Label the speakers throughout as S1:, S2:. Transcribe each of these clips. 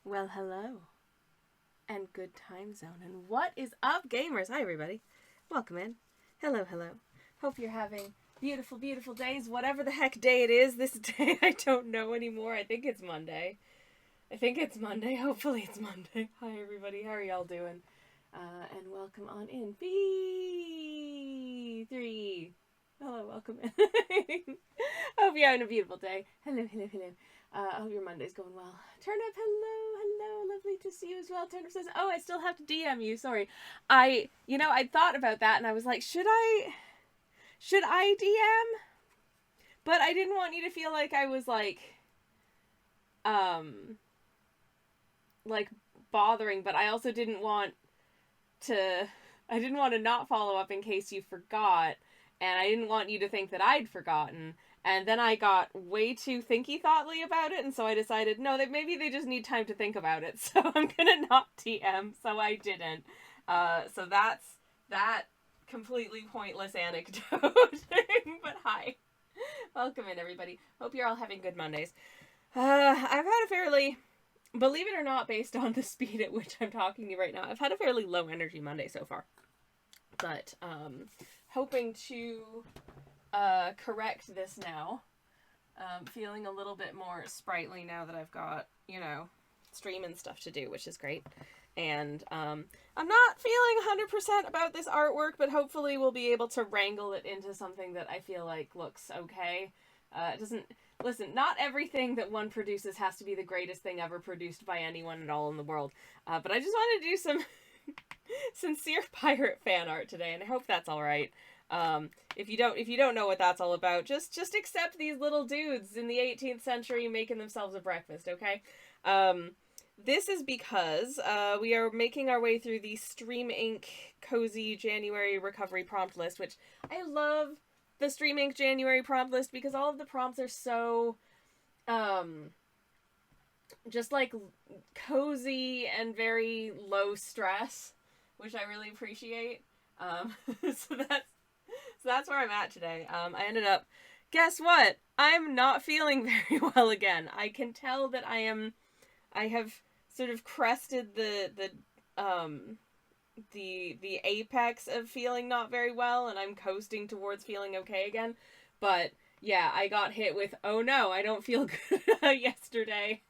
S1: Well, hello. And good time zone. And what is up, gamers? Hi, everybody. Welcome in. Hello, hello. Hope you're having beautiful, beautiful days. Whatever the heck day it is this day, I don't know anymore. I think it's Monday. Hopefully it's Monday. Hi, everybody. How are y'all doing? And welcome on in. B3. Hello, welcome in. Hope you're having a beautiful day. Hello, hello, hello. I hope your Monday's going well. Turn up, hello, lovely to see you as well. Turn up says, oh, I still have to DM you. Sorry, I thought about that and I was like, should I DM? But I didn't want you to feel like I was like bothering. But I also didn't want to not follow up in case you forgot, and I didn't want you to think that I'd forgotten. And then I got way too thinky-thoughtly about it, and so I decided, no, that maybe they just need time to think about it, so I'm gonna not DM, so I didn't. So that's that completely pointless anecdote. But hi. Welcome in, everybody. Hope you're all having good Mondays. I've had a fairly, believe it or not, based on the speed at which I'm talking to you right now, I've had a fairly low energy Monday so far. But, hoping to correct this now. Feeling a little bit more sprightly now that I've got, streaming stuff to do, which is great. And I'm not feeling 100% about this artwork, but hopefully we'll be able to wrangle it into something that I feel like looks okay. It doesn't... Listen, not everything that one produces has to be the greatest thing ever produced by anyone at all in the world. But I just wanted to do some sincere pirate fan art today, and I hope that's all right. If you don't know what that's all about, just accept these little dudes in the 18th century making themselves a breakfast, okay? This is because we are making our way through the Stream Inc. Cozy January Recovery Prompt List, which I love the Stream Inc. January prompt list because all of the prompts are so just like cozy and very low stress, which I really appreciate. So that's where I'm at today. I ended up, guess what? I'm not feeling very well again. I can tell that I have sort of crested the apex of feeling not very well, and I'm coasting towards feeling okay again. But yeah, I got hit with, oh no, I don't feel good yesterday.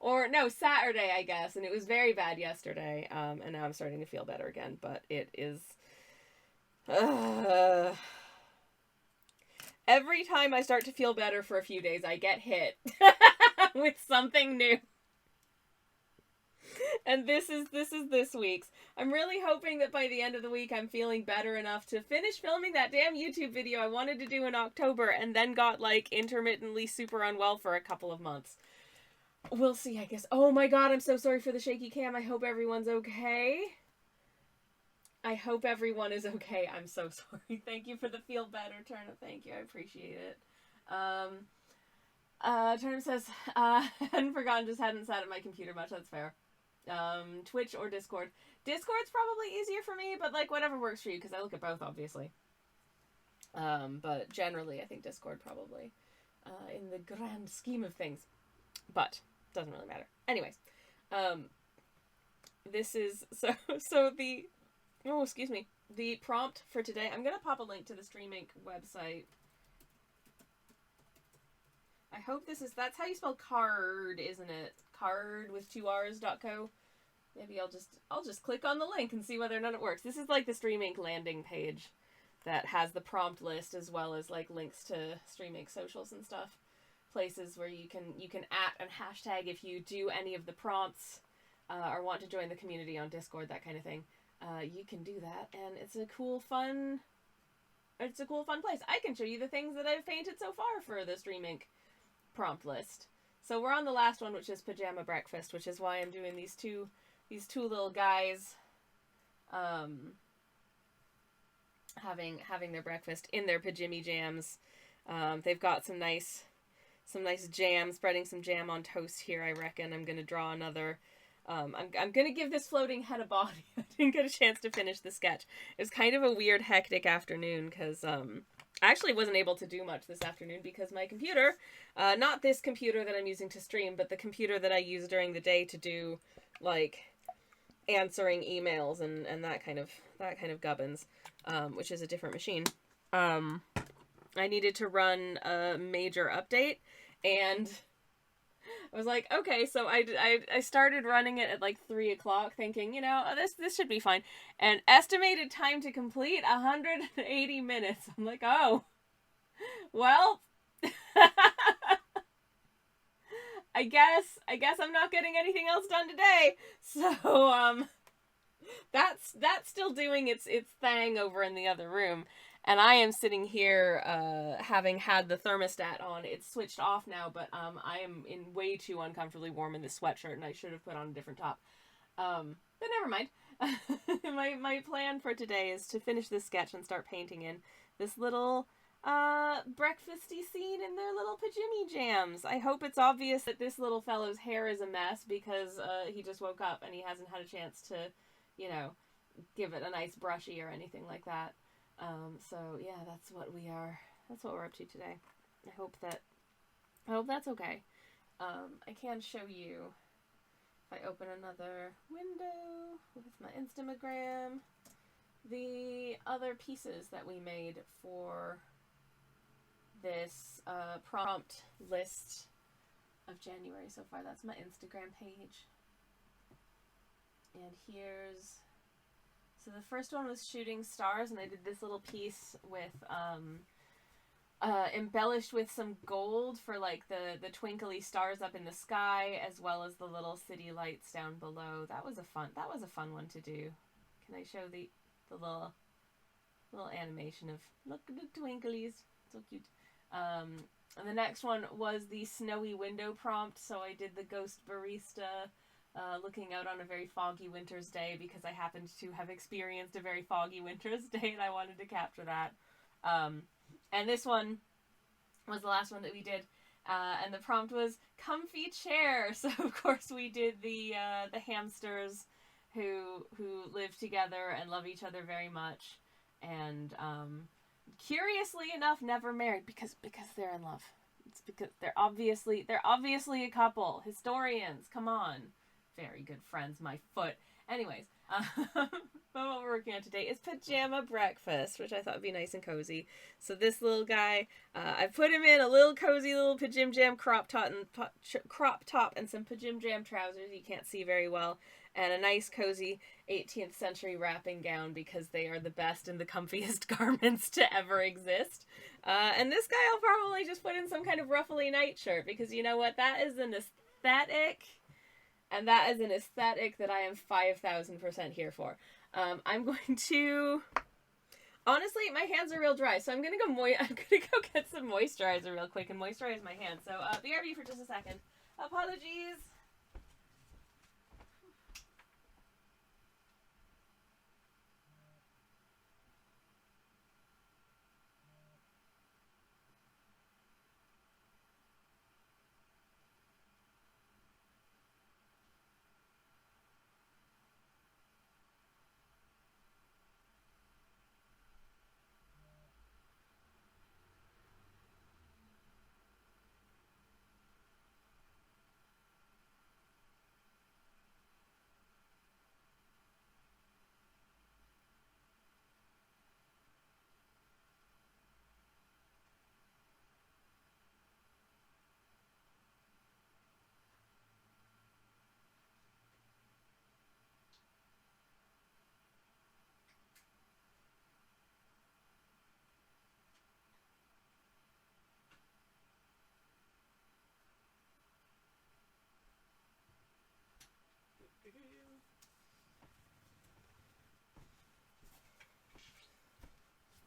S1: Or no, Saturday, I guess, and it was very bad yesterday. And now I'm starting to feel better again, but it is every time I start to feel better for a few days, I get hit with something new. And this is this week's. I'm really hoping that by the end of the week I'm feeling better enough to finish filming that damn YouTube video I wanted to do in October and then got, intermittently super unwell for a couple of months. We'll see, I guess. Oh my god, I'm so sorry for the shaky cam. I hope everyone's okay. I hope everyone is okay. I'm so sorry. Thank you for the feel better, Turnip. Thank you. I appreciate it. Turnip says, hadn't forgotten, just hadn't sat at my computer much. That's fair. Twitch or Discord. Discord's probably easier for me, but whatever works for you, because I look at both, obviously. But generally, I think Discord probably, in the grand scheme of things. But, doesn't really matter. Anyways, this is, so the, oh, excuse me, the prompt for today, I'm gonna pop a link to the Stream Inc. website. I hope that's how you spell card, isn't it? Card with 2 R's.co. Maybe I'll just click on the link and see whether or not it works. This is the Stream Inc. landing page that has the prompt list as well as links to Stream Inc. socials and stuff. Places where you can @ and hashtag if you do any of the prompts or want to join the community on Discord, that kind of thing. You can do that, and it's a cool, fun place. I can show you the things that I've painted so far for the Stream Inc. prompt list. So we're on the last one, which is pajama breakfast, which is why I'm doing these two little guys having their breakfast in their pajama jams. They've got some nice jam, spreading some jam on toast here, I reckon. I'm gonna draw another I'm gonna give this floating head a body. I didn't get a chance to finish the sketch. It was kind of a weird, hectic afternoon because I actually wasn't able to do much this afternoon because my computer, not this computer that I'm using to stream, but the computer that I use during the day to do like answering emails and that kind of gubbins, which is a different machine. I needed to run a major update, and I was like, okay, so I started running it at like 3 o'clock, thinking, you know, this should be fine. And estimated time to complete 180 minutes. I'm like, oh, well, I guess I'm not getting anything else done today. So that's still doing its thing over in the other room. And I am sitting here, having had the thermostat on. It's switched off now, but I am in way too uncomfortably warm in this sweatshirt, and I should have put on a different top. But never mind. my plan for today is to finish this sketch and start painting in this little breakfasty scene in their little pajama jams. I hope it's obvious that this little fellow's hair is a mess because he just woke up and he hasn't had a chance to, you know, give it a nice brushy or anything like that. So yeah, that's what we're up to today. I hope that's okay. I can show you, if I open another window with my Instagram, the other pieces that we made for this prompt list of January so far. That's my Instagram page. And here's, so the first one was shooting stars, and I did this little piece with embellished with some gold for like the twinkly stars up in the sky, as well as the little city lights down below. That was a fun one to do. Can I show the little animation of, look at the twinklies, so cute. And the next one was the snowy window prompt, so I did the ghost barista looking out on a very foggy winter's day because I happened to have experienced a very foggy winter's day and I wanted to capture that. And this one was the last one that we did, and the prompt was comfy chair. So of course we did the hamsters who live together and love each other very much, and curiously enough never married because they're in love. It's because they're obviously a couple. Historians, come on. Very good friends, my foot. Anyways, but what we're working on today is pajama breakfast, which I thought would be nice and cozy. So this little guy, I put him in a little cozy little pajama jam crop top and some pajama jam trousers you can't see very well, and a nice cozy 18th century wrapping gown because they are the best and the comfiest garments to ever exist. And this guy I'll probably just put in some kind of ruffly nightshirt because you know what? That is an aesthetic. And that is an aesthetic that I am 5,000% here for. I'm going to... Honestly, my hands are real dry, so I'm gonna go get some moisturizer real quick and moisturize my hands. So, BRB for just a second. Apologies.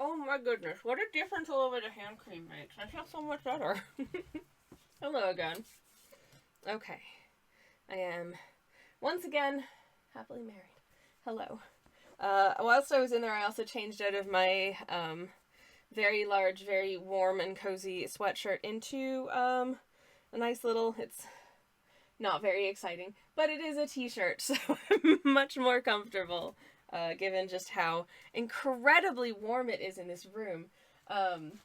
S1: Oh my goodness, what a difference a little bit of hand cream makes. I feel so much better. Hello again. Okay. I am, once again, happily married. Hello. Whilst I was in there, I also changed out of my very large, very warm and cozy sweatshirt into a nice little, it's not very exciting, but it is a t-shirt, so much more comfortable, given just how incredibly warm it is in this room. Dan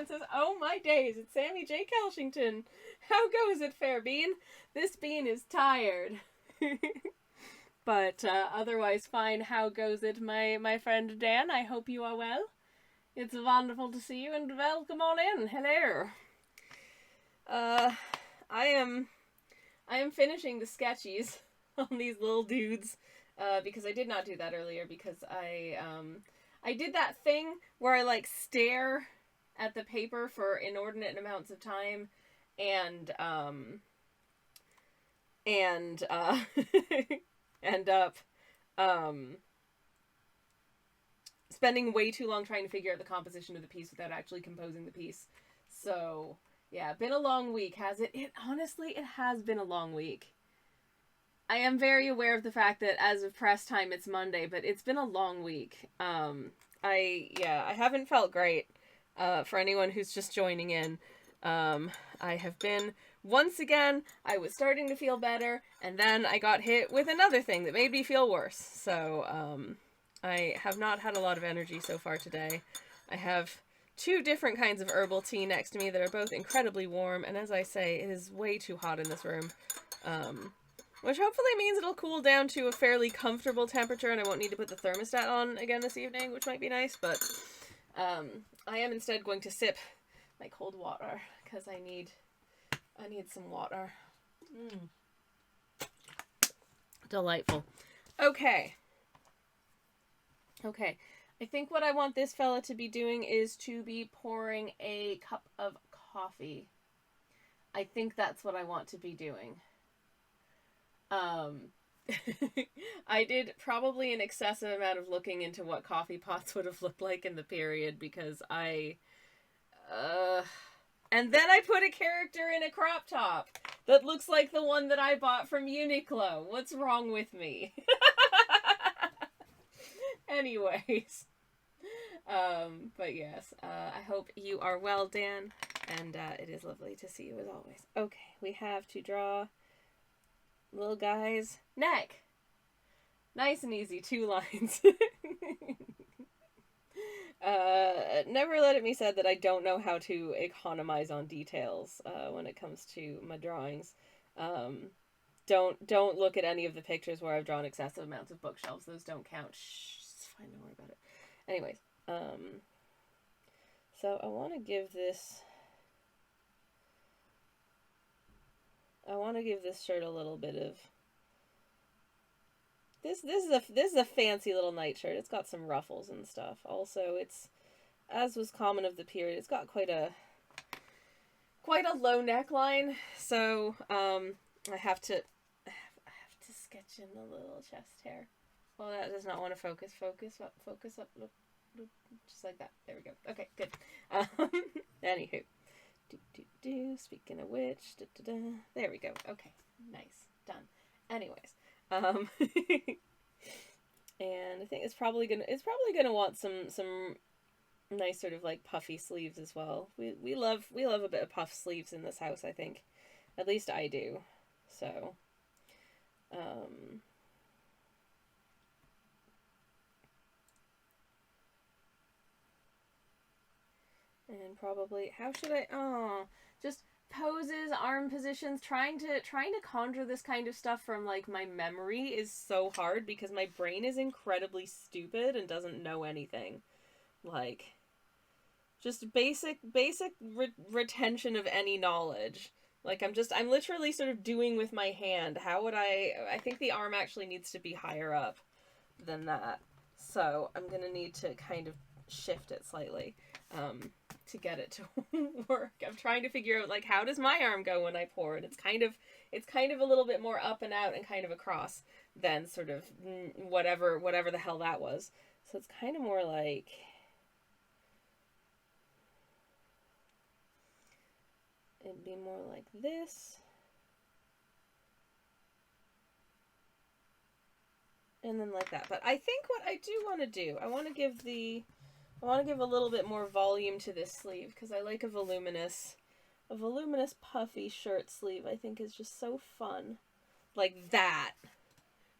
S1: says, "Oh my days, it's Sammy J. Kelshington. How goes it, fair bean? This bean is tired." But otherwise fine. How goes it, my friend Dan? I hope you are well. It's wonderful to see you, and welcome on in. Hello. I am finishing the sketchies on these little dudes, because I did not do that earlier, because I did that thing where I, like, stare at the paper for inordinate amounts of time, and end up, spending way too long trying to figure out the composition of the piece without actually composing the piece. So, yeah, been a long week, has it? Honestly, it has been a long week. I am very aware of the fact that as of press time, it's Monday, but it's been a long week. I haven't felt great, for anyone who's just joining in. I have been, once again, I was starting to feel better, and then I got hit with another thing that made me feel worse. So, I have not had a lot of energy so far today. I have 2 different kinds of herbal tea next to me that are both incredibly warm, and as I say, it is way too hot in this room. Which hopefully means it'll cool down to a fairly comfortable temperature, and I won't need to put the thermostat on again this evening, which might be nice, but I am instead going to sip my cold water, because I need some water. Delightful. Okay. I think what I want this fella to be doing is to be pouring a cup of coffee. I think that's what I want to be doing. I did probably an excessive amount of looking into what coffee pots would have looked like in the period, because and then I put a character in a crop top that looks like the one that I bought from Uniqlo. What's wrong with me? Anyways. But yes, I hope you are well, Dan, and it is lovely to see you as always. Okay, we have to draw little guy's neck. Nice and easy, 2 lines. Never let it be said that I don't know how to economize on details when it comes to my drawings. Don't look at any of the pictures where I've drawn excessive amounts of bookshelves. Those don't count. Shh, it's fine, don't worry about it. Anyways, so I want to give this shirt a little bit of this is a fancy little nightshirt. It's got some ruffles and stuff. Also, it's, as was common of the period, it's got quite a low neckline. So I have to sketch in the little chest hair. Well, that does not want to focus. Focus up. Look, just like that. There we go. Okay, good. Anywho, speaking of which, there we go. Okay, nice, done. Anyways, and I think it's probably gonna want some nice sort of like puffy sleeves as well. We love a bit of puff sleeves in this house, I think. At least I do. So, and probably, how should I, just poses, arm positions, trying to conjure this kind of stuff from, like, my memory is so hard because my brain is incredibly stupid and doesn't know anything. Like, just basic retention of any knowledge. Like, I'm literally sort of doing with my hand. How would I think the arm actually needs to be higher up than that. So I'm gonna need to kind of shift it slightly, to get it to work. I'm trying to figure out, like, how does my arm go when I pour it? It's kind of a little bit more up and out and kind of across than sort of whatever the hell that was. So it's kind of more like, it'd be more like this. And then like that. But I think what I do want to do, I want to give a little bit more volume to this sleeve, because I like a voluminous A voluminous puffy shirt sleeve I think is just so fun. Like that.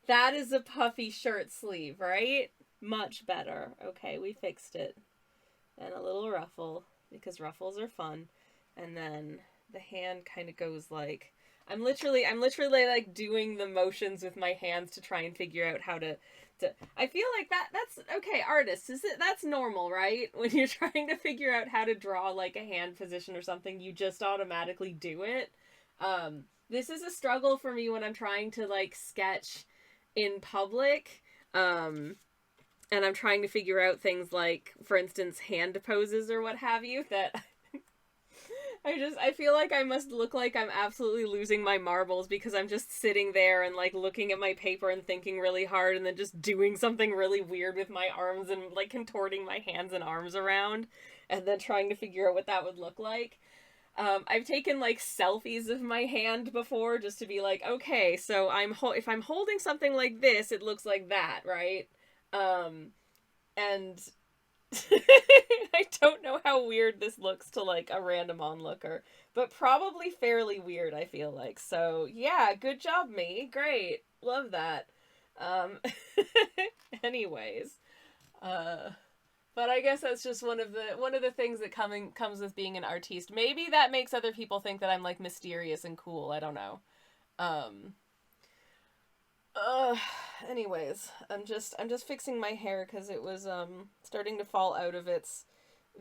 S1: That is a puffy shirt sleeve, right? Much better. Okay, we fixed it. And a little ruffle, because ruffles are fun. And then the hand kind of goes like... I'm literally like doing the motions with my hands to try and figure out how to I feel like that's okay, artists, that's normal, right? When you're trying to figure out how to draw like a hand position or something, you just automatically do it. This is a struggle for me when I'm trying to like sketch in public. And I'm trying to figure out things like, for instance, hand poses or what have you, that I feel like I must look like I'm absolutely losing my marbles because I'm just sitting there and like looking at my paper and thinking really hard and then just doing something really weird with my arms and like contorting my hands and arms around and then trying to figure out what that would look like. I've taken like selfies of my hand before just to be like, okay, so if I'm holding something like this, it looks like that, right? And I don't know how weird this looks to like a random onlooker, but probably fairly weird, I feel like. So yeah, good job, me. Great. Love that. Anyways, but I guess that's just one of the things that comes with being an artiste. Maybe that makes other people think that I'm like mysterious and cool. I don't know. Anyways, I'm just fixing my hair because it was starting to fall out of its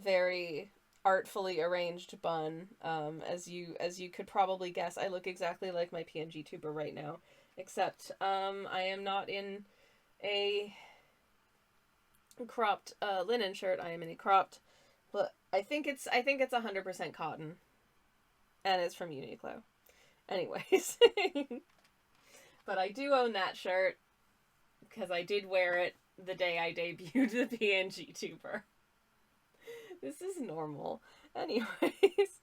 S1: very artfully arranged bun. As you could probably guess, I look exactly like my PNG tuber right now, except I am not in a cropped linen shirt. I am in a cropped, but I think it's 100% cotton, and it's from Uniqlo. Anyways. But I do own that shirt, because I did wear it the day I debuted the PNG tuber. This is normal. Anyways,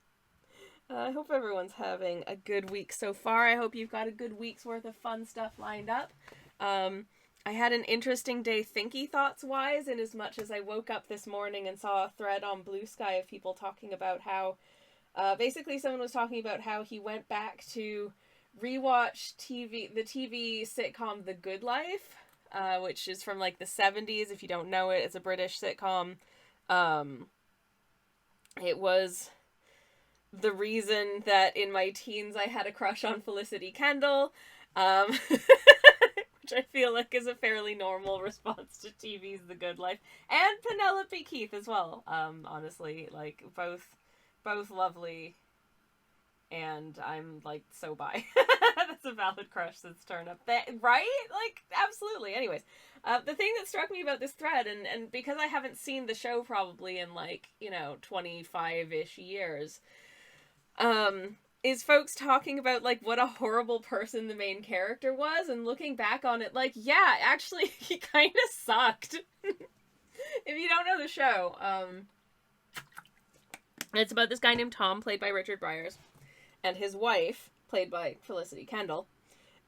S1: I hope everyone's having a good week so far. I hope you've got a good week's worth of fun stuff lined up. I had an interesting day thinky thoughts-wise, in as much as I woke up this morning and saw a thread on Blue Sky of people talking about how, basically someone was talking about how he went back to rewatch the TV sitcom The Good Life, which is from like the 70s. If you don't know it, it's a British sitcom. It was the reason that in my teens I had a crush on Felicity Kendall, which I feel like is a fairly normal response to TV's The Good Life, and Penelope Keith as well. Honestly, like both lovely. And I'm, like, so bi. That's a valid crush that's turned up. Right? Like, absolutely. Anyways, the thing that struck me about this thread, and because I haven't seen the show probably in, like, 25-ish years, is folks talking about, like, what a horrible person the main character was, and looking back on it, like, yeah, actually, he kind of sucked. If you don't know the show, it's about this guy named Tom, played by Richard Briers, and his wife, played by Felicity Kendall.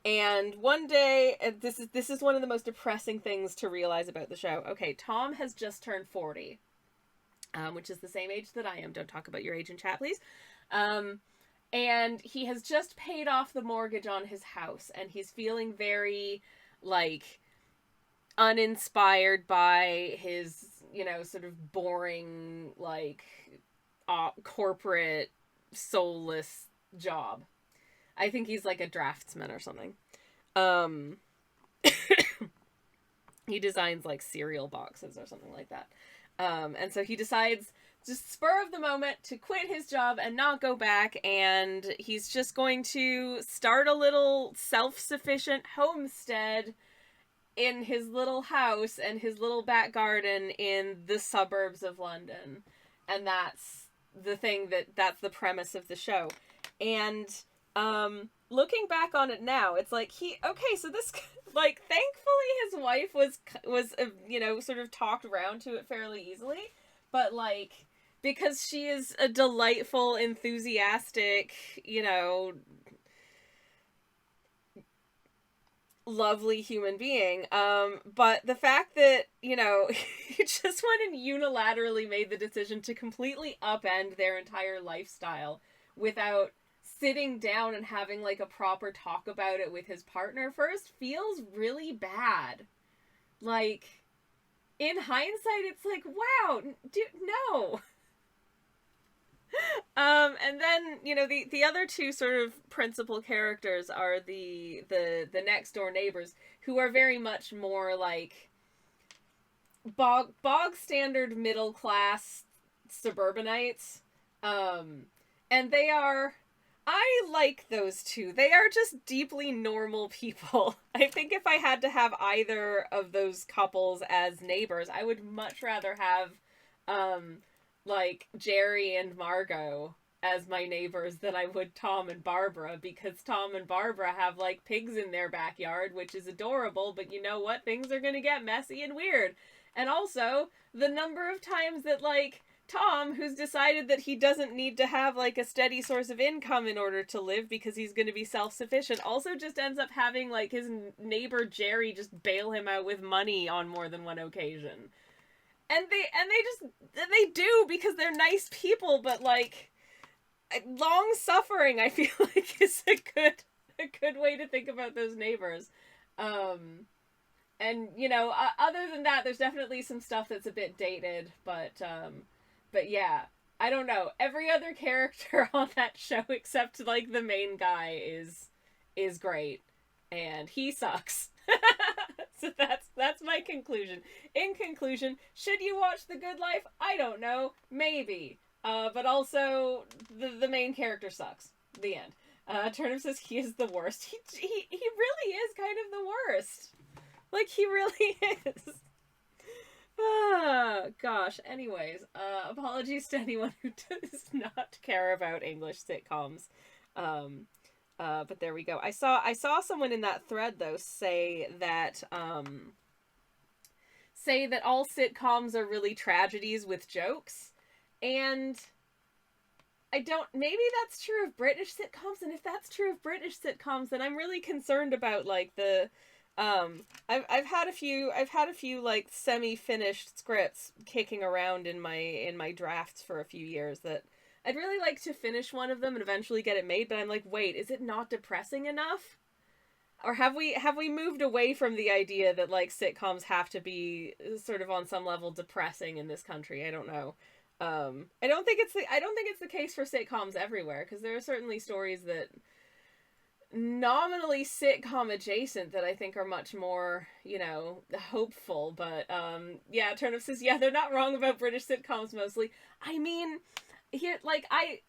S1: And one day, this is one of the most depressing things to realize about the show. Okay, Tom has just turned 40, which is the same age that I am. Don't talk about your age in chat, please. And he has just paid off the mortgage on his house, and he's feeling very, like, uninspired by his, sort of boring, like, corporate, soulless job. I think he's like a draftsman or something. He designs like cereal boxes or something like that. And so he decides, just spur of the moment, to quit his job and not go back, and he's just going to start a little self-sufficient homestead in his little house and his little back garden in the suburbs of London. And that's that's the premise of the show. And looking back on it now, it's like so this, like, thankfully his wife was sort of talked around to it fairly easily, but like, because she is a delightful, enthusiastic, lovely human being, but the fact that, he just went and unilaterally made the decision to completely upend their entire lifestyle without sitting down and having, like, a proper talk about it with his partner first feels really bad. Like, in hindsight, it's like, wow, dude, no. And then, you know, the other two sort of principal characters are the next door neighbors, who are very much more like bog standard middle class suburbanites. And they are, I like those two. They are just deeply normal people. I think if I had to have either of those couples as neighbors, I would much rather have, like, Jerry and Margot as my neighbors than I would Tom and Barbara, because Tom and Barbara have, like, pigs in their backyard, which is adorable, but you know what? Things are gonna get messy and weird. And also, the number of times that, like, Tom, who's decided that he doesn't need to have, like, a steady source of income in order to live because he's going to be self-sufficient, also just ends up having, like, his neighbor Jerry just bail him out with money on more than one occasion. And they do because they're nice people, but, like, long suffering, I feel like, is a good way to think about those neighbors. And, you know, other than that, there's definitely some stuff that's a bit dated, but yeah, I don't know. Every other character on that show except, like, the main guy is great, and he sucks. So that's my conclusion. In conclusion, should you watch The Good Life? I don't know. Maybe. But also, the main character sucks. The end. Turnip says he is the worst. He really is kind of the worst. Like, he really is. Ah, gosh. Anyways, apologies to anyone who does not care about English sitcoms. But there we go. I saw someone in that thread, though, say that all sitcoms are really tragedies with jokes. And maybe that's true of British sitcoms, and if that's true of British sitcoms, then I'm really concerned about, like, I've had a few like semi-finished scripts kicking around in my drafts for a few years that I'd really like to finish one of them and eventually get it made, but I'm like, wait, is it not depressing enough? Or have we moved away from the idea that, like, sitcoms have to be sort of on some level depressing in this country? I don't know. I don't think it's the case for sitcoms everywhere, because there are certainly stories that nominally sitcom adjacent that I think are much more, you know, hopeful. But yeah, Turnip says, yeah, they're not wrong about British sitcoms mostly. I mean, here, like, I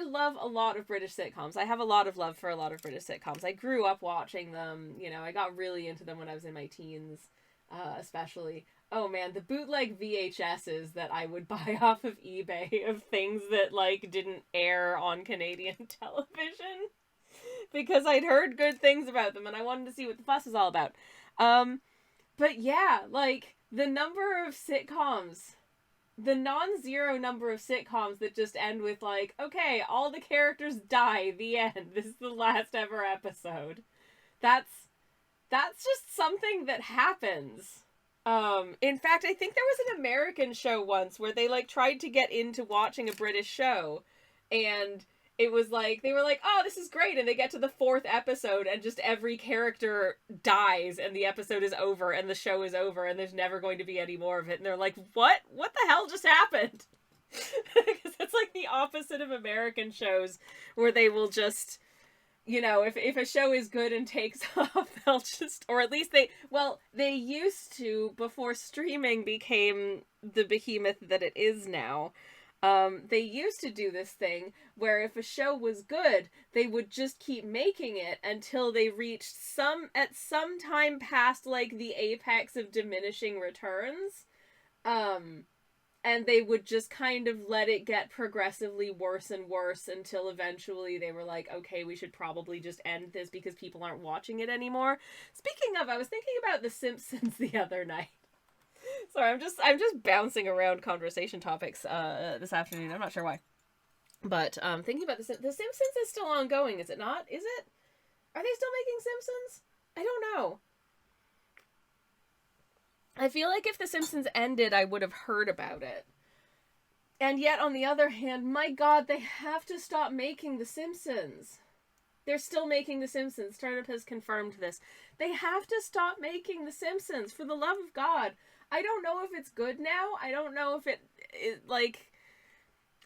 S1: love a lot of British sitcoms. I have a lot of love for a lot of British sitcoms. I grew up watching them. You know, I got really into them when I was in my teens, especially. Oh man, the bootleg VHSs that I would buy off of eBay of things that, like, didn't air on Canadian television, because I'd heard good things about them and I wanted to see what the fuss was all about. But yeah, like, the number of sitcoms, the non-zero number of sitcoms that just end with, like, okay, all the characters die, the end, this is the last ever episode. That's just something that happens. In fact, I think there was an American show once where they, like, tried to get into watching a British show, and it was like, they were like, oh, this is great, and they get to the 4th episode, and just every character dies, and the episode is over, and the show is over, and there's never going to be any more of it, and they're like, what the hell just happened? Because that's, like, the opposite of American shows, where they will just, you know, if a show is good and takes off, they'll just, or at least they used to, before streaming became the behemoth that it is now. They used to do this thing where if a show was good, they would just keep making it until they reached at some time past, like, the apex of diminishing returns. And they would just kind of let it get progressively worse and worse until eventually they were like, okay, we should probably just end this because people aren't watching it anymore. Speaking of, I was thinking about The Simpsons the other night. Sorry, I'm just bouncing around conversation topics this afternoon. I'm not sure why. But thinking about The Simpsons is still ongoing, is it not? Is it? Are they still making Simpsons? I don't know. I feel like if The Simpsons ended, I would have heard about it. And yet, on the other hand, my God, they have to stop making The Simpsons. They're still making The Simpsons. Turnip has confirmed this. They have to stop making The Simpsons, for the love of God. I don't know if it's good now. I don't know if like...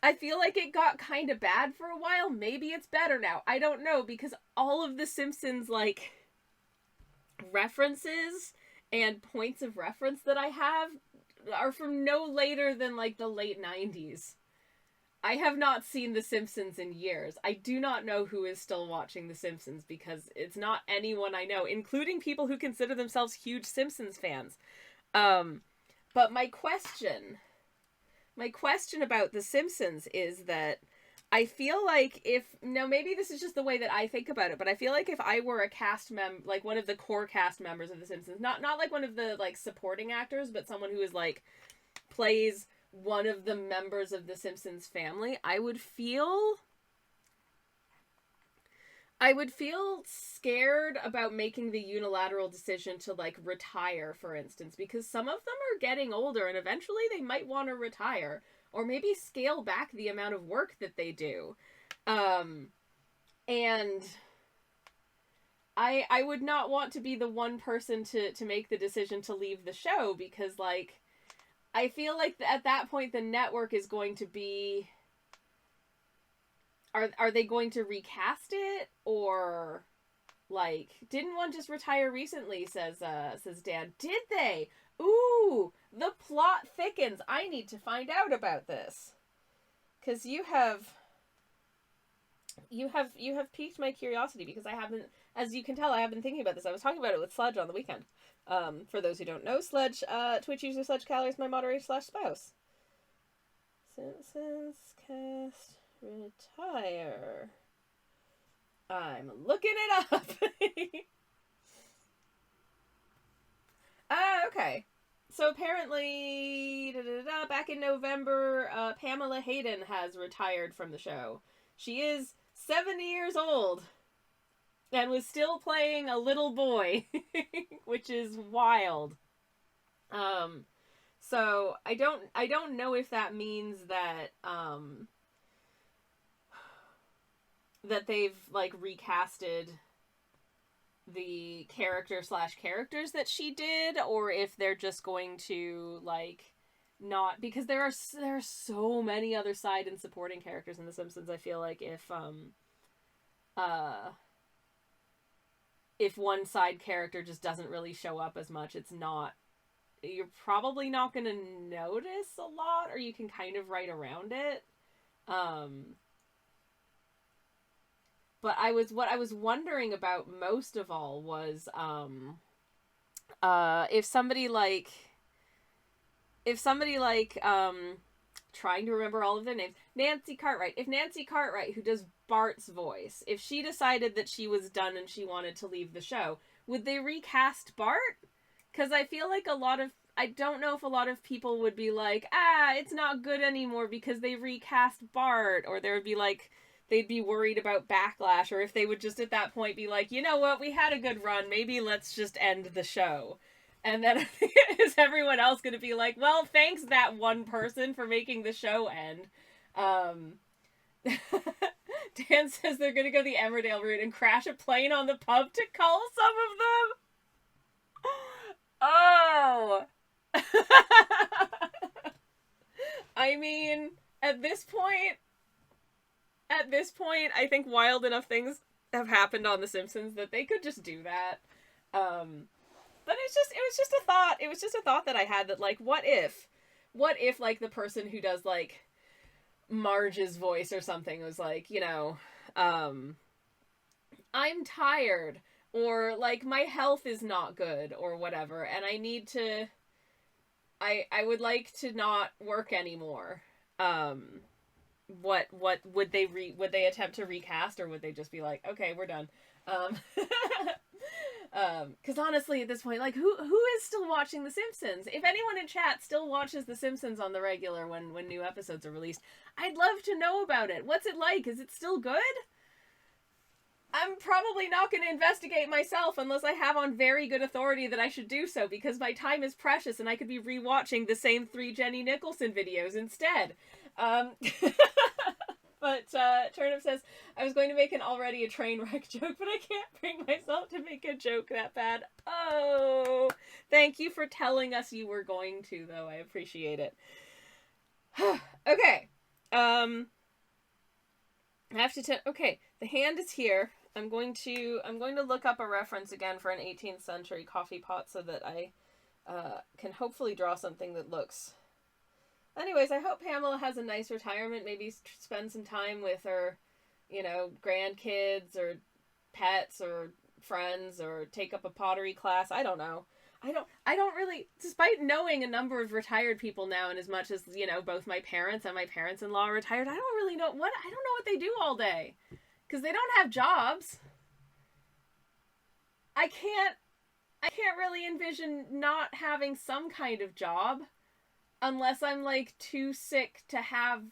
S1: I feel like it got kind of bad for a while. Maybe it's better now. I don't know, because all of The Simpsons, like, references and points of reference that I have are from no later than, like, the late 90s. I have not seen The Simpsons in years. I do not know who is still watching The Simpsons, because it's not anyone I know, including people who consider themselves huge Simpsons fans. But my question about The Simpsons is that I feel like maybe this is just the way that I think about it, but I feel like if I were a cast like one of the core cast members of The Simpsons, not like one of the, like, supporting actors, but someone who is, like, plays one of the members of the Simpsons family, I would feel scared about making the unilateral decision to, like, retire, for instance, because some of them are getting older and eventually they might want to retire, or maybe scale back the amount of work that they do. And I would not want to be the one person to make the decision to leave the show, because, like, I feel like at that point the network is going to be... Are they going to recast it? Or, like, didn't one just retire recently, says Dan. Did they? Ooh, the plot thickens. I need to find out about this. 'Cause you have piqued my curiosity, because I haven't, as you can tell, I have been thinking about this. I was talking about it with Sledge on the weekend. For those who don't know, Sledge, Twitch user Sledge Calorie is my moderator/spouse. Simpsons cast retire. I'm looking it up. Okay. So apparently, back in November, Pamela Hayden has retired from the show. She is 70 years old and was still playing a little boy, which is wild. So I don't know if that means that that they've, like, recasted the characters that she did, or if they're just going to, like, not, because there are so many other side and supporting characters in The Simpsons. I feel like if one side character just doesn't really show up as much, you're probably not going to notice a lot, or you can kind of write around it. But what I was wondering about most of all was, if somebody like, trying to remember all of their names, Nancy Cartwright, who does Bart's voice, if she decided that she was done and she wanted to leave the show, would they recast Bart? Because I feel like I don't know if a lot of people would be like, it's not good anymore because they recast Bart, or there would be, like, they'd be worried about backlash, or if they would just at that point be like, you know what, we had a good run, maybe let's just end the show. And then is everyone else going to be like, well, thanks that one person for making the show end. Dan says they're going to go the Emmerdale route and crash a plane on the pub to cull some of them. Oh! I mean, at this point, I think wild enough things have happened on The Simpsons that they could just do that. But it was just a thought. It was just a thought that I had, that, like, what if, like, the person who does, like, Marge's voice or something was like, you know, I'm tired, or, like, my health is not good, or whatever, and I need to, I would like to not work anymore. What would they attempt to recast, or would they just be like, okay, we're done? Because honestly, at this point, like, who is still watching The Simpsons? If anyone in chat still watches The Simpsons on the regular when new episodes are released, I'd love to know about it. What's it like? Is it still good? I'm probably not going to investigate myself unless I have on very good authority that I should do so, because my time is precious and I could be rewatching the same 3 Jenny Nicholson videos instead. But Turnip says, I was going to make an already a train wreck joke, but I can't bring myself to make a joke that bad. Oh, thank you for telling us you were going to, though. I appreciate it. Okay. I have to okay, the hand is here. I'm going to look up a reference again for an 18th century coffee pot so that I can hopefully draw something that looks... Anyways, I hope Pamela has a nice retirement. Maybe spend some time with her, you know, grandkids or pets or friends, or take up a pottery class. I don't know. I don't really, despite knowing a number of retired people now, and as much as, you know, both my parents and my parents-in-law are retired, I don't really know I don't know what they do all day. Because they don't have jobs. I can't really envision not having some kind of job. Unless I'm, like, too sick to have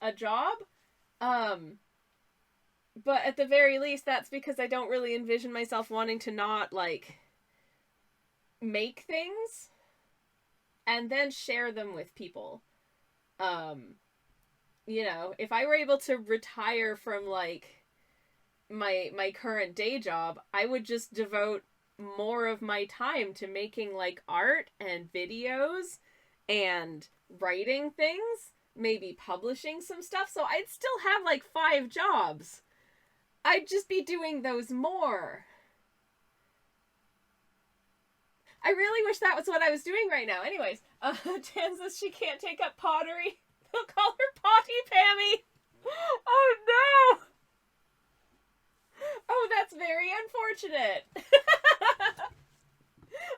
S1: a job. But at the very least, that's because I don't really envision myself wanting to not, like, make things and then share them with people. You know, if I were able to retire from, like, my current day job, I would just devote more of my time to making, like, art and videos and writing things, maybe publishing some stuff, so I'd still have like 5 jobs. I'd just be doing those more. I really wish that was what I was doing right now. Anyways, Tan says she can't take up pottery. They'll call her Potty Pammy. Oh no! Oh, that's very unfortunate.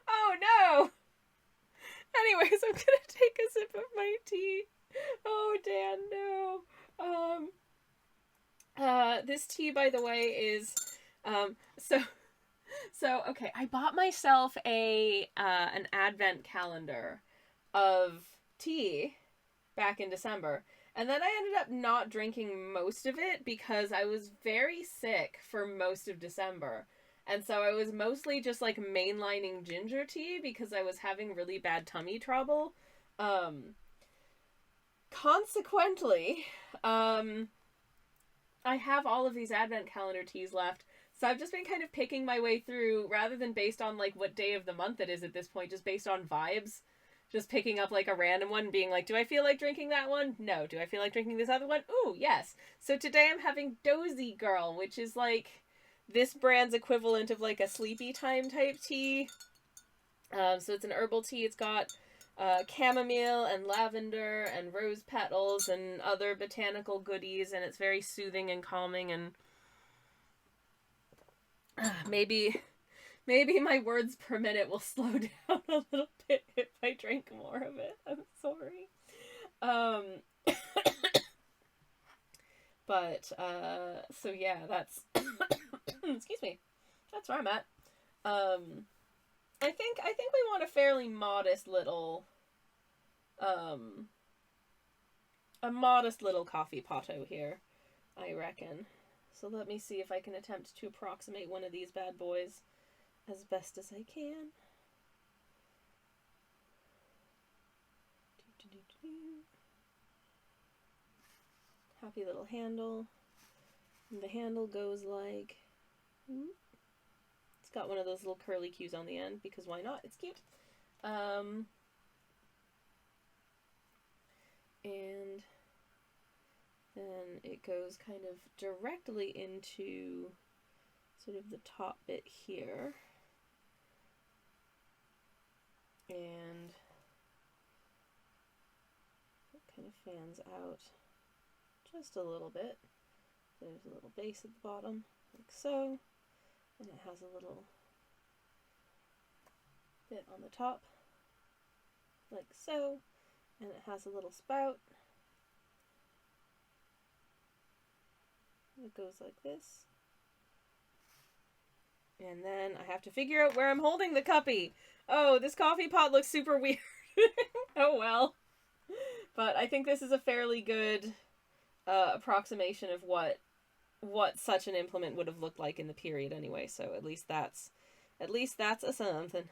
S1: Oh no! Anyways, I'm gonna take a sip of my tea. Oh, Dan, no. This tea, by the way, is, so, okay, I bought myself an advent calendar of tea back in December, and then I ended up not drinking most of it because I was very sick for most of December. And so I was mostly just, like, mainlining ginger tea because I was having really bad tummy trouble. Consequently, I have all of these advent calendar teas left. So I've just been kind of picking my way through, rather than based on, like, what day of the month it is at this point, just based on vibes. Just picking up, like, a random one, being like, do I feel like drinking that one? No. Do I feel like drinking this other one? Ooh, yes. So today I'm having Dozy Girl, which is, like, this brand's equivalent of, like, a sleepy time type tea. So it's an herbal tea. It's got chamomile and lavender and rose petals and other botanical goodies, and it's very soothing and calming, and maybe my words per minute will slow down a little bit if I drink more of it. I'm sorry. But, so yeah, that's, excuse me, that's where I'm at. I think we want a fairly modest little, a modest little coffee potto here, I reckon. So let me see if I can attempt to approximate one of these bad boys as best as I can. Happy little handle. And the handle goes like... It's got one of those little curly cues on the end, because why not? It's cute. And then it goes kind of directly into sort of the top bit here. And it kind of fans out just a little bit. There's a little base at the bottom, like so. And it has a little bit on the top, like so. And it has a little spout. It goes like this. And then I have to figure out where I'm holding the cuppy. Oh, this coffee pot looks super weird. Oh well. But I think this is a fairly good approximation of what such an implement would have looked like in the period anyway. So at least that's a something.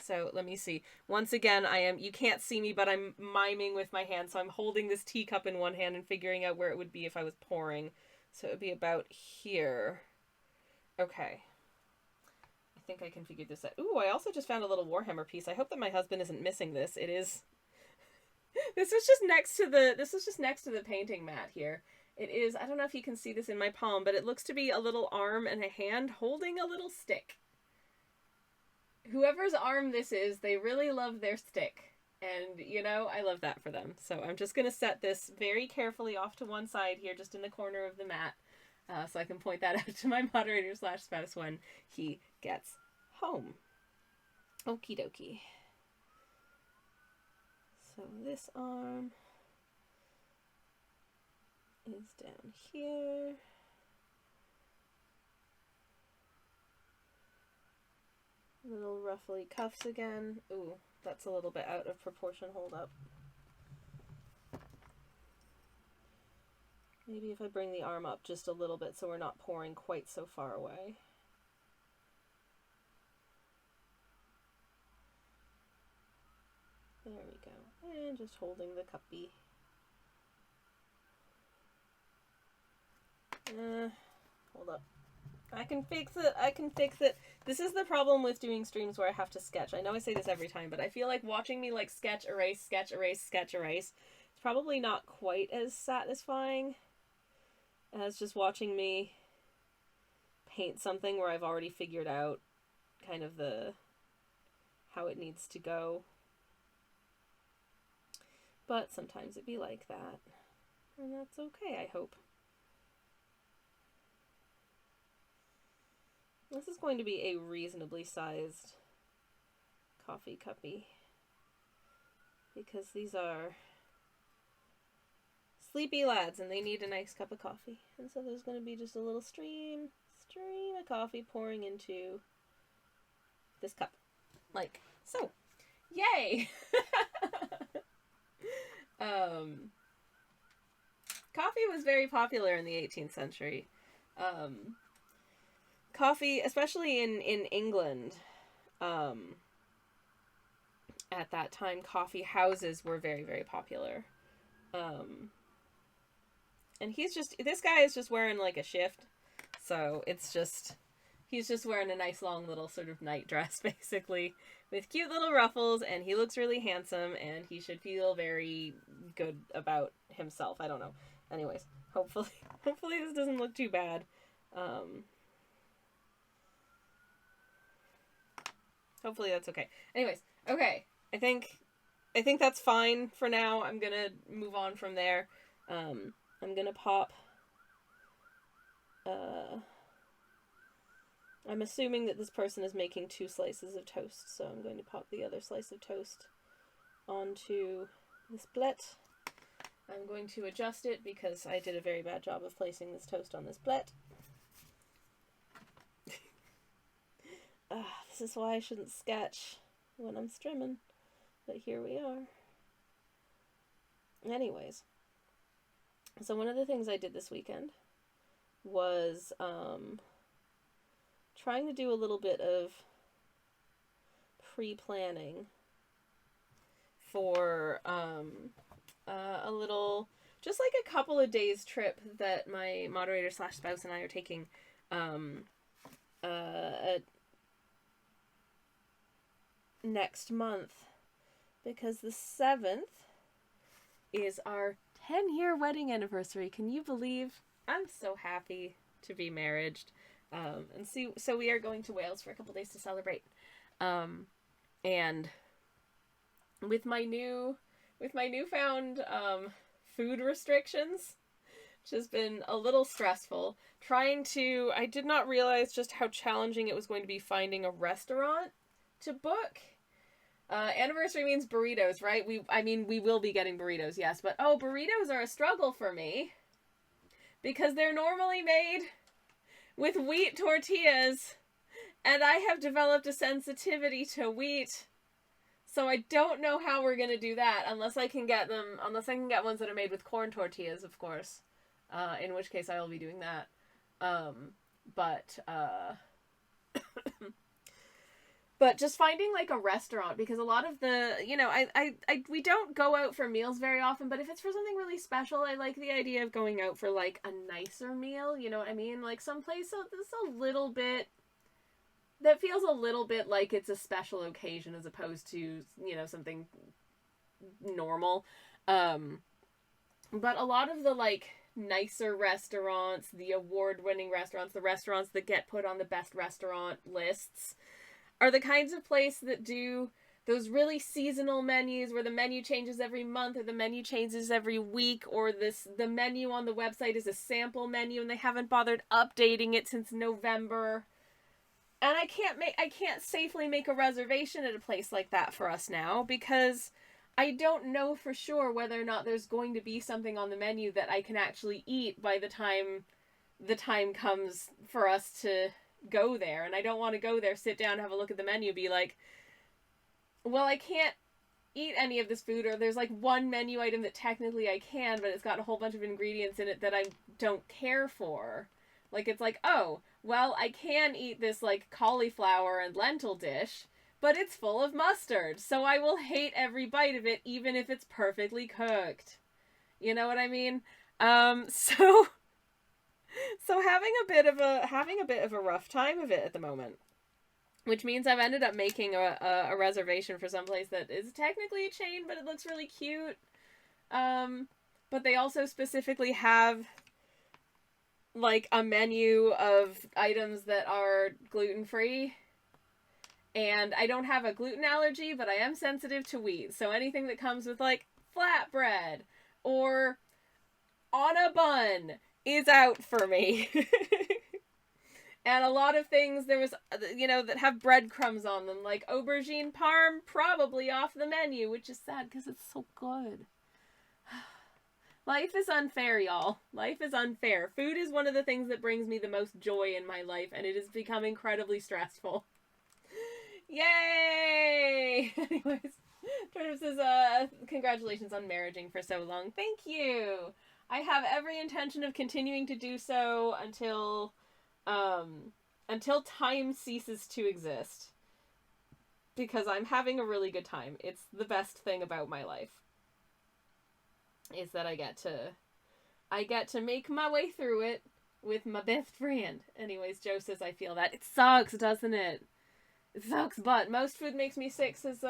S1: So let me see. Once again, you can't see me, but I'm miming with my hand. So I'm holding this teacup in one hand and figuring out where it would be if I was pouring. So it would be about here. Okay. I think I can figure this out. Ooh, I also just found a little Warhammer piece. I hope that my husband isn't missing this. It is. This was just next to the painting mat here. It is, I don't know if you can see this in my palm, but it looks to be a little arm and a hand holding a little stick. Whoever's arm this is, they really love their stick. And, you know, I love that for them. So I'm just going to set this very carefully off to one side here, just in the corner of the mat. So I can point that out to my moderator/spouse when he gets home. Okie dokie. So this arm is down here. Little ruffly cuffs again. Ooh, that's a little bit out of proportion. Hold up. Maybe if I bring the arm up just a little bit so we're not pouring quite so far away. There we go. And just holding the cuppy. Hold up. I can fix it. I can fix it. This is the problem with doing streams where I have to sketch. I know I say this every time, but I feel like watching me like sketch, erase, sketch, erase, sketch, erase. It's probably not quite as satisfying as just watching me paint something where I've already figured out kind of how it needs to go. But sometimes it be like that. And that's okay, I hope. This is going to be a reasonably sized coffee cuppy. Because these are sleepy lads and they need a nice cup of coffee. And so there's going to be just a little stream of coffee pouring into this cup. Like so. Yay! Coffee was very popular in the 18th century. Coffee, especially in England, at that time, coffee houses were very, very popular. And this guy is just wearing like a shift. So it's just, he's just wearing a nice long little sort of night dress, basically, with cute little ruffles, and he looks really handsome, and he should feel very good about himself. I don't know. Anyways, hopefully this doesn't look too bad. Hopefully that's okay. Anyways, okay. I think that's fine for now. I'm gonna move on from there. I'm gonna pop. I'm assuming that this person is making 2 slices of toast, so I'm going to pop the other slice of toast onto this plate. I'm going to adjust it because I did a very bad job of placing this toast on this plate. This is why I shouldn't sketch when I'm streaming, but here we are. Anyways, so one of the things I did this weekend was trying to do a little bit of pre-planning for a little, just like a couple of days trip that my moderator/spouse and I are taking next month, because the 7th is our 10-year wedding anniversary. Can you believe? I'm so happy to be married. And so we are going to Wales for a couple days to celebrate. And with my newfound food restrictions, which has been a little stressful, I did not realize just how challenging it was going to be finding a restaurant to book. Anniversary means burritos, right? We will be getting burritos, yes, but burritos are a struggle for me because they're normally made with wheat tortillas, and I have developed a sensitivity to wheat, so I don't know how we're gonna do that unless I can get ones that are made with corn tortillas, of course, in which case I will be doing that. But just finding like a restaurant, because a lot of the, we don't go out for meals very often, but if it's for something really special, I like the idea of going out for like a nicer meal, you know what I mean? Like someplace that's a little bit, that feels a little bit like it's a special occasion as opposed to, something normal. But a lot of the like nicer restaurants, the award-winning restaurants, the restaurants that get put on the best restaurant lists, are the kinds of place that do those really seasonal menus where the menu changes every month or the menu changes every week, or the menu on the website is a sample menu and they haven't bothered updating it since November. And I can't safely make a reservation at a place like that for us now because I don't know for sure whether or not there's going to be something on the menu that I can actually eat by the time comes for us to go there. And I don't want to go there, sit down, have a look at the menu, be like, well, I can't eat any of this food, or there's like one menu item that technically I can, but it's got a whole bunch of ingredients in it that I don't care for. Like, it's like, oh, well, I can eat this like cauliflower and lentil dish, but it's full of mustard, so I will hate every bite of it, even if it's perfectly cooked. You know what I mean? So having a bit of a rough time of it at the moment, which means I've ended up making a reservation for someplace that is technically a chain, but it looks really cute. But they also specifically have like a menu of items that are gluten-free. And I don't have a gluten allergy, but I am sensitive to wheat. So anything that comes with like flatbread or on a bun is out for me. And a lot of things there was, that have breadcrumbs on them, like aubergine parm, probably off the menu, which is sad because it's so good. Life is unfair, y'all. Life is unfair. Food is one of the things that brings me the most joy in my life, and it has become incredibly stressful. Yay! Anyways, Turner says, congratulations on marrying for so long. Thank you! I have every intention of continuing to do so until time ceases to exist. Because I'm having a really good time. It's the best thing about my life. Is that I get to make my way through it with my best friend. Anyways, Joe says I feel that. It sucks, doesn't it? It sucks, but most food makes me sick, says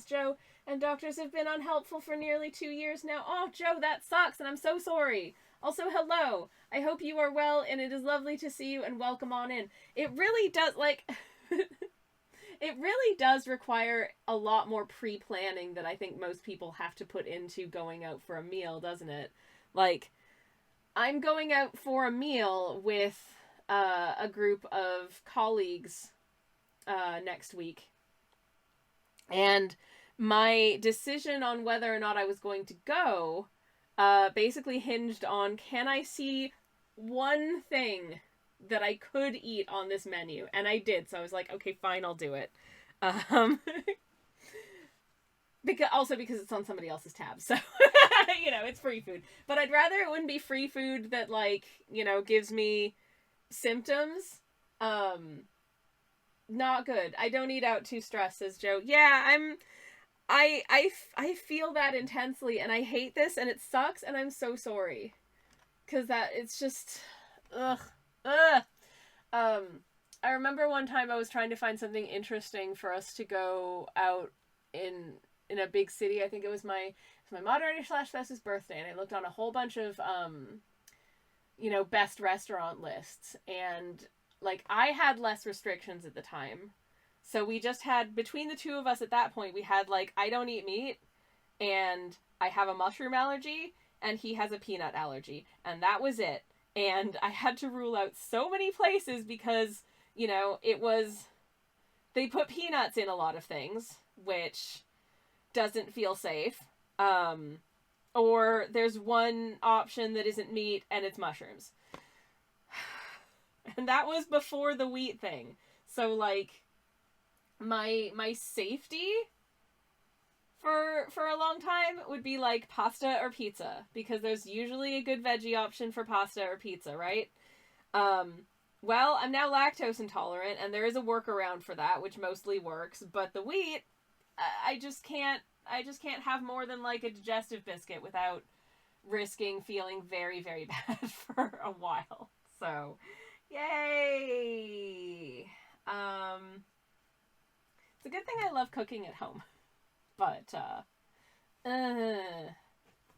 S1: Joe, and doctors have been unhelpful for nearly 2 years now. Oh, Joe, that sucks, and I'm so sorry. Also, hello. I hope you are well, and it is lovely to see you, and welcome on in. It really does, like... It really does require a lot more pre-planning that I think most people have to put into going out for a meal, doesn't it? Like, I'm going out for a meal with a group of colleagues next week. And my decision on whether or not I was going to go basically hinged on, can I see one thing that I could eat on this menu? And I did, so I was like, okay, fine, I'll do it. Because it's on somebody else's tab, so it's free food. But I'd rather it wouldn't be free food that, like, gives me symptoms. Not good. I don't eat out too stressed, says Joe. Yeah, I feel that intensely, and I hate this, and it sucks, and I'm so sorry. 'Cause it's just, ugh. I remember one time I was trying to find something interesting for us to go out in a big city. I think it was my moderator/best's birthday, and I looked on a whole bunch of best restaurant lists, and like I had less restrictions at the time. So we just had, between the two of us at that point, we had like, I don't eat meat, and I have a mushroom allergy, and he has a peanut allergy, and that was it. And I had to rule out so many places because, they put peanuts in a lot of things, which doesn't feel safe. Or there's one option that isn't meat and it's mushrooms. And that was before the wheat thing. So, like, my safety for a long time would be like pasta or pizza, because there's usually a good veggie option for pasta or pizza, right? Well, I'm now lactose intolerant, and there is a workaround for that, which mostly works. But the wheat, I just can't. I just can't have more than like a digestive biscuit without risking feeling very, very bad for a while. So, yay! It's a good thing I love cooking at home, but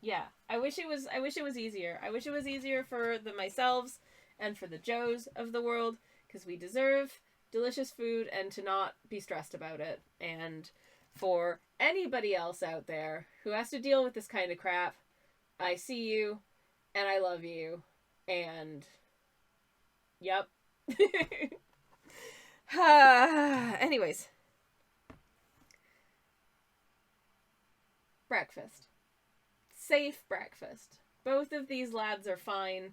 S1: yeah, I wish it was. I wish it was easier. I wish it was easier for the myselves and for the Joes of the world, because we deserve delicious food and to not be stressed about it. And for anybody else out there who has to deal with this kind of crap, I see you and I love you. And yep. Anyways, breakfast. Safe breakfast. Both of these lads are fine.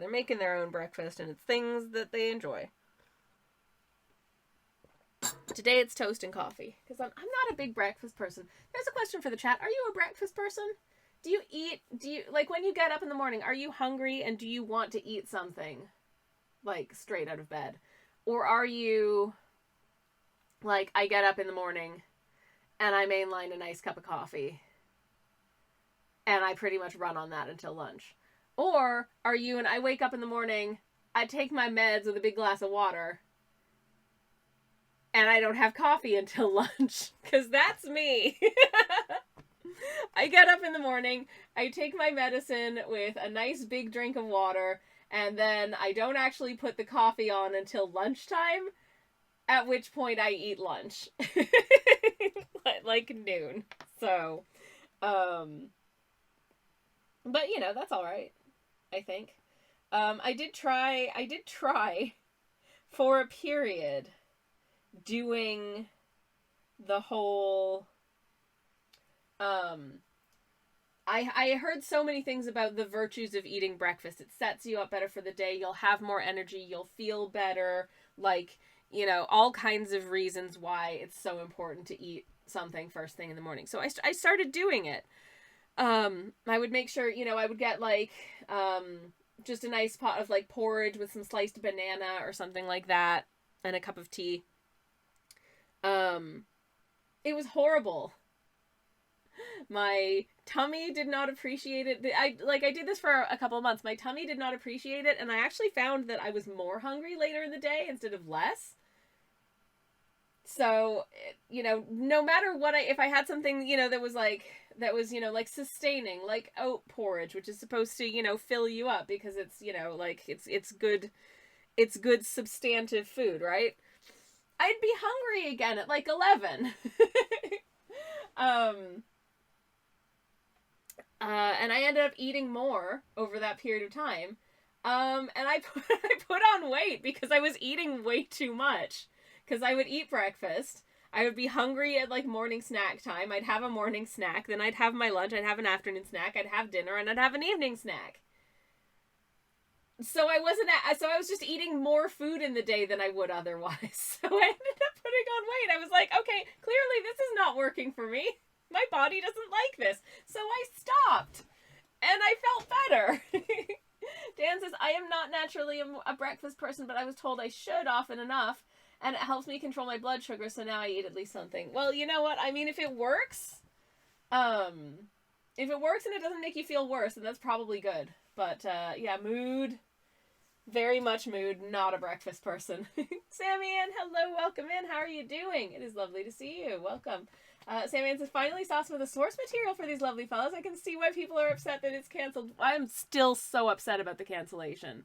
S1: They're making their own breakfast, and it's things that they enjoy. Today it's toast and coffee, because I'm not a big breakfast person. There's a question for the chat. Are you a breakfast person? Do you, like, when you get up in the morning, are you hungry and do you want to eat something, like, straight out of bed? Or are you, like, I get up in the morning and I mainline a nice cup of coffee and I pretty much run on that until lunch? Or are you, and I wake up in the morning, I take my meds with a big glass of water, and I don't have coffee until lunch? Because that's me. I get up in the morning, I take my medicine with a nice big drink of water, and then I don't actually put the coffee on until lunchtime, at which point I eat lunch. Like noon. So, but you know, that's all right, I think. I did try for a period doing the whole, I heard so many things about the virtues of eating breakfast. It sets you up better for the day. You'll have more energy. You'll feel better. Like, you know, all kinds of reasons why it's so important to eat something first thing in the morning. So I started doing it. I would make sure, you know, I would get like, just a nice pot of like porridge with some sliced banana or something like that, and a cup of tea. It was horrible. My tummy did not appreciate it. I did this for a couple of months. My tummy did not appreciate it, and I actually found that I was more hungry later in the day instead of less. So, you know, no matter what, if I had something, you know, that was, you know, like sustaining, like oat porridge, which is supposed to, you know, fill you up because it's, you know, like, it's good substantive food, right? I'd be hungry again at like 11. And I ended up eating more over that period of time. And I put on weight because I was eating way too much. Because I would eat breakfast, I would be hungry at like morning snack time, I'd have a morning snack, then I'd have my lunch, I'd have an afternoon snack, I'd have dinner, and I'd have an evening snack. So I was just eating more food in the day than I would otherwise. So I ended up putting on weight. I was like, okay, clearly this is not working for me. My body doesn't like this. So I stopped. And I felt better. Dan says, I am not naturally a breakfast person, but I was told I should often enough. And it helps me control my blood sugar, so now I eat at least something. Well, you know what? I mean, if it works and it doesn't make you feel worse, then that's probably good. But, yeah, mood. Very much mood, not a breakfast person. Sammy Ann, hello, welcome in. How are you doing? It is lovely to see you. Welcome. Sammy Ann says, finally saw some of the source material for these lovely fellas. I can see why people are upset that it's canceled. I'm still so upset about the cancellation.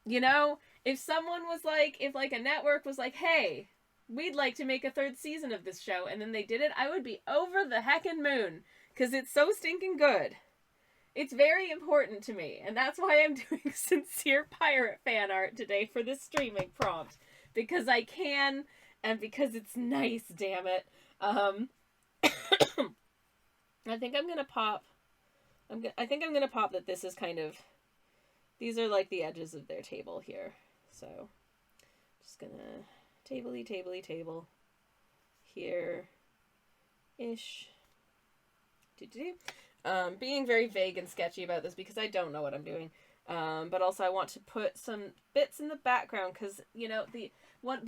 S1: You know, if someone was like, if like a network was like, hey, we'd like to make a third season of this show, and then they did it, I would be over the heckin' moon, because it's so stinking good. It's very important to me, and that's why I'm doing sincere pirate fan art today for this streaming prompt, because I can, and because it's nice, damn it. I think I'm gonna pop that this is kind of, these are like the edges of their table here. So, just gonna table here-ish. Being very vague and sketchy about this because I don't know what I'm doing. But also I want to put some bits in the background because, you know, the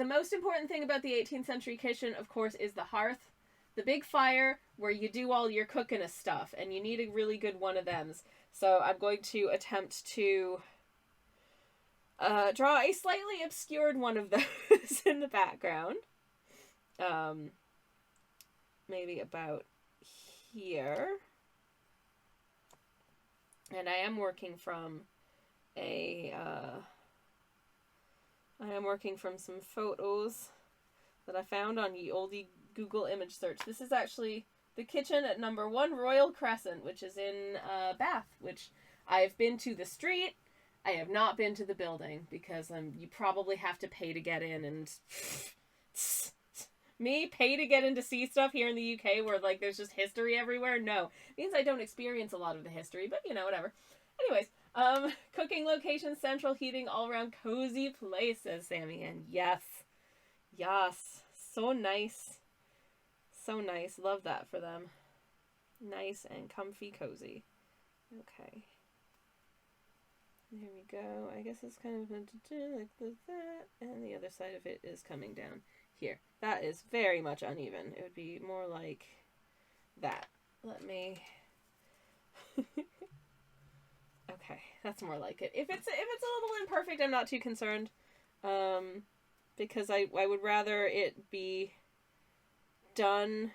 S1: most important thing about the 18th century kitchen, of course, is the hearth. The big fire where you do all your cooking of stuff, and you need a really good one of them. So I'm going to attempt to draw a slightly obscured one of those in the background. Maybe about here. And I am working from some photos that I found on ye olde Google image search. This is actually the kitchen at number 1 Royal Crescent, which is in Bath, which I've been to the street. I have not been to the building because you probably have to pay to get in, and me pay to get in to see stuff here in the UK where like there's just history everywhere. No, it means I don't experience a lot of the history, but you know, whatever. Anyways, cooking location, central heating, all around cozy place, says Sammy, and yes, so nice. So nice. Love that for them. Nice and comfy cozy. Okay. There we go. I guess it's kind of like that. And the other side of it is coming down here. That is very much uneven. It would be more like that. Let me... Okay, that's more like it. If it's a little imperfect, I'm not too concerned. Because I would rather it be done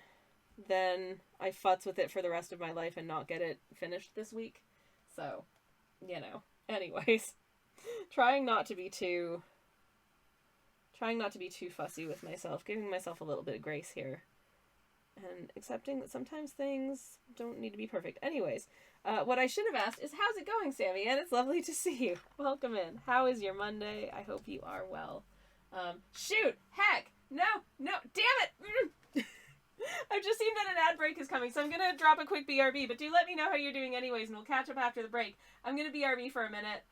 S1: than I futz with it for the rest of my life and not get it finished this week. So, you know. Anyways, trying not to be too fussy with myself, giving myself a little bit of grace here, and accepting that sometimes things don't need to be perfect. Anyways, what I should have asked is, how's it going, Sammy? And it's lovely to see you. Welcome in. How is your Monday? I hope you are well. Shoot! Heck! No! Damn it! I've just seen that an ad break is coming, so I'm gonna drop a quick BRB, but do let me know how you're doing anyways, and we'll catch up after the break. I'm gonna BRB for a minute.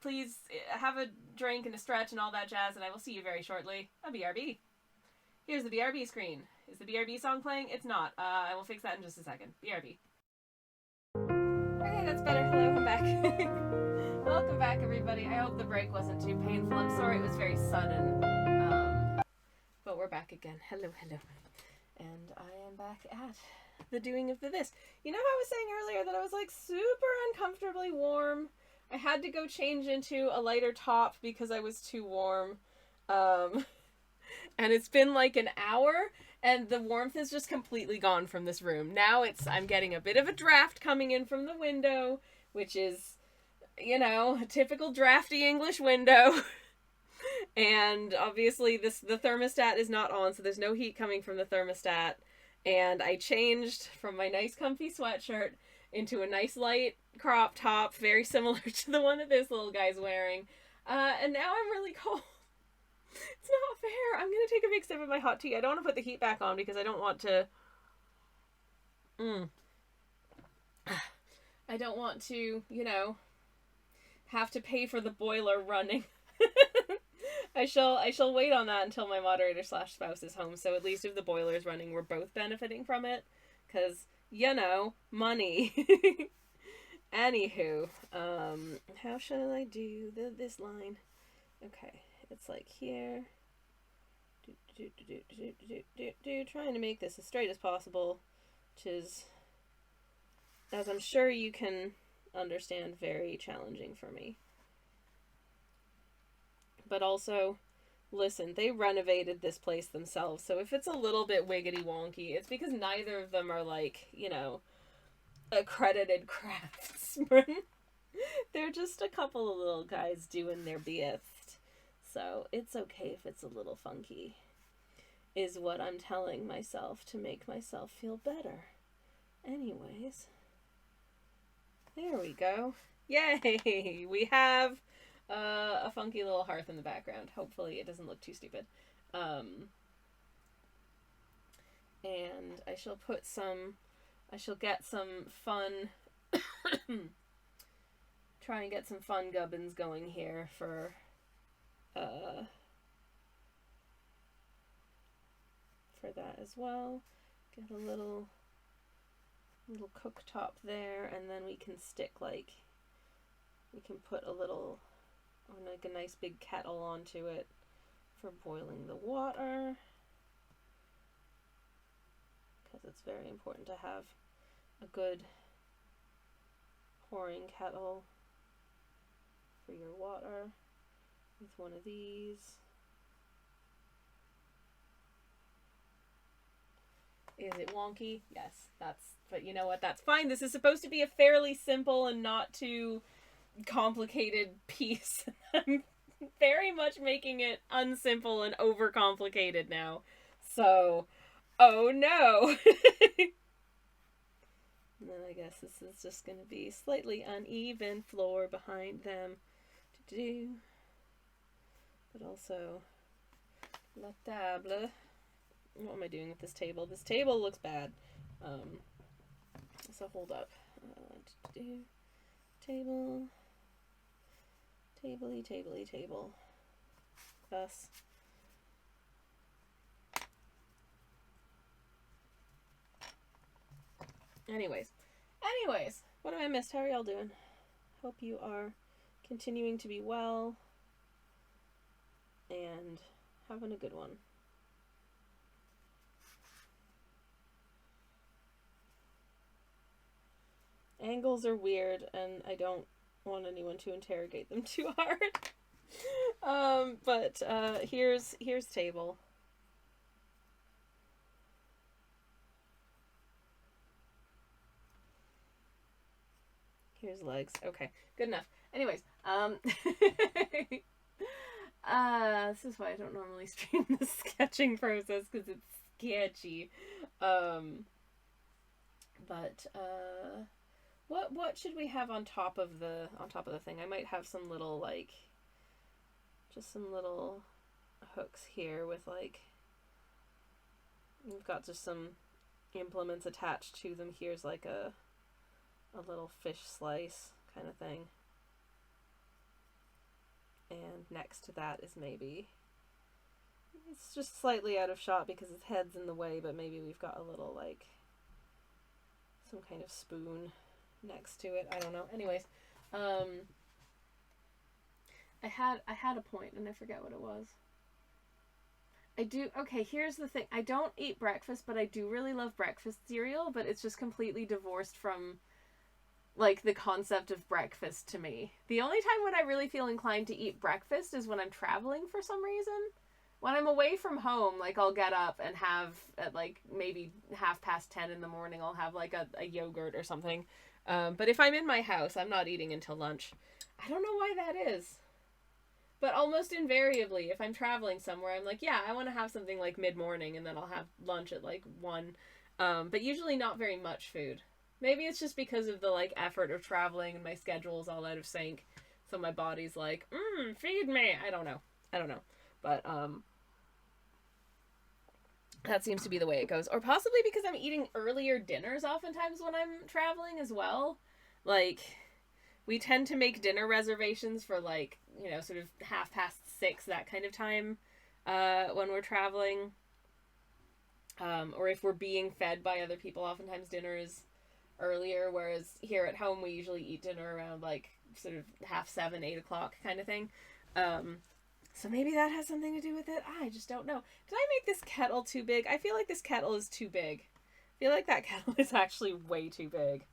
S1: Please have a drink and a stretch and all that jazz, and I will see you very shortly. A BRB. Here's the BRB screen. Is the BRB song playing? It's not. I will fix that in just a second. BRB. Okay, that's better. Hello, I'm back. Welcome back, everybody. I hope the break wasn't too painful. I'm sorry it was very sudden. But we're back again. Hello. And I am back at the doing of this. You know how I was saying earlier that I was like super uncomfortably warm? I had to go change into a lighter top because I was too warm. And it's been like an hour and the warmth is just completely gone from this room. Now I'm getting a bit of a draft coming in from the window, which is, you know, a typical drafty English window. And obviously the thermostat is not on, so there's no heat coming from the thermostat. And I changed from my nice comfy sweatshirt into a nice light crop top, very similar to the one that this little guy's wearing. And now I'm really cold. It's not fair. I'm gonna take a big sip of my hot tea. I don't want to put the heat back on because I don't want to... I don't want to, you know, have to pay for the boiler running. I shall wait on that until my moderator / spouse is home, so at least if the boiler's running, we're both benefiting from it. Because, you know, money. Anywho, how shall I do this line? Okay, it's like here. Trying to make this as straight as possible, which is, as I'm sure you can understand, very challenging for me. But also, listen, they renovated this place themselves, so if it's a little bit wiggity wonky, it's because neither of them are, like, you know, accredited craftsmen. They're just a couple of little guys doing their best. So, it's okay if it's a little funky, is what I'm telling myself to make myself feel better. Anyways, there we go. Yay! We have a funky little hearth in the background. Hopefully it doesn't look too stupid. And I shall get some fun, try and get some fun gubbins going here for that as well. Get a little cooktop there, and then we can stick like we can put a little, like a nice big kettle onto it for boiling the water, because it's very important to have a good pouring kettle for your water with one of these. Is it wonky? Yes, but you know what? That's fine. This is supposed to be a fairly simple and not too complicated piece. I'm very much making it unsimple and overcomplicated now. So, oh no. And then I guess this is just going to be slightly uneven floor behind them to do. But also, la table. What am I doing with this table? This table looks bad. So hold up. Table. Table. Us. Anyways, what have I missed? How are y'all doing? Hope you are continuing to be well and having a good one. Angles are weird, and I don't want anyone to interrogate them too hard. But here's table. Here's legs. Okay, good enough. Anyways, this is why I don't normally stream the sketching process, because it's sketchy. What should we have on top of the thing? I might have some little, like, just some little hooks here with, like, we've got just some implements attached to them. Here's like a little fish slice kind of thing. And next to that is maybe, it's just slightly out of shot because his head's in the way, but maybe we've got a little, like, some kind of spoon next to it. I don't know. Anyways, I had a point and I forget what it was. Okay, here's the thing. I don't eat breakfast, but I do really love breakfast cereal, but it's just completely divorced from, like, the concept of breakfast to me. The only time when I really feel inclined to eat breakfast is when I'm traveling for some reason. When I'm away from home, like, I'll get up and have, at, like, maybe 10:30 in the morning, I'll have, like, a yogurt or something. But if I'm in my house, I'm not eating until lunch. I don't know why that is. But almost invariably, if I'm traveling somewhere, I'm like, yeah, I want to have something, like, mid-morning, and then I'll have lunch at, like, 1. But usually not very much food. Maybe it's just because of the, like, effort of traveling and my schedule's all out of sync. So my body's like, feed me. I don't know. But, that seems to be the way it goes. Or possibly because I'm eating earlier dinners oftentimes when I'm traveling as well. Like, we tend to make dinner reservations for, like, you know, sort of 6:30, that kind of time, when we're traveling. Or if we're being fed by other people, oftentimes dinner is earlier, whereas here at home we usually eat dinner around, like, sort of 7:30, 8 o'clock kind of thing. So maybe that has something to do with it. I just don't know. Did I make this kettle too big? I feel like this kettle is too big. I feel like that kettle is actually way too big.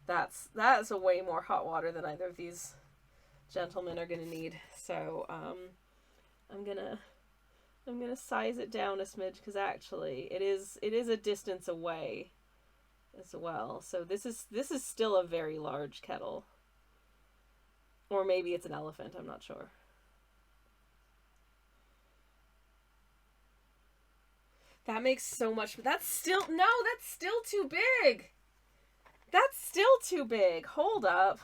S1: That's a way more hot water than either of these gentlemen are gonna need. So I'm gonna size it down a smidge, because actually it is a distance away as well. So this is still a very large kettle. Or maybe it's an elephant, I'm not sure. That makes so much, that's still too big. That's still too big. Hold up.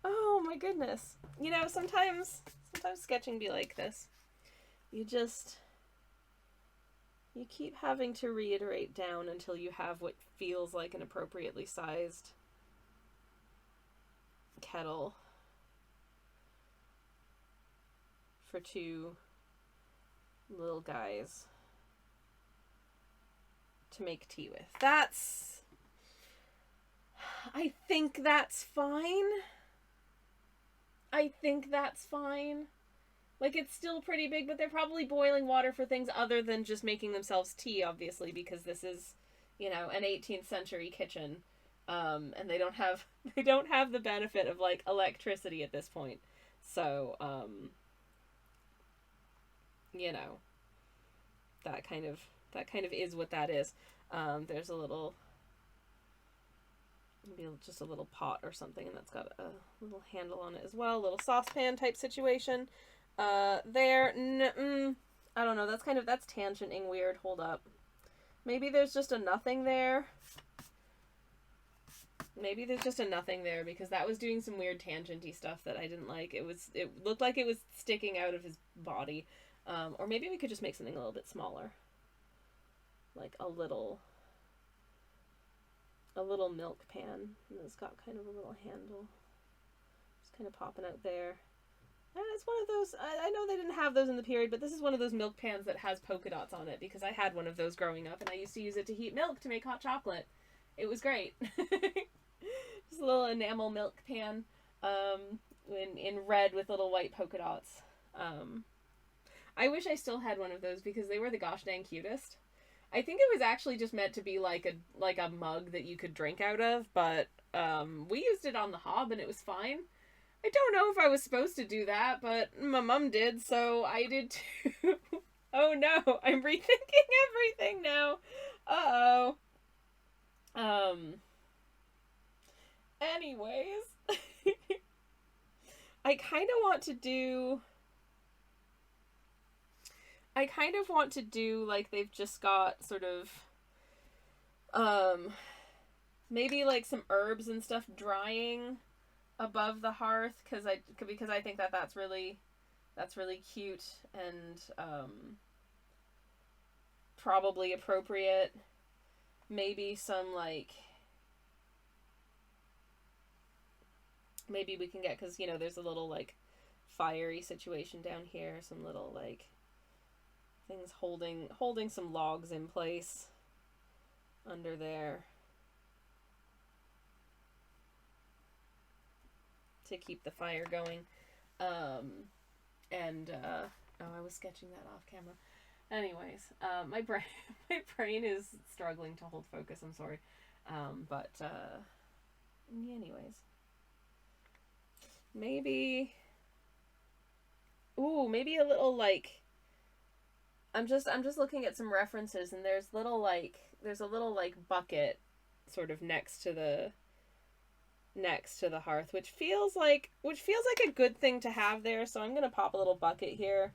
S1: Oh my goodness. You know, sometimes sketching be like this. You keep having to reiterate down until you have what feels like an appropriately sized kettle for two little guys to make tea with. That's I think that's fine. I think that's fine. Like, it's still pretty big, but they're probably boiling water for things other than just making themselves tea, obviously, because this is, you know, an 18th century kitchen. And they don't have the benefit of, like, electricity at this point. So, you know, that kind of is what that is. There's a little, maybe just a little pot or something, and that's got a little handle on it as well, a little saucepan type situation. I don't know, that's tangenting weird. Hold up. Maybe there's just a nothing there. Maybe there's just a nothing there, because that was doing some weird tangenty stuff that I didn't like. It looked like it was sticking out of his body. Or maybe we could just make something a little bit smaller. Like a little milk pan. And it's got kind of a little handle. Just kind of popping out there. And it's one of those, I know they didn't have those in the period, but this is one of those milk pans that has polka dots on it, because I had one of those growing up, and I used to use it to heat milk to make hot chocolate. It was great. Just a little enamel milk pan, in red with little white polka dots. I wish I still had one of those, because they were the gosh dang cutest. I think it was actually just meant to be like a mug that you could drink out of, but we used it on the hob and it was fine. I don't know if I was supposed to do that, but my mom did, so I did too. Oh no, I'm rethinking everything now. Uh-oh. Anyways. I kind of want to do like they've just got sort of, maybe like some herbs and stuff drying above the hearth, because I think that's really cute and probably appropriate. Maybe some like, maybe we can get, because you know there's a little like fiery situation down here, some little like things holding some logs in place under there to keep the fire going. I was sketching that off camera. Anyways, my brain is struggling to hold focus, I'm sorry. Anyways. Maybe a little like, I'm just looking at some references, and there's a little like bucket sort of next to the hearth, which feels like a good thing to have there, so I'm going to pop a little bucket here.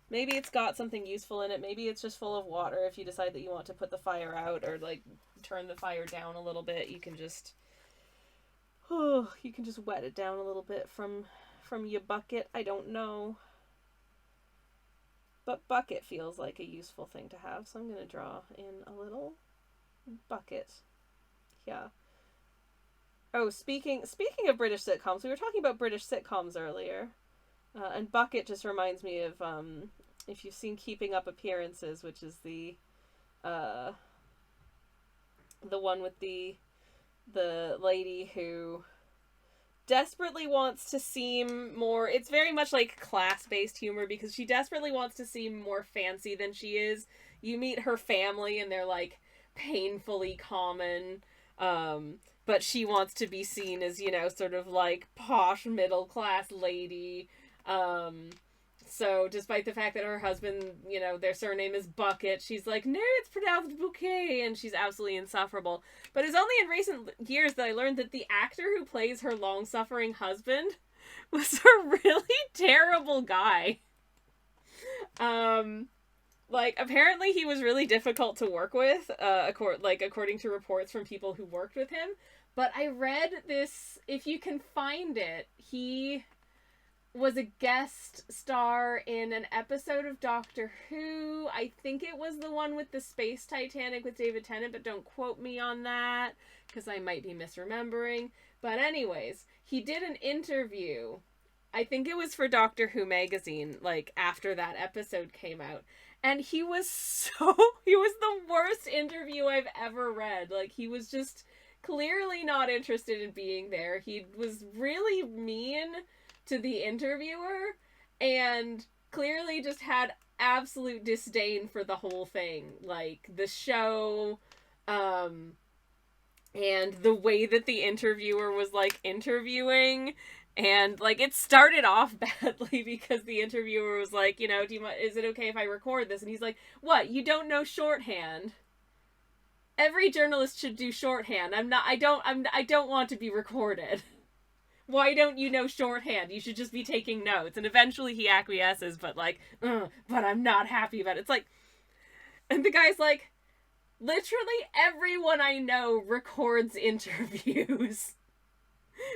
S1: Maybe it's got something useful in it. Maybe it's just full of water. If you decide that you want to put the fire out or like turn the fire down a little bit, you can just wet it down a little bit from your bucket. I don't know. But bucket feels like a useful thing to have, so I'm going to draw in a little bucket. Yeah. Oh, speaking of British sitcoms, we were talking about British sitcoms earlier. And bucket just reminds me of, if you've seen Keeping Up Appearances, which is the one with the lady who desperately wants to seem more, it's very much like class-based humor, because she desperately wants to seem more fancy than she is. You meet her family and they're like painfully common, but she wants to be seen as, you know, sort of like posh middle-class lady. So despite the fact that her husband, you know, their surname is Bucket, she's like, no, it's pronounced Bouquet, and she's absolutely insufferable. But it's only in recent years that I learned that the actor who plays her long-suffering husband was a really terrible guy. Like, apparently he was really difficult to work with, according to reports from people who worked with him. But I read this, if you can find it, he was a guest star in an episode of Doctor Who. I think it was the one with the Space Titanic with David Tennant, but don't quote me on that, because I might be misremembering. But anyways, he did an interview, I think it was for Doctor Who magazine, like, after that episode came out. And he was he was the worst interview I've ever read. Like, he was just clearly not interested in being there. He was really mean to the interviewer and clearly just had absolute disdain for the whole thing. Like, the show, and the way that the interviewer was, like, interviewing. And, like, it started off badly because the interviewer was like, you know, is it okay if I record this? And he's like, what, you don't know shorthand? Every journalist should do shorthand. I don't want to be recorded. Why don't you know shorthand? You should just be taking notes. And eventually he acquiesces, but like, but I'm not happy about it. It's like, and the guy's like, literally everyone I know records interviews.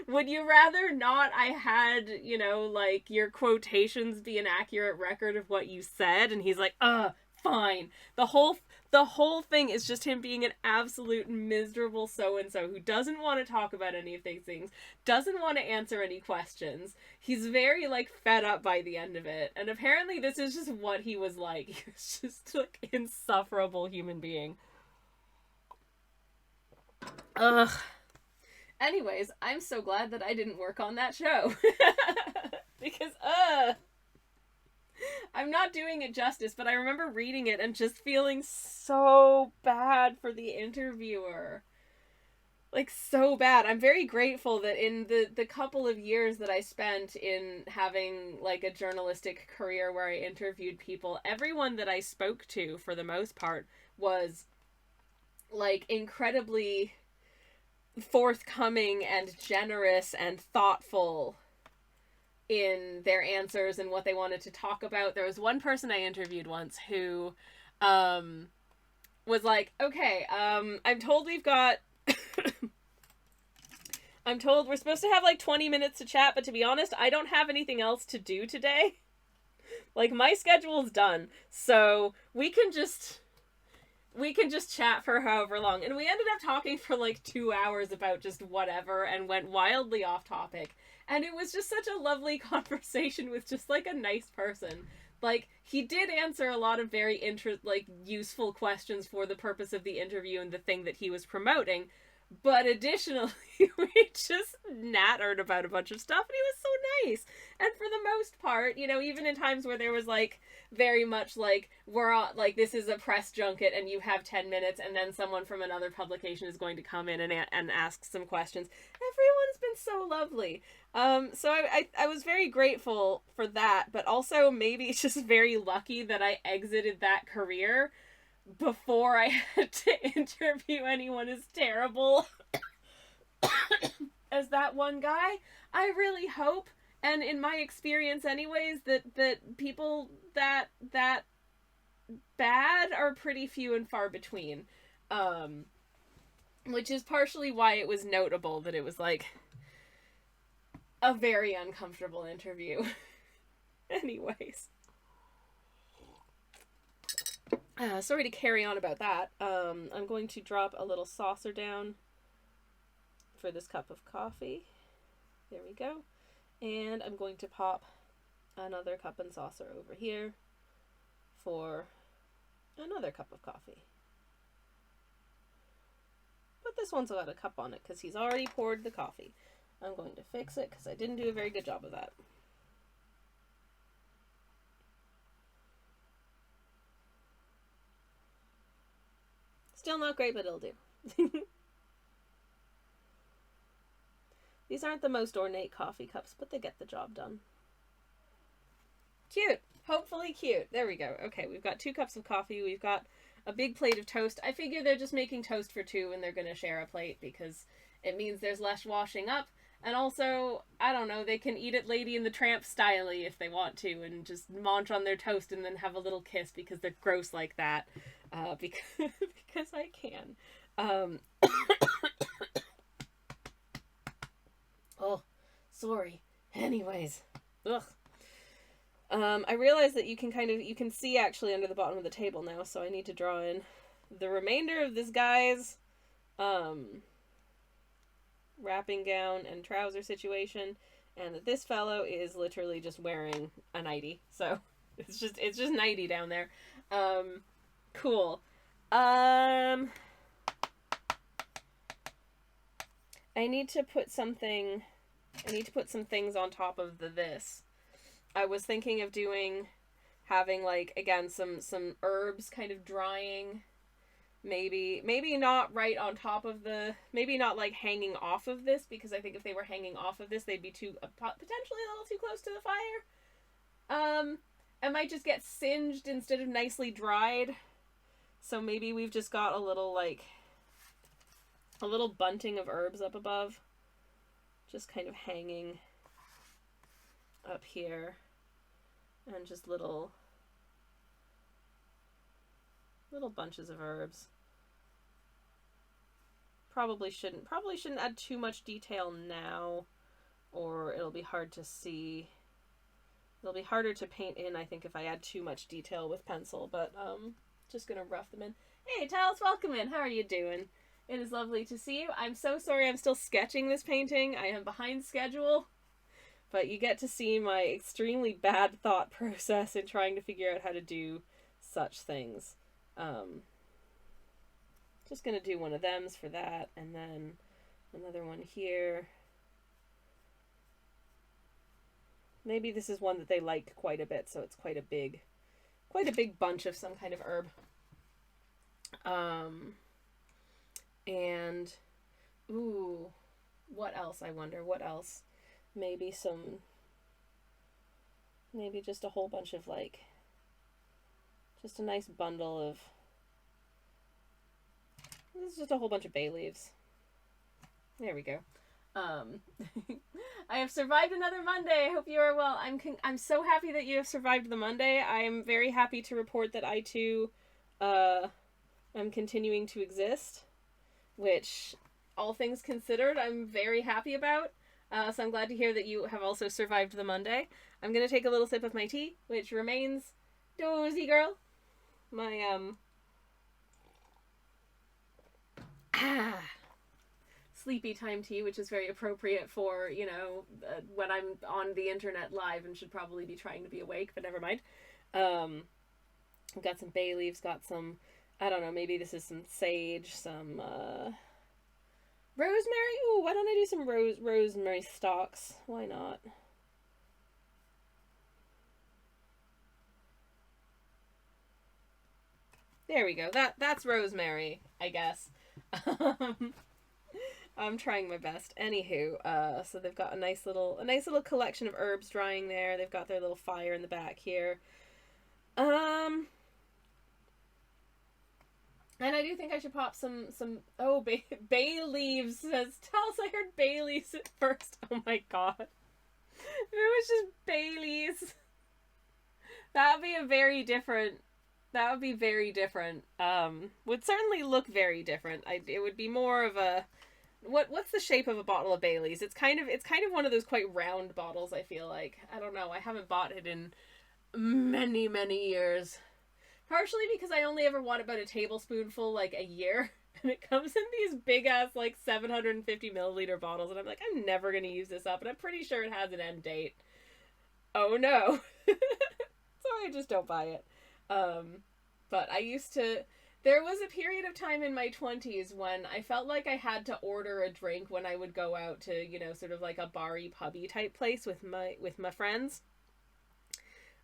S1: Would you rather not I had, you know, like, your quotations be an accurate record of what you said? And he's like, fine. The whole thing is just him being an absolute miserable so-and-so who doesn't want to talk about any of these things, doesn't want to answer any questions. He's very, like, fed up by the end of it. And apparently this is just what he was like. He was just, like, insufferable human being. Ugh. Anyways, I'm so glad that I didn't work on that show. Because, I'm not doing it justice, but I remember reading it and just feeling so bad for the interviewer. Like, so bad. I'm very grateful that in the couple of years that I spent in having, like, a journalistic career where I interviewed people, everyone that I spoke to, for the most part, was, like, incredibly forthcoming and generous and thoughtful in their answers and what they wanted to talk about. There was one person I interviewed once who was like, okay, I'm told we've got I'm told we're supposed to have like 20 minutes to chat, but to be honest, I don't have anything else to do today. Like, my schedule's done, so we can just chat for however long. And we ended up talking for like 2 hours about just whatever and went wildly off topic. And it was just such a lovely conversation with just like a nice person. Like, he did answer a lot of very useful questions for the purpose of the interview and the thing that he was promoting. But additionally, we just nattered about a bunch of stuff, and he was so nice. And for the most part, you know, even in times where there was, like, very much, like, we're all, like, this is a press junket, and you have 10 minutes, and then someone from another publication is going to come in and ask some questions. Everyone's been so lovely. So I was very grateful for that, but also maybe it's just very lucky that I exited that career before I had to interview anyone as terrible as that one guy. I really hope, and in my experience anyways, that people that bad are pretty few and far between. Which is partially why it was notable that it was like a very uncomfortable interview. Anyways. Sorry to carry on about that. I'm going to drop a little saucer down for this cup of coffee. There we go. And I'm going to pop another cup and saucer over here for another cup of coffee. But this one's got a cup on it because he's already poured the coffee. I'm going to fix it because I didn't do a very good job of that. Still not great, but it'll do. These aren't the most ornate coffee cups, but they get the job done. Cute. Hopefully cute. There we go. Okay, we've got 2 cups of coffee. We've got a big plate of toast. I figure they're just making toast for 2 and they're going to share a plate because it means there's less washing up. And also, I don't know, they can eat it Lady and the Tramp style-y if they want to and just munch on their toast and then have a little kiss because they're gross like that. Because I can. Oh, sorry. Anyways. Ugh. I realize that you can see actually under the bottom of the table now, so I need to draw in the remainder of this guy's, wrapping gown and trouser situation, and that this fellow is literally just wearing a nightie. So, it's just nightie down there. Cool. I need to put some things on top of this. I was thinking of having like, again, some herbs kind of drying. Maybe not right on top of maybe not like hanging off of this, because I think if they were hanging off of this, they'd be potentially a little too close to the fire. It might just get singed instead of nicely dried. So maybe we've just got a little bunting of herbs up above, just kind of hanging up here, and just little bunches of herbs. Probably shouldn't add too much detail now, or it'll be hard to see. It'll be harder to paint in, I think, if I add too much detail with pencil, but just gonna rough them in. Hey, Tals, welcome in. How are you doing? It is lovely to see you. I'm so sorry I'm still sketching this painting. I am behind schedule, but you get to see my extremely bad thought process in trying to figure out how to do such things. Just gonna do one of them's for that, and then another one here. Maybe this is one that they like quite a bit, so it's quite a big bunch of some kind of herb. And ooh, what else? I wonder what else. Maybe just a whole bunch of just a nice bundle of. This is just a whole bunch of bay leaves. There we go. I have survived another Monday. I hope you are well. I'm so happy that you have survived the Monday. I am very happy to report that I too am continuing to exist, which, all things considered, I'm very happy about. So I'm glad to hear that you have also survived the Monday. I'm gonna take a little sip of my tea, which remains dozy girl. My sleepy time tea, which is very appropriate for, when I'm on the internet live and should probably be trying to be awake, but never mind. I've got some bay leaves, got some, I don't know, maybe this is some sage, some rosemary. Ooh, why don't I do some rosemary stalks? Why not? There we go. That's rosemary, I guess. I'm trying my best. Anywho, so they've got a nice little collection of herbs drying there. They've got their little fire in the back here. And I do think I should pop some bay leaves. Says Tals, I heard bay leaves at first. Oh my god. If it was just bay leaves, that would be very different. Would certainly look very different. It would be more of a, what's the shape of a bottle of Bailey's? It's kind of one of those quite round bottles, I feel like. I don't know. I haven't bought it in many, many years. Partially because I only ever want about a tablespoonful a year. And it comes in these big ass 750 milliliter bottles. And I'm like, I'm never going to use this up. And I'm pretty sure it has an end date. Oh no. So I just don't buy it. But there was a period of time in my 20s when I felt like I had to order a drink when I would go out to, sort of like a bar-y, pubby type place with my friends.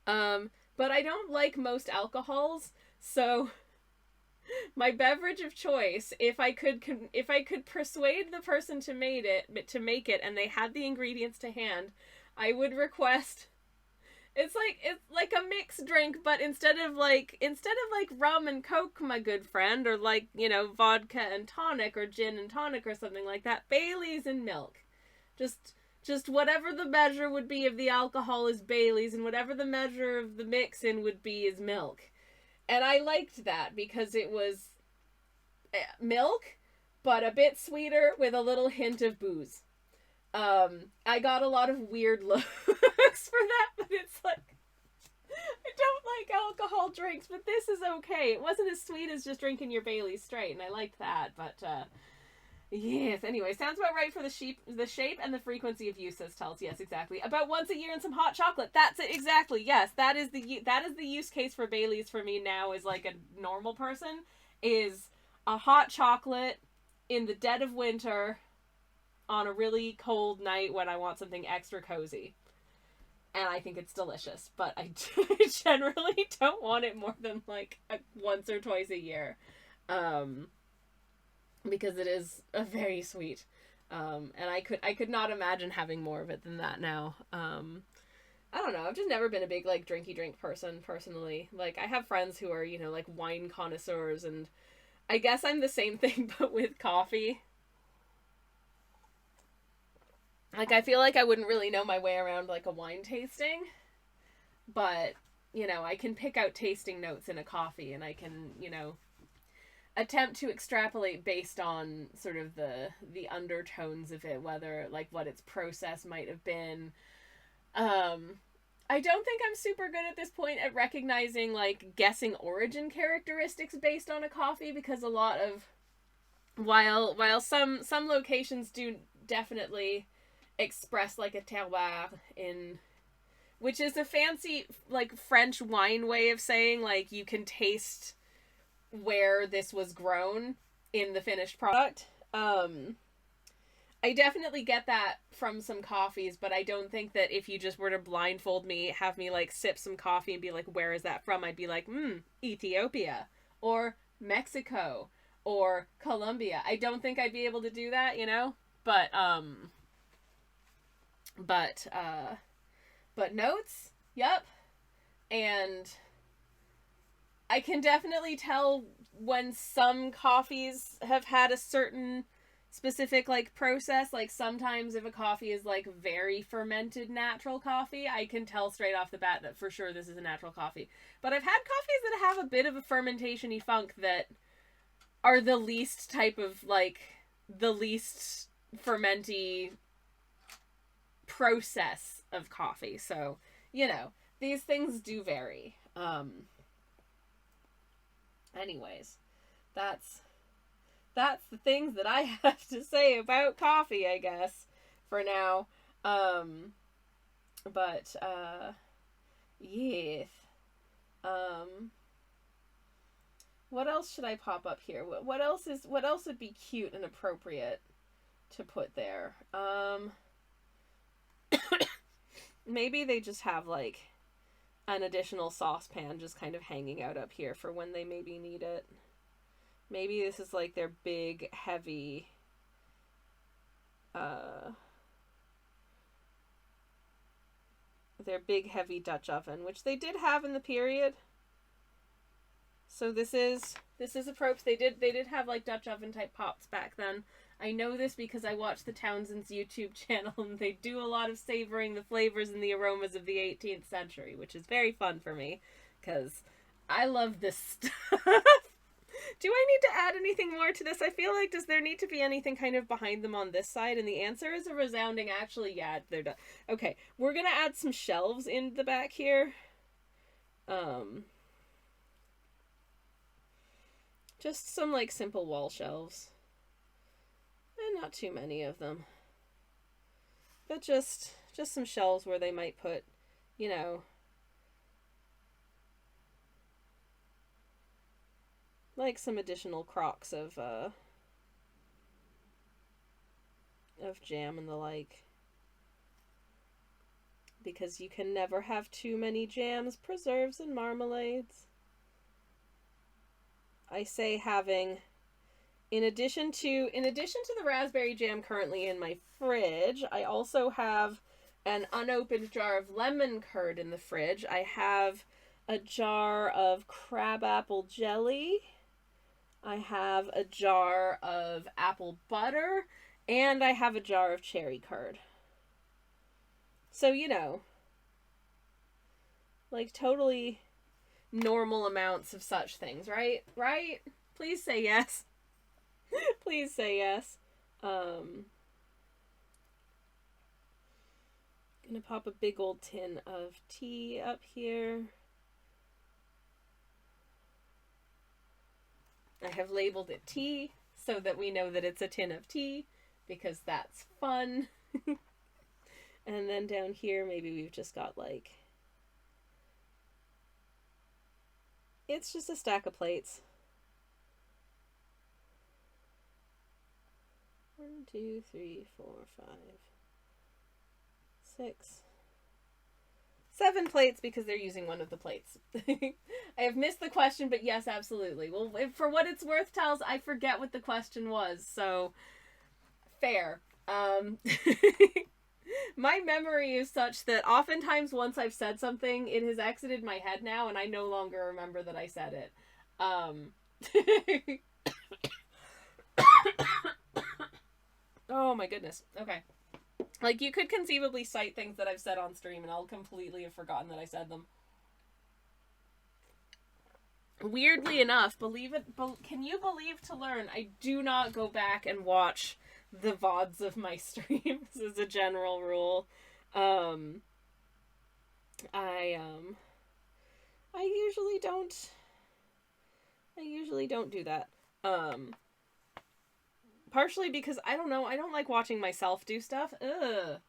S1: But I don't like most alcohols, so my beverage of choice, if I could persuade the person to make it and they had the ingredients to hand, I would request. It's like a mixed drink, but instead of rum and Coke, my good friend, or vodka and tonic, or gin and tonic, or something like that, Bailey's and milk. Just whatever the measure would be of the alcohol is Bailey's, and whatever the measure of the mix-in would be is milk. And I liked that because it was milk, but a bit sweeter with a little hint of booze. I got a lot of weird looks for that, but it's I don't like alcohol drinks, but this is okay. It wasn't as sweet as just drinking your Bailey's straight, and I liked that, but Yes, anyway, sounds about right for the shape and the frequency of use, says Tells. Yes, exactly. About once a year and some hot chocolate. That's it, exactly. Yes, that is the use case for Bailey's for me now as like a normal person, is a hot chocolate in the dead of winter on a really cold night when I want something extra cozy. And I think it's delicious, but I generally don't want it more than like once or twice a year. Because it is a very sweet. And I could not imagine having more of it than that now. I don't know. I've just never been a big like drinky drink person personally. Like I have friends who are, you know, like wine connoisseurs, and I guess I'm the same thing but with coffee. Like I feel like I wouldn't really know my way around like a wine tasting, but you know, I can pick out tasting notes in a coffee, and I can, you know, attempt to extrapolate based on sort of the undertones of it, whether like what its process might have been. I don't think I'm super good at this point at recognizing like guessing origin characteristics based on a coffee, because a lot of while some locations do definitely express like a terroir, in which is a fancy like French wine way of saying like you can taste where this was grown in the finished product. I definitely get that from some coffees, but I don't think that if you just were to blindfold me, have me like sip some coffee and be like, where is that from? I'd be like, Ethiopia or Mexico or Colombia. I don't think I'd be able to do that, you know? But notes, yep. And I can definitely tell when some coffees have had a certain specific like process. Like sometimes if a coffee is like very fermented natural coffee, I can tell straight off the bat that for sure this is a natural coffee. But I've had coffees that have a bit of a fermentation-y funk that are the least type of like the least fermenty process of coffee. So, you know, these things do vary. Anyways, that's the things that I have to say about coffee, I guess, for now. Yes. What else should I pop up here? What else would be cute and appropriate to put there? Maybe they just have like an additional saucepan just kind of hanging out up here for when they maybe need it. Maybe this is like their big heavy Dutch oven, which they did have in the period. So this is approach. They did have like Dutch oven type pots back then. I know this because I watched the Townsend's YouTube channel, and they do a lot of savoring the flavors and the aromas of the 18th century, which is very fun for me because I love this stuff. Do I need to add anything more to this? I feel like, does there need to be anything kind of behind them on this side? And the answer is a resounding actually, yeah, they're done. Okay, we're gonna add some shelves in the back here. Just some like simple wall shelves. And not too many of them. But just some shelves where they might put, you know, like some additional crocks of jam and the like. Because you can never have too many jams, preserves, and marmalades. I say having, in addition to the raspberry jam currently in my fridge, I also have an unopened jar of lemon curd in the fridge. I have a jar of crabapple jelly. I have a jar of apple butter, and I have a jar of cherry curd. So, you know, like totally normal amounts of such things, right? Right? Please say yes. Please say yes. Gonna pop a big old tin of tea up here. I have labeled it tea, so that we know that it's a tin of tea, because that's fun. And then down here, maybe we've just got like, it's just a stack of plates. 1, 2, 3, 4, 5, 6, 7 plates, because they're using one of the plates. I have missed the question, but yes, absolutely. Well, for what it's worth, Tals, I forget what the question was, so fair. My memory is such that oftentimes once I've said something, it has exited my head now, and I no longer remember that I said it. Oh my goodness. Okay. Like, you could conceivably cite things that I've said on stream, and I'll completely have forgotten that I said them. Weirdly enough, can you believe to learn, I do not go back and watch the VODs of my streams as a general rule. I usually don't do that. Partially because, I don't know, I don't like watching myself do stuff. Ugh.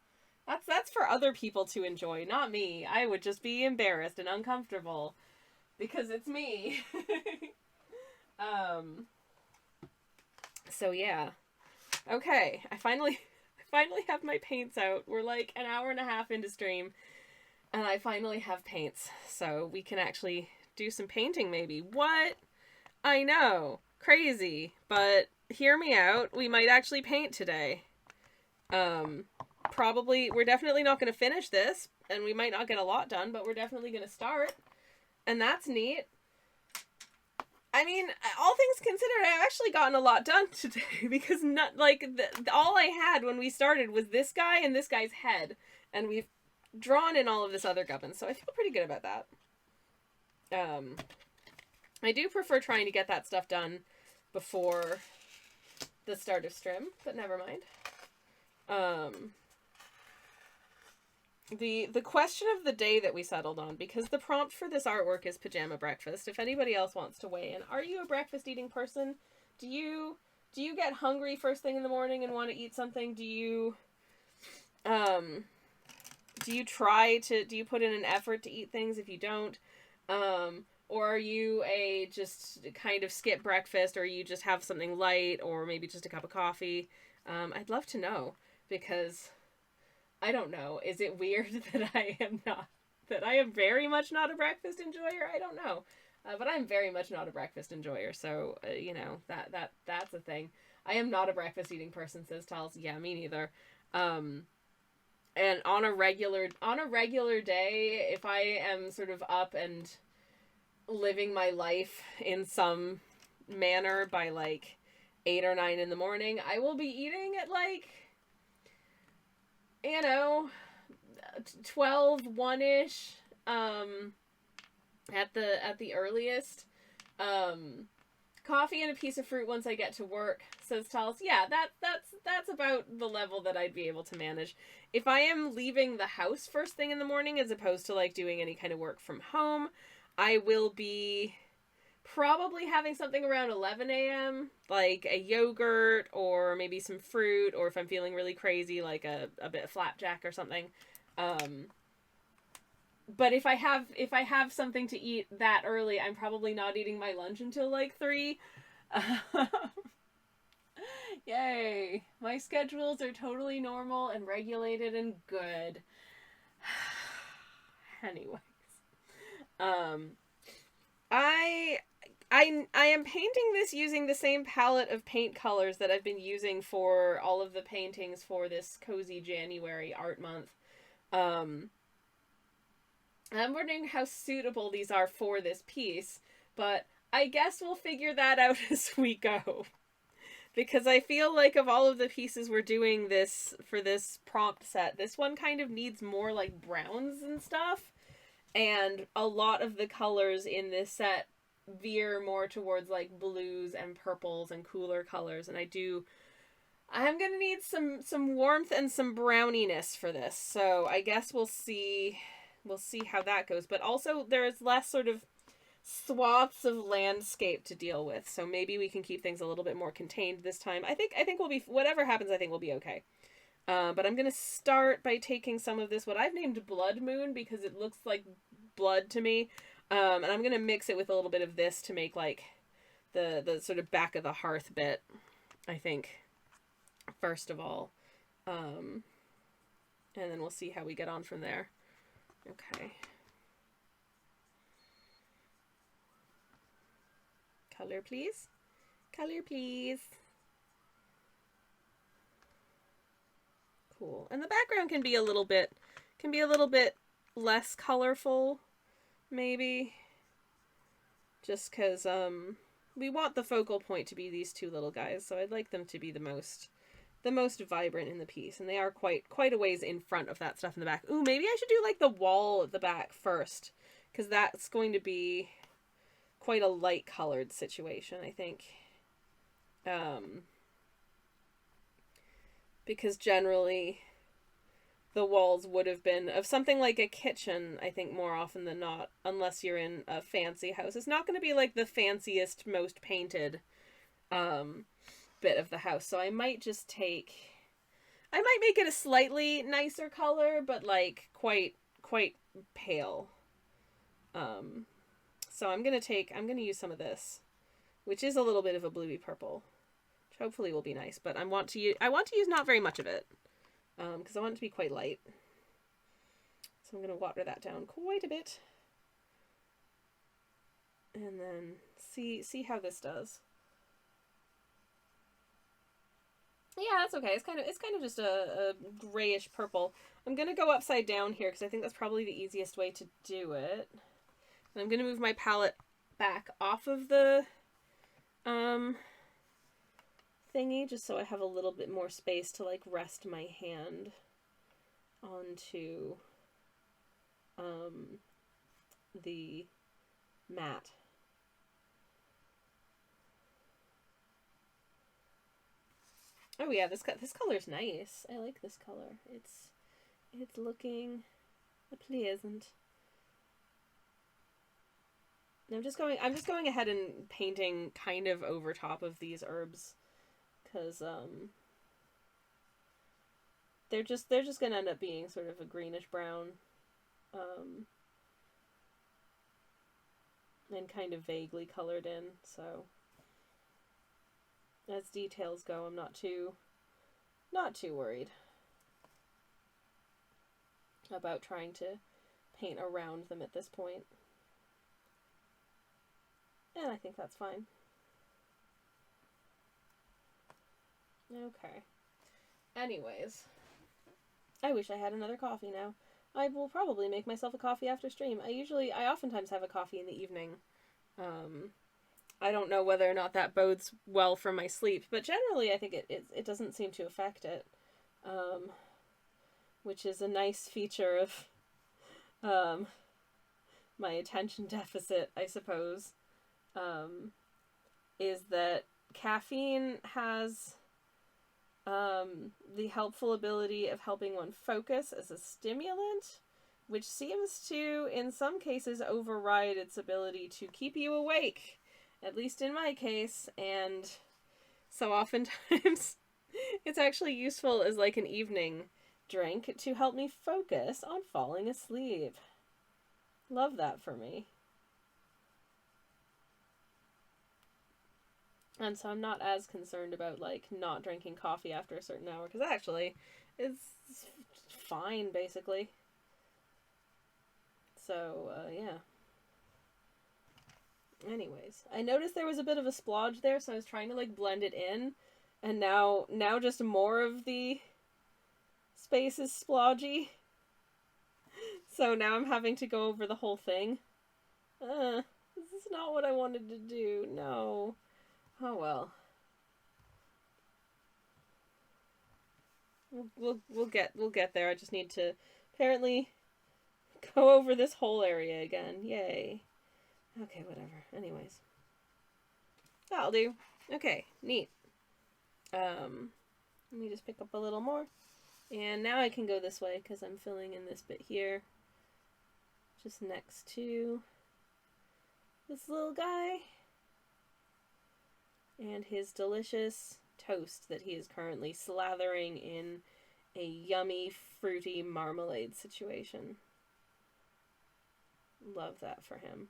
S1: That's for other people to enjoy, not me. I would just be embarrassed and uncomfortable because it's me. So yeah. Okay, I finally have my paints out. We're like an hour and a half into stream, and I finally have paints, so we can actually do some painting maybe. What? I know. Crazy, but hear me out. We might actually paint today. Probably, we're definitely not going to finish this, and we might not get a lot done, but we're definitely going to start, and that's neat. I mean, all things considered, I've actually gotten a lot done today, because not like all I had when we started was this guy and this guy's head, and we've drawn in all of this other gubbins, so I feel pretty good about that. I do prefer trying to get that stuff done before the start of stream, but never mind. The question of the day that we settled on, because the prompt for this artwork is pajama breakfast. If anybody else wants to weigh in, are you a breakfast eating person? Do you get hungry first thing in the morning and want to eat something? Do you put in an effort to eat things if you don't? Or are you a just kind of skip breakfast, or you just have something light, or maybe just a cup of coffee? I'd love to know, because I don't know. Is it weird that I am very much not a breakfast enjoyer? I don't know. But I'm very much not a breakfast enjoyer, so, you know, that's a thing. I am not a breakfast eating person, says Tals. Yeah, me neither. And on a regular day, if I am sort of up and living my life in some manner by like 8 or 9 in the morning, I will be eating at like, you know, 12, 1-ish, at the earliest. Coffee and a piece of fruit once I get to work, says Talis. Yeah, that's about the level that I'd be able to manage. If I am leaving the house first thing in the morning, as opposed to like doing any kind of work from home, I will be probably having something around 11 a.m., like a yogurt, or maybe some fruit, or if I'm feeling really crazy, like a bit of flapjack or something. But if I have something to eat that early, I'm probably not eating my lunch until like 3. Yay! My schedules are totally normal and regulated and good. Anyways, I am painting this using the same palette of paint colors that I've been using for all of the paintings for this Cozy January art month. I'm wondering how suitable these are for this piece, but I guess we'll figure that out as we go. Because I feel like of all of the pieces we're doing this for this prompt set, this one kind of needs more like browns and stuff. And a lot of the colors in this set veer more towards like blues and purples and cooler colors. And I'm gonna need some warmth and some browniness for this. So I guess we'll see how that goes. But also there's less sort of swaths of landscape to deal with, so maybe we can keep things a little bit more contained this time. I think we'll be, whatever happens, I think we'll be okay. But I'm gonna start by taking some of this, what I've named Blood Moon, because it looks like blood to me. And I'm gonna mix it with a little bit of this to make like the sort of back of the hearth bit, I think, first of all. And then we'll see how we get on from there. Okay. Color, please. Color, please. Cool. And the background can be a little bit less colorful, maybe. Just because we want the focal point to be these two little guys, so I'd like them to be the most vibrant in the piece, and they are quite a ways in front of that stuff in the back. Ooh, maybe I should do like the wall at the back first, because that's going to be quite a light colored situation, I think. Because generally the walls would have been of something like a kitchen, I think, more often than not, unless you're in a fancy house. It's not going to be like the fanciest, most painted bit of the house. So I might make it a slightly nicer color, but like quite pale. So I'm going to use some of this, which is a little bit of a bluey purple, which hopefully will be nice, but I want to use not very much of it, because I want it to be quite light. So I'm going to water that down quite a bit, and then see how this does. Yeah, that's okay. It's kind of just a grayish purple. I'm going to go upside down here because I think that's probably the easiest way to do it. And I'm going to move my palette back off of the thingy, just so I have a little bit more space to like rest my hand onto the mat. Oh yeah, this color's nice. I like this color. It's looking pleasant. I'm just going ahead and painting kind of over top of these herbs, because they're just gonna end up being sort of a greenish brown, and kind of vaguely colored in. So as details go, I'm not too worried about trying to paint around them at this point. And I think that's fine. Okay. Anyways, I wish I had another coffee now. I will probably make myself a coffee after stream. I oftentimes have a coffee in the evening. I don't know whether or not that bodes well for my sleep, but generally I think it doesn't seem to affect it. Which is a nice feature of my attention deficit, I suppose. Is that caffeine has the helpful ability of helping one focus as a stimulant, which seems to, in some cases, override its ability to keep you awake, at least in my case, and so oftentimes it's actually useful as like an evening drink to help me focus on falling asleep. Love that for me. And so I'm not as concerned about, like, not drinking coffee after a certain hour, because actually, it's fine, basically. So, yeah. Anyways, I noticed there was a bit of a splodge there, so I was trying to, like, blend it in, and now just more of the space is splodgy. So now I'm having to go over the whole thing. This is not what I wanted to do, no. Oh well. We'll get there. I just need to apparently go over this whole area again. Yay. Okay, whatever. Anyways. That'll do. Okay, neat. Let me just pick up a little more. And now I can go this way because I'm filling in this bit here. Just next to this little guy. And his delicious toast that he is currently slathering in a yummy, fruity marmalade situation. Love that for him.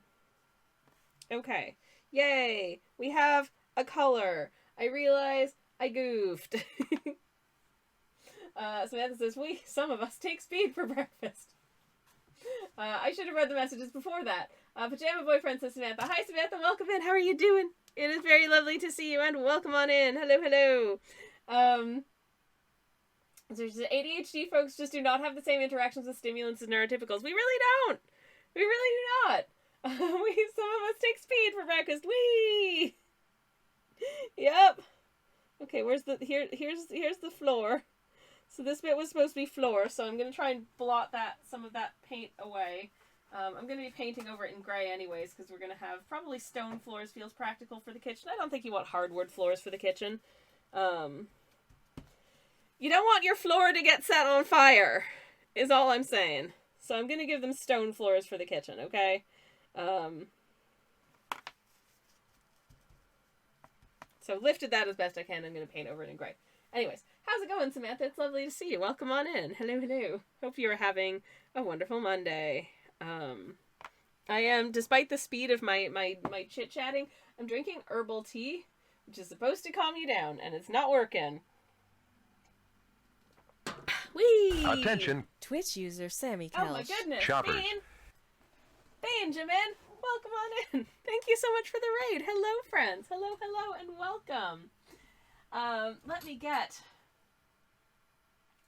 S1: Okay. Yay! We have a color. I realize I goofed. Samantha says, some of us take speed for breakfast. I should have read the messages before that. Pajama Boyfriend says, Samantha, hi Samantha, welcome in. How are you doing? It is very lovely to see you and welcome on in. Hello, hello. So ADHD folks just do not have the same interactions with stimulants as neurotypicals. We really don't. We really do not. Some of us take speed for breakfast. Whee! Yep. Okay, here's the floor. So this bit was supposed to be floor, so I'm gonna try and blot some of that paint away. I'm gonna be painting over it in gray anyways, because we're gonna have probably stone floors. Feels practical for the kitchen. I don't think you want hardwood floors for the kitchen. You don't want your floor to get set on fire, is all I'm saying. So I'm gonna give them stone floors for the kitchen, okay? So lifted that as best I can. I'm gonna paint over it in gray. Anyways, how's it going, Samantha? It's lovely to see you. Welcome on in. Hello, hello. Hope you are having a wonderful Monday. I am, despite the speed of my chit-chatting, I'm drinking herbal tea, which is supposed to calm you down, and it's not working. Whee!
S2: Attention.
S3: Twitch user Sammy Kelch.
S1: Oh my goodness.
S2: Shoppers.
S1: Benjamin, welcome on in. Thank you so much for the raid. Hello, friends. Hello, hello, and welcome. Let me get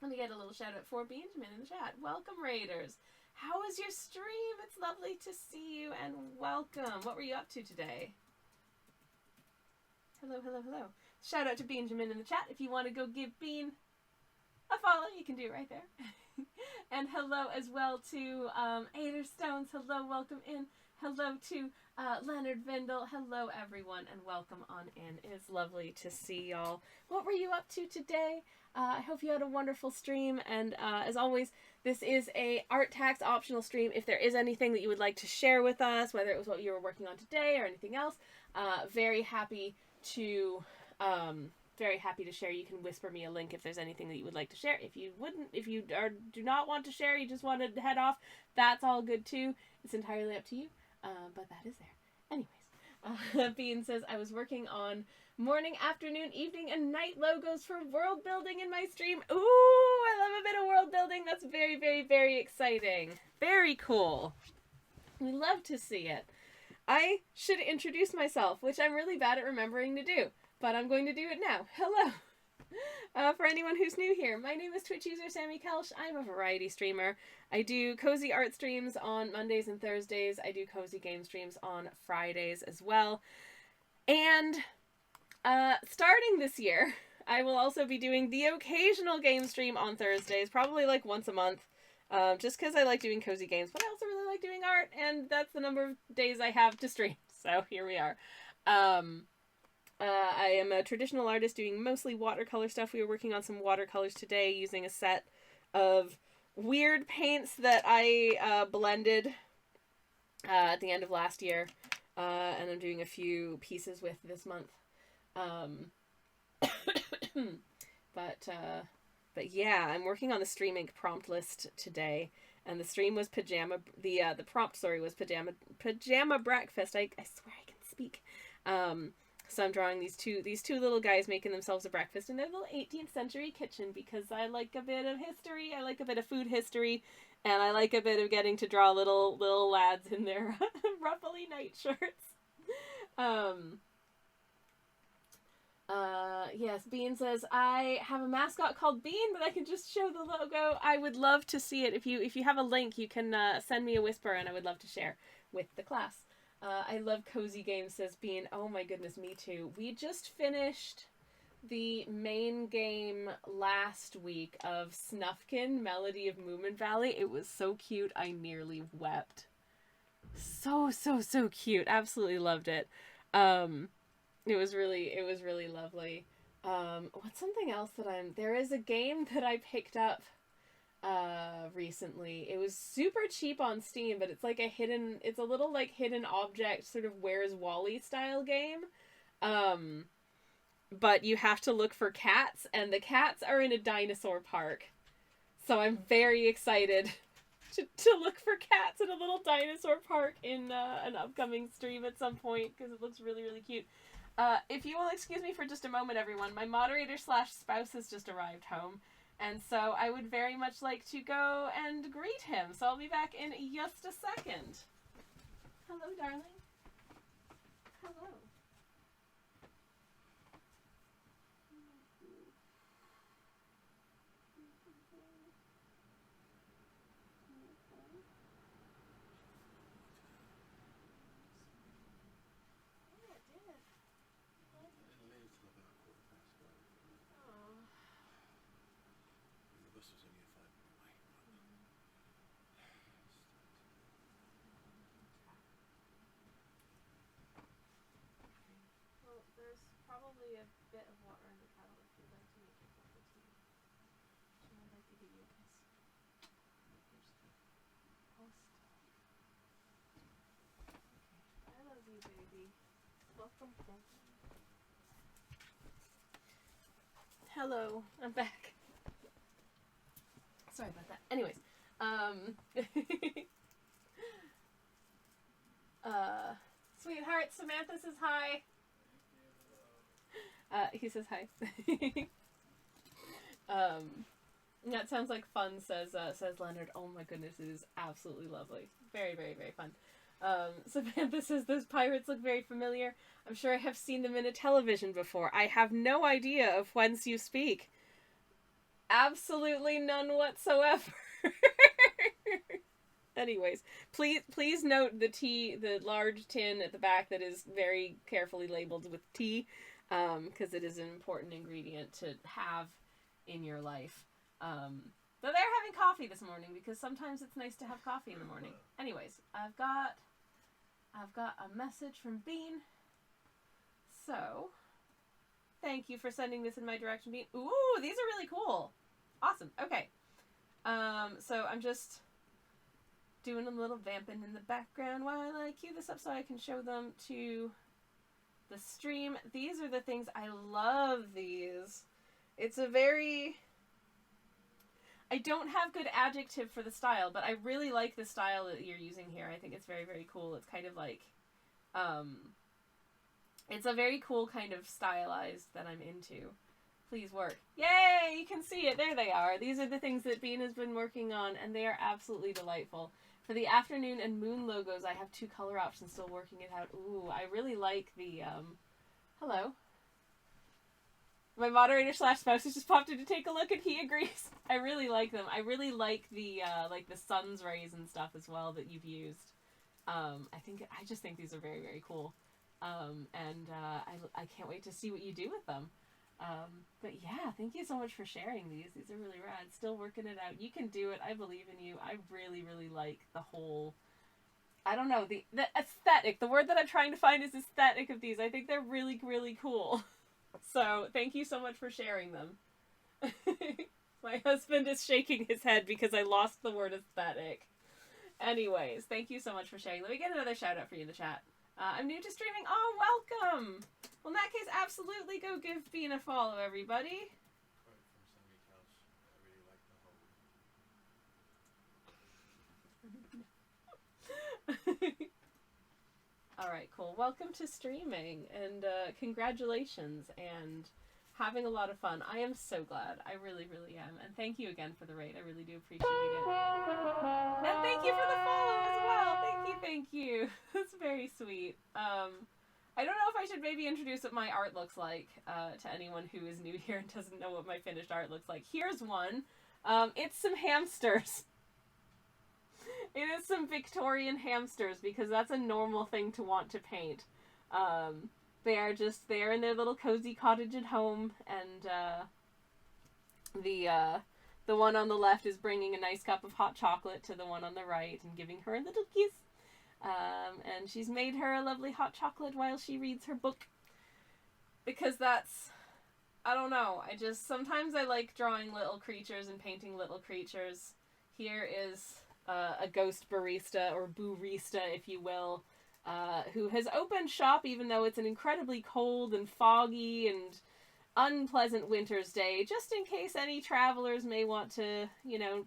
S1: a little shout out for Benjamin in the chat. Welcome, Raiders. How was your stream? It's lovely to see you and welcome. What were you up to today? Hello, hello, hello. Shout out to Benjamin in the chat. If you want to go give Bean a follow, you can do it right there. And hello as well to Ader Stones. Hello, welcome in. Hello to Leonard Vindel. Hello, everyone, and welcome on in. It is lovely to see y'all. What were you up to today? I hope you had a wonderful stream, and as always, this is a art tax optional stream. If there is anything that you would like to share with us, whether it was what you were working on today or anything else, very happy to share. You can whisper me a link if there's anything that you would like to share. If you do not want to share, you just want to head off, that's all good too. It's entirely up to you. But that is there. Anyways, Bean says, I was working on morning, afternoon, evening, and night logos for world building in my stream. Ooh, I love a bit of world building. That's very, very, very exciting. Very cool. We love to see it. I should introduce myself, which I'm really bad at remembering to do, but I'm going to do it now. Hello. For anyone who's new here, my name is Twitch user Sammy Kelch. I'm a variety streamer. I do cozy art streams on Mondays and Thursdays. I do cozy game streams on Fridays as well. And starting this year, I will also be doing the occasional game stream on Thursdays, probably like once a month, just because I like doing cozy games, but I also really like doing art, and that's the number of days I have to stream. So here we are. I am a traditional artist doing mostly watercolor stuff. We were working on some watercolors today using a set of weird paints that I blended at the end of last year, and I'm doing a few pieces with this month. But yeah, I'm working on the Stream Inc. prompt list today, and the stream was the prompt, was pajama breakfast. I swear I can speak. So I'm drawing these two little guys making themselves a breakfast in their little 18th century kitchen, because I like a bit of history, I like a bit of food history, and I like a bit of getting to draw little lads in their ruffly nightshirts. Yes, Bean says, I have a mascot called Bean, but I can just show the logo. I would love to see it. If you have a link, you can send me a whisper, and I would love to share with the class. I love cozy games, says Bean. Oh my goodness, me too. We just finished the main game last week of Snufkin, Melody of Moomin Valley. It was so cute, I nearly wept. So cute. Absolutely loved it. It was really lovely. What's something else that there is a game that I picked up recently. It was super cheap on Steam, but it's like it's a little like hidden object sort of Where's Wally style game. Um, but you have to look for cats, and the cats are in a dinosaur park. So I'm very excited to look for cats in a little dinosaur park in an upcoming stream at some point, because it looks really, really cute. If you will excuse me for just a moment, everyone, my moderator slash spouse has just arrived home, and so I would very much like to go and greet him. So I'll be back in just a second. Hello, darling. Hello. There's probably a bit of water in the kettle if you'd like to make your cup of tea. I'd like to give you a kiss. Oh, stop. Okay. I love you, baby. Welcome home. Hello, I'm back. Sorry about that. Anyways, sweetheart, Samantha says hi. He says hi. That sounds like fun, says Leonard. Oh my goodness, it is absolutely lovely. Very, very, very fun. Samantha says those pirates look very familiar. I'm sure I have seen them in a television before. I have no idea of whence you speak. Absolutely none whatsoever. Anyways, please note the large tin at the back that is very carefully labeled with tea, because it is an important ingredient to have in your life. Though they're having coffee this morning, because sometimes it's nice to have coffee in the morning. Anyways, I've got a message from Bean. So, thank you for sending this in my direction, Bean. Ooh, these are really cool. Awesome. Okay. So I'm just doing a little vamping in the background while I cue this up so I can show them to the stream. These are the things. I love these. It's a very... I don't have good adjective for the style, but I really like the style that you're using here. I think it's very, very cool. It's kind of like... it's a very cool kind of stylized that I'm into. Please work. Yay! You can see it. There they are. These are the things that Bean has been working on, and they are absolutely delightful. For the afternoon and moon logos, I have 2 color options, still working it out. Ooh, I really like the, hello. My moderator slash spouse has just popped in to take a look, and he agrees. I really like them. I really like the sun's rays and stuff as well that you've used. I just think these are very, very cool. I can't wait to see what you do with them. But yeah, thank you so much for sharing these. These are really rad. Still working it out. You can do it. I believe in you. I really, really like the whole, I don't know, the aesthetic. The word that I'm trying to find is aesthetic of these. I think they're really, really cool. So thank you so much for sharing them. My husband is shaking his head because I lost the word aesthetic. Anyways, thank you so much for sharing. Let me get another shout out for you in the chat. I'm new to streaming. Oh, welcome! Well, in that case, absolutely go give Bean a follow, everybody. Alright, cool. Welcome to streaming, and congratulations, and having a lot of fun. I am so glad. I really, really am. And thank you again for the raid. I really do appreciate it. And thank you for the follow as well. Thank you. That's very sweet. I don't know if I should maybe introduce what my art looks like to anyone who is new here and doesn't know what my finished art looks like. Here's one. It's some hamsters. It is some Victorian hamsters, because that's a normal thing to want to paint. They are just there in their little cozy cottage at home, and the one on the left is bringing a nice cup of hot chocolate to the one on the right and giving her a little kiss. And she's made her a lovely hot chocolate while she reads her book, because that's I don't know. Sometimes I like drawing little creatures and painting little creatures. Here is a ghost barista, or boorista, if you will, who has opened shop even though it's an incredibly cold and foggy and unpleasant winter's day, just in case any travelers may want to,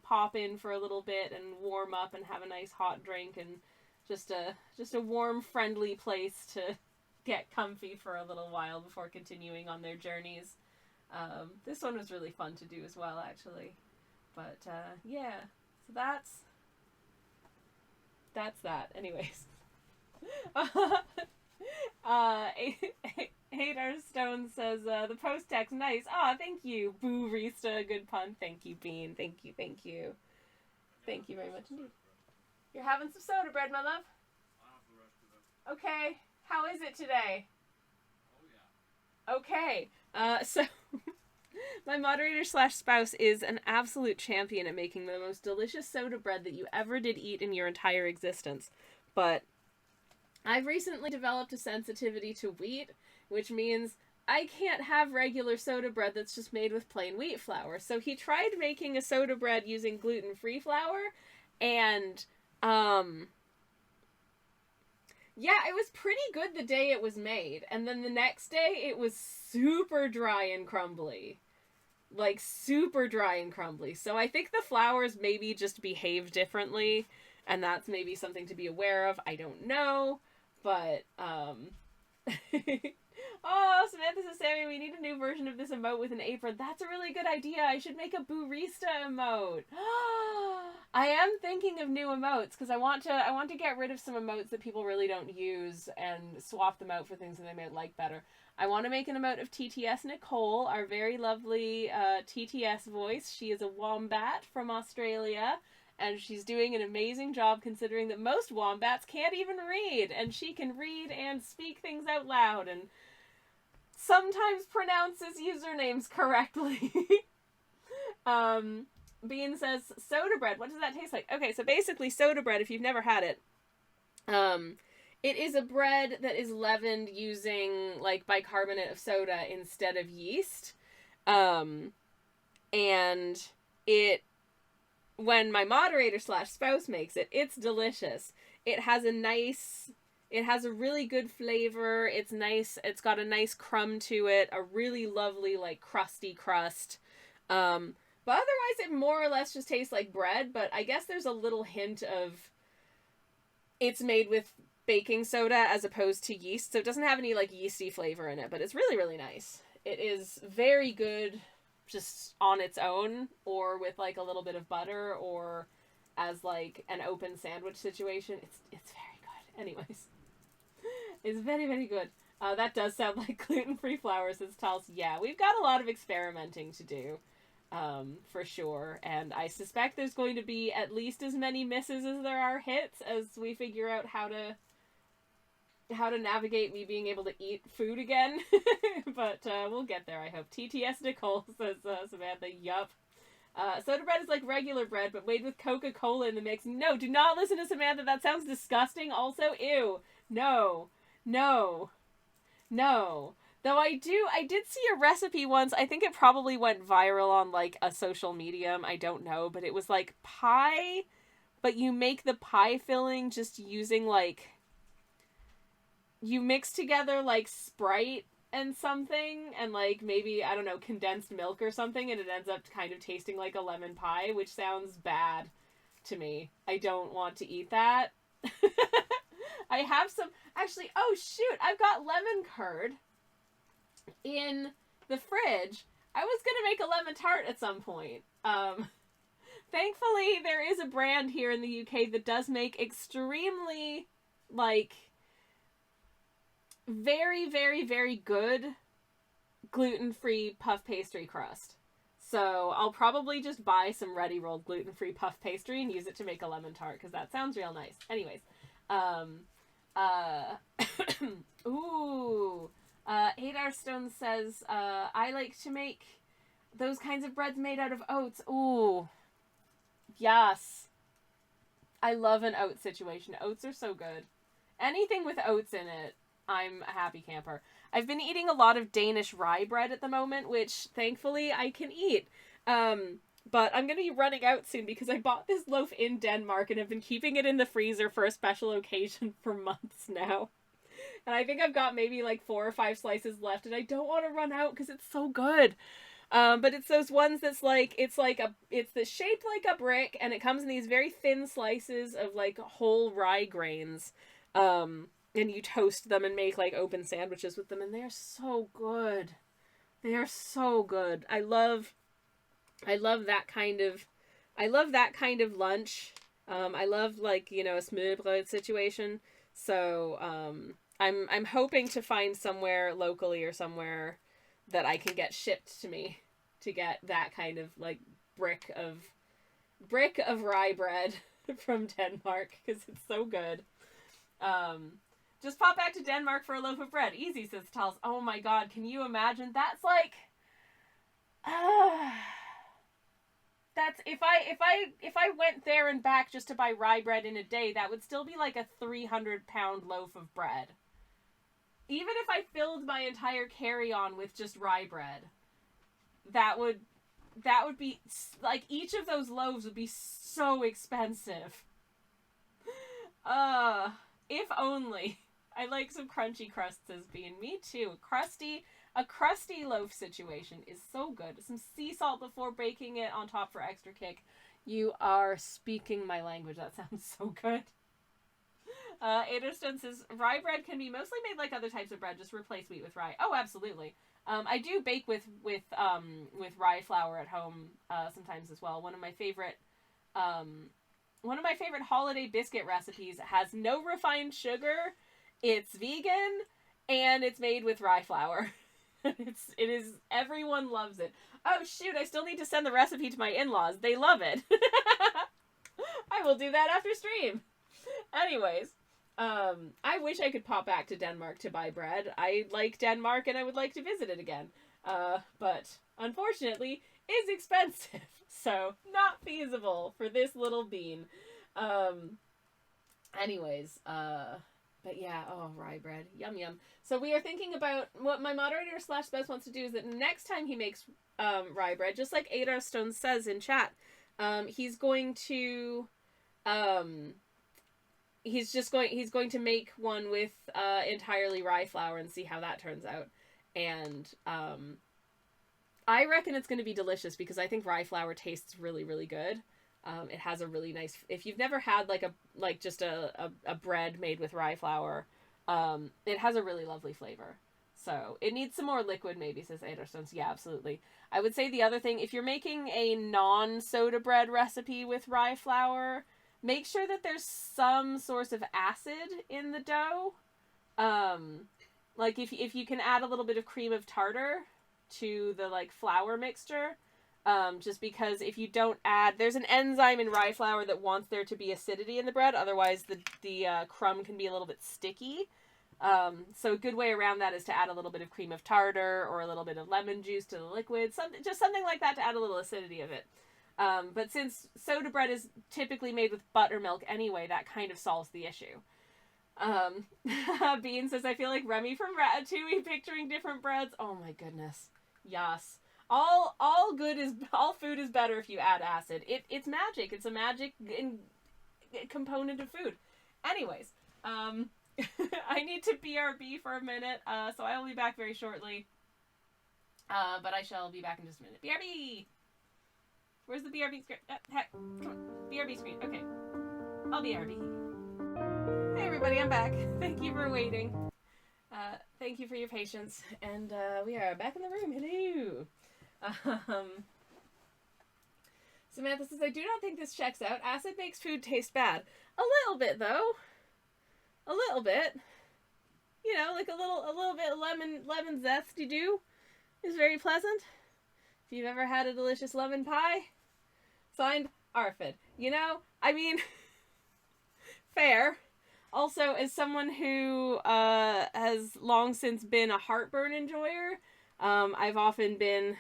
S1: pop in for a little bit and warm up and have a nice hot drink, and just a warm, friendly place to get comfy for a little while before continuing on their journeys. This one was really fun to do as well, actually. But yeah, so that's that. Anyways, Hadar Stone says the post text nice. Ah, thank you, Boorista. Good pun. Thank you, Bean. Thank you. Thank you very much indeed. You're having some soda bread, my love. Okay. How is it today? Oh yeah. Okay. So my moderator / spouse is an absolute champion at making the most delicious soda bread that you ever did eat in your entire existence. But I've recently developed a sensitivity to wheat, which means I can't have regular soda bread that's just made with plain wheat flour. So he tried making a soda bread using gluten-free flour, and yeah, it was pretty good the day it was made, and then the next day it was super dry and crumbly. Like, super dry and crumbly. So I think the flours maybe just behave differently, and that's maybe something to be aware of. I don't know, but, Oh, Samantha says, Sammy, we need a new version of this emote with an apron. That's a really good idea. I should make a Boorista emote. I am thinking of new emotes because I want to get rid of some emotes that people really don't use and swap them out for things that they might like better. I want to make an emote of TTS Nicole, our very lovely TTS voice. She is a wombat from Australia, and she's doing an amazing job considering that most wombats can't even read, and she can read and speak things out loud and sometimes pronounces usernames correctly. Bean says, soda bread, what does that taste like? Okay, so basically soda bread, if you've never had it, it is a bread that is leavened using, like, bicarbonate of soda instead of yeast. And it, when my moderator / spouse makes it, it's delicious. It has a really good flavor. It's nice. It's got a nice crumb to it. A really lovely, like, crusty crust. But otherwise it more or less just tastes like bread, but I guess there's a little hint of it's made with baking soda as opposed to yeast, so it doesn't have any, like, yeasty flavor in it, but it's really, really nice. It is very good just on its own, or with, like, a little bit of butter, or as, like, an open sandwich situation. It's very good. Anyways. It's very, very good. That does sound like gluten-free flour, says Tals. Yeah, we've got a lot of experimenting to do, for sure. And I suspect there's going to be at least as many misses as there are hits as we figure out how to navigate me being able to eat food again. But we'll get there, I hope. TTS Nicole, says Samantha. Yup. Soda bread is like regular bread, but made with Coca-Cola in the mix. No, do not listen to Samantha. That sounds disgusting. Also, ew. No. Though I did see a recipe once. I think it probably went viral on, like, a social medium. I don't know. But it was, like, pie, but you make the pie filling just using, like, you mix together, like, Sprite and something, and, like, maybe, I don't know, condensed milk or something, and it ends up kind of tasting like a lemon pie, which sounds bad to me. I don't want to eat that. I have some, actually, oh shoot, I've got lemon curd in the fridge. I was gonna make a lemon tart at some point. Thankfully, there is a brand here in the UK that does make extremely, like, very, very, very good gluten-free puff pastry crust. So I'll probably just buy some ready-rolled gluten-free puff pastry and use it to make a lemon tart, because that sounds real nice. Anyways, ooh, Hadar Stone says, I like to make those kinds of breads made out of oats. Ooh, yes. I love an oat situation. Oats are so good. Anything with oats in it I'm a happy camper. I've been eating a lot of Danish rye bread at the moment, which thankfully I can eat. But I'm going to be running out soon because I bought this loaf in Denmark and have been keeping it in the freezer for a special occasion for months now. And I think I've got maybe like 4 or 5 slices left, and I don't want to run out because it's so good. But it's those ones that's like, it's the shaped like a brick, and it comes in these very thin slices of like whole rye grains. And you toast them and make like open sandwiches with them, and they are so good. They are so good. I love that kind of lunch. I love, like, you know, a smørrebrød situation. So, I'm hoping to find somewhere locally or somewhere that I can get shipped to me to get that kind of like brick of rye bread from Denmark, because it's so good. Just pop back to Denmark for a loaf of bread. Easy, says Tals. Oh my god, can you imagine? That's like, that's if I went there and back just to buy rye bread in a day, that would still be like a 300-pound loaf of bread. Even if I filled my entire carry-on with just rye bread, that would be like, each of those loaves would be so expensive. If only. I like some crunchy crusts, says Bean. Me too. A crusty loaf situation is so good. Some sea salt before baking it on top for extra kick. You are speaking my language. That sounds so good. Ederston says, rye bread can be mostly made like other types of bread. Just replace wheat with rye. Oh, absolutely. I do bake with rye flour at home sometimes as well. One of my favorite holiday biscuit recipes has no refined sugar. It's vegan, and it's made with rye flour. It is, everyone loves it. Oh shoot, I still need to send the recipe to my in-laws. They love it. I will do that after stream. Anyways, I wish I could pop back to Denmark to buy bread. I like Denmark and I would like to visit it again. But unfortunately, it's expensive. So, not feasible for this little bean. Anyways, but yeah, oh, rye bread. Yum, yum. So we are thinking about, what my moderator / spouse wants to do is that next time he makes rye bread, just like Adar Stone says in chat, he's going to he's going to make one with entirely rye flour and see how that turns out. And I reckon it's going to be delicious because I think rye flour tastes really, really good. It has a really nice, if you've never had just a bread made with rye flour, it has a really lovely flavor. So it needs some more liquid, maybe, says Ederstones. Yeah, absolutely. I would say the other thing, if you're making a non-soda bread recipe with rye flour, make sure that there's some source of acid in the dough. Like if you can add a little bit of cream of tartar to the like flour mixture, just because if you don't add, there's an enzyme in rye flour that wants there to be acidity in the bread, otherwise the crumb can be a little bit sticky. So a good way around that is to add a little bit of cream of tartar or a little bit of lemon juice to the liquid, just something like that to add a little acidity of it. But since soda bread is typically made with buttermilk anyway, that kind of solves the issue. Bean says, I feel like Remy from Ratatouille picturing different breads. Oh my goodness. Yes. All food is better if you add acid. It's magic. It's a magic component of food. Anyways, I need to BRB for a minute, so I will be back very shortly. But I shall be back in just a minute. BRB! Where's the BRB screen? Heck, come on. BRB screen. Okay. I'll BRB. Hey everybody, I'm back. Thank you for waiting. Thank you for your patience. And we are back in the room. Hello! Samantha says, I do not think this checks out. Acid makes food taste bad. A little bit, though. A little bit. You know, like a little bit of lemon zesty do is very pleasant. If you've ever had a delicious lemon pie, signed, Arfid. You know, I mean, fair. Also, as someone who has long since been a heartburn enjoyer, I've often been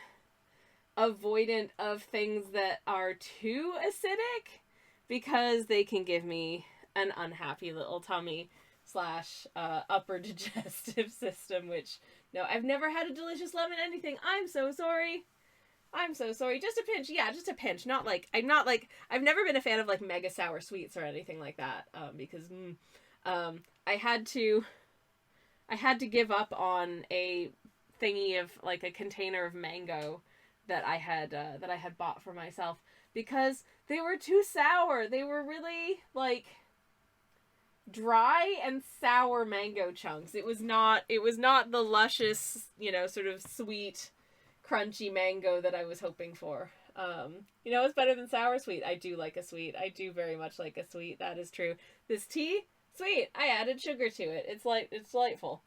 S1: avoidant of things that are too acidic because they can give me an unhappy little tummy. / upper digestive system, which, no, I've never had a delicious lemon anything. I'm so sorry. I'm so sorry. Just a pinch. Yeah, just a pinch. Not like, I've never been a fan of like mega sour sweets or anything like that. Because, I had to give up on a thingy of like a container of mango that I had bought for myself because they were too sour. They were really like dry and sour mango chunks. It was not the luscious, sort of sweet, crunchy mango that I was hoping for. It's better than sour sweet. I do like a sweet. I do very much like a sweet. That is true. This tea, sweet. I added sugar to it. It's delightful.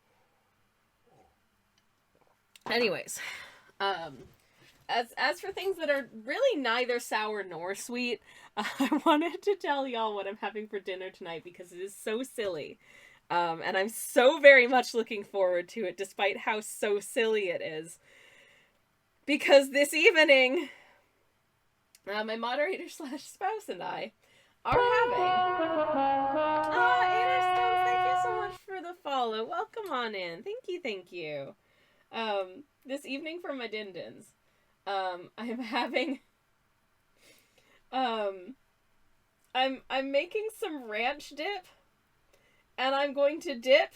S1: Anyways, as for things that are really neither sour nor sweet, I wanted to tell y'all what I'm having for dinner tonight because it is so silly. And I'm so very much looking forward to it, despite how so silly it is. Because this evening, my moderator / spouse and I are having... Anderson, thank you so much for the follow. Welcome on in. Thank you. This evening for my dindins, I'm having... I'm making some ranch dip, and I'm going to dip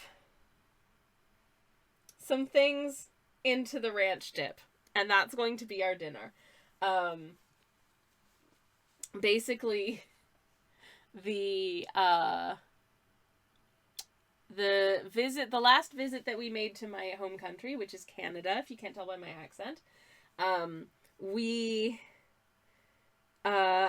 S1: some things into the ranch dip, and that's going to be our dinner. Basically, the last visit that we made to my home country, which is Canada, if you can't tell by my accent,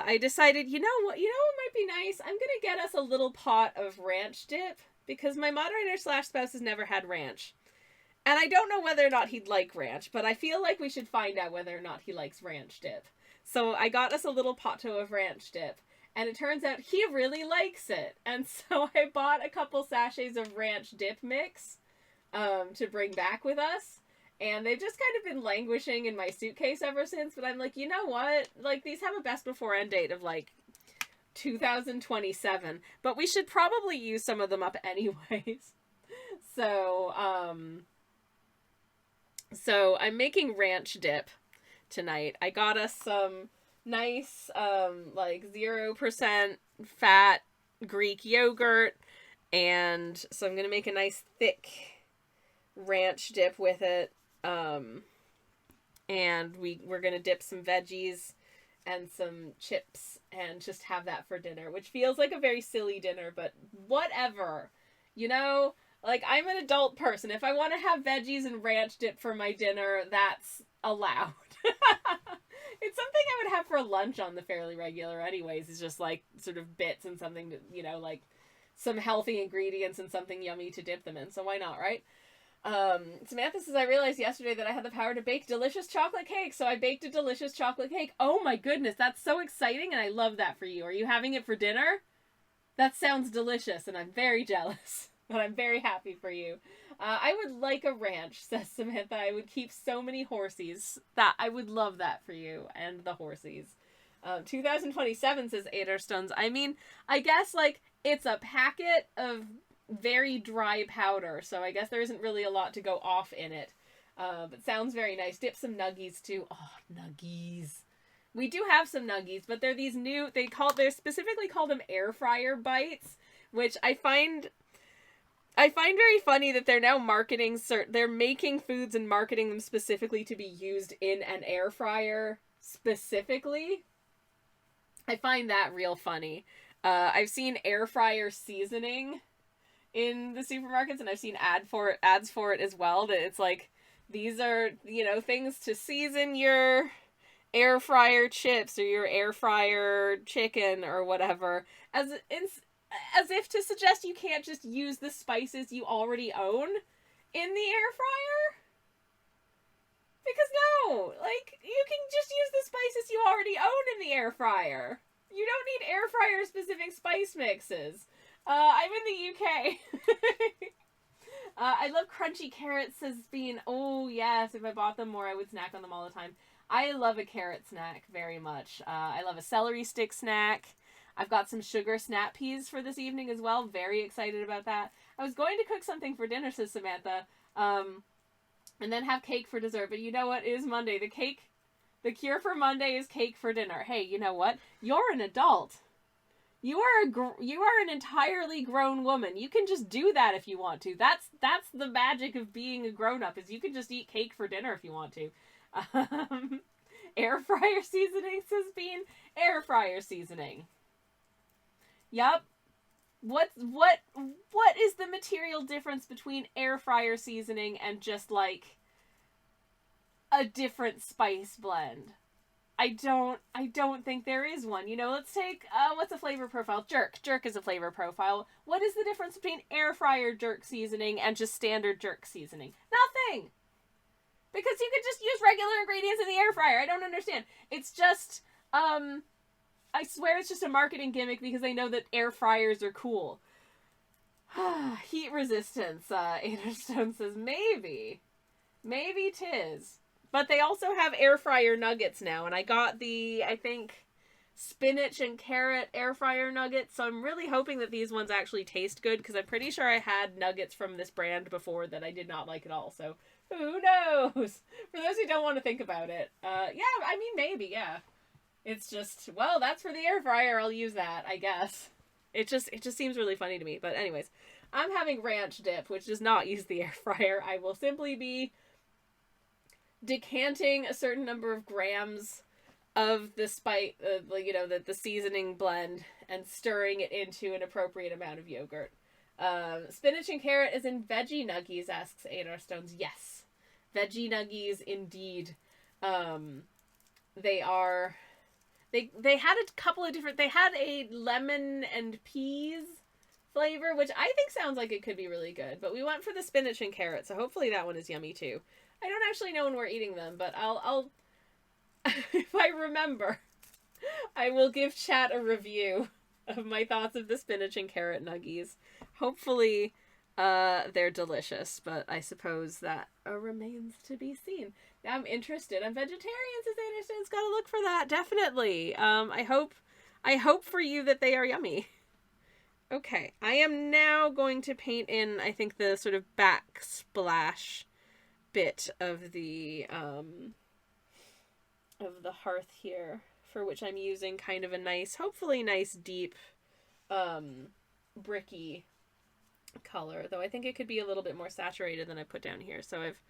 S1: I decided, you know what might be nice? I'm gonna get us a little pot of ranch dip, because my moderator / spouse has never had ranch. And I don't know whether or not he'd like ranch, but I feel like we should find out whether or not he likes ranch dip. So I got us a little potto of ranch dip, and it turns out he really likes it. And so I bought a couple sachets of ranch dip mix to bring back with us. And they've just kind of been languishing in my suitcase ever since. But I'm like, you know what? Like, these have a best before end date of like 2027. But we should probably use some of them up anyways. So I'm making ranch dip tonight. I got us some nice, like 0% fat Greek yogurt. And so I'm going to make a nice thick ranch dip with it. And we're going to dip some veggies and some chips and just have that for dinner, which feels like a very silly dinner, but whatever, like, I'm an adult person. If I want to have veggies and ranch dip for my dinner, that's allowed. It's something I would have for lunch on the fairly regular anyways. It's just like sort of bits and something to, like some healthy ingredients and something yummy to dip them in. So why not, right? Samantha says, I realized yesterday that I had the power to bake delicious chocolate cake, so I baked a delicious chocolate cake. Oh my goodness, that's so exciting, and I love that for you. Are you having it for dinner? That sounds delicious, and I'm very jealous, but I'm very happy for you. I would like a ranch, says Samantha. I would keep so many horsies. I would love that for you, and the horsies. 2027, says Aderstones. I mean, I guess, like, it's a packet of very dry powder, so I guess there isn't really a lot to go off in it. But sounds very nice. Dip some nuggies too. Oh, nuggies. We do have some nuggies, but they're these new, they're specifically called them air fryer bites, which I find very funny that they're now they're making foods and marketing them specifically to be used in an air fryer specifically. I find that real funny. I've seen air fryer seasoning in the supermarkets, and I've seen ads for it as well, that it's like, these are, things to season your air fryer chips or your air fryer chicken or whatever, as if to suggest you can't just use the spices you already own in the air fryer. Because no, like, you can just use the spices you already own in the air fryer. You don't need air fryer specific spice mixes. I'm in the UK. I love crunchy carrots, says Bean. Oh, yes, if I bought them more, I would snack on them all the time. I love a carrot snack very much. I love a celery stick snack. I've got some sugar snap peas for this evening as well. Very excited about that. I was going to cook something for dinner, says Samantha, and then have cake for dessert. But you know what? It is Monday. The cure for Monday is cake for dinner. Hey, you know what? You're an adult. You are an entirely grown woman. You can just do that if you want to. That's the magic of being a grown-up, is you can just eat cake for dinner if you want to. Air fryer seasoning, says Bean. Air fryer seasoning. Yup. What is the material difference between air fryer seasoning and just like a different spice blend? I don't think there is one. You know, let's take, what's a flavor profile? Jerk. Jerk is a flavor profile. What is the difference between air fryer jerk seasoning and just standard jerk seasoning? Nothing! Because you could just use regular ingredients in the air fryer. I don't understand. It's just, I swear it's just a marketing gimmick because they know that air fryers are cool. Heat resistance, Anderstone says, maybe. Maybe 'tis. But they also have air fryer nuggets now, and I got the, I think, spinach and carrot air fryer nuggets, so I'm really hoping that these ones actually taste good, because I'm pretty sure I had nuggets from this brand before that I did not like at all, so who knows? For those who don't want to think about it, yeah, I mean, maybe, yeah. It's just, well, that's for the air fryer, I'll use that, I guess. It just seems really funny to me, but anyways, I'm having ranch dip, which does not use the air fryer. I will simply be decanting a certain number of grams of the the seasoning blend and stirring it into an appropriate amount of yogurt. Spinach and carrot is in veggie nuggies, asks Anar Stones. Yes, veggie nuggies indeed. They are. They had a couple of different. They had a lemon and peas flavor, which I think sounds like it could be really good. But we went for the spinach and carrot, so hopefully that one is yummy too. I don't actually know when we're eating them, but I'll if I remember, I will give chat a review of my thoughts of the spinach and carrot nuggies. Hopefully, they're delicious, but I suppose that remains to be seen. Now I'm interested. I'm vegetarian, says Anderson's got to look for that, definitely. I hope for you that they are yummy. Okay, I am now going to paint in, I think, the sort of backsplash bit of the hearth here, for which I'm using kind of a nice, hopefully nice deep bricky color, though I think it could be a little bit more saturated than I put down here. So I've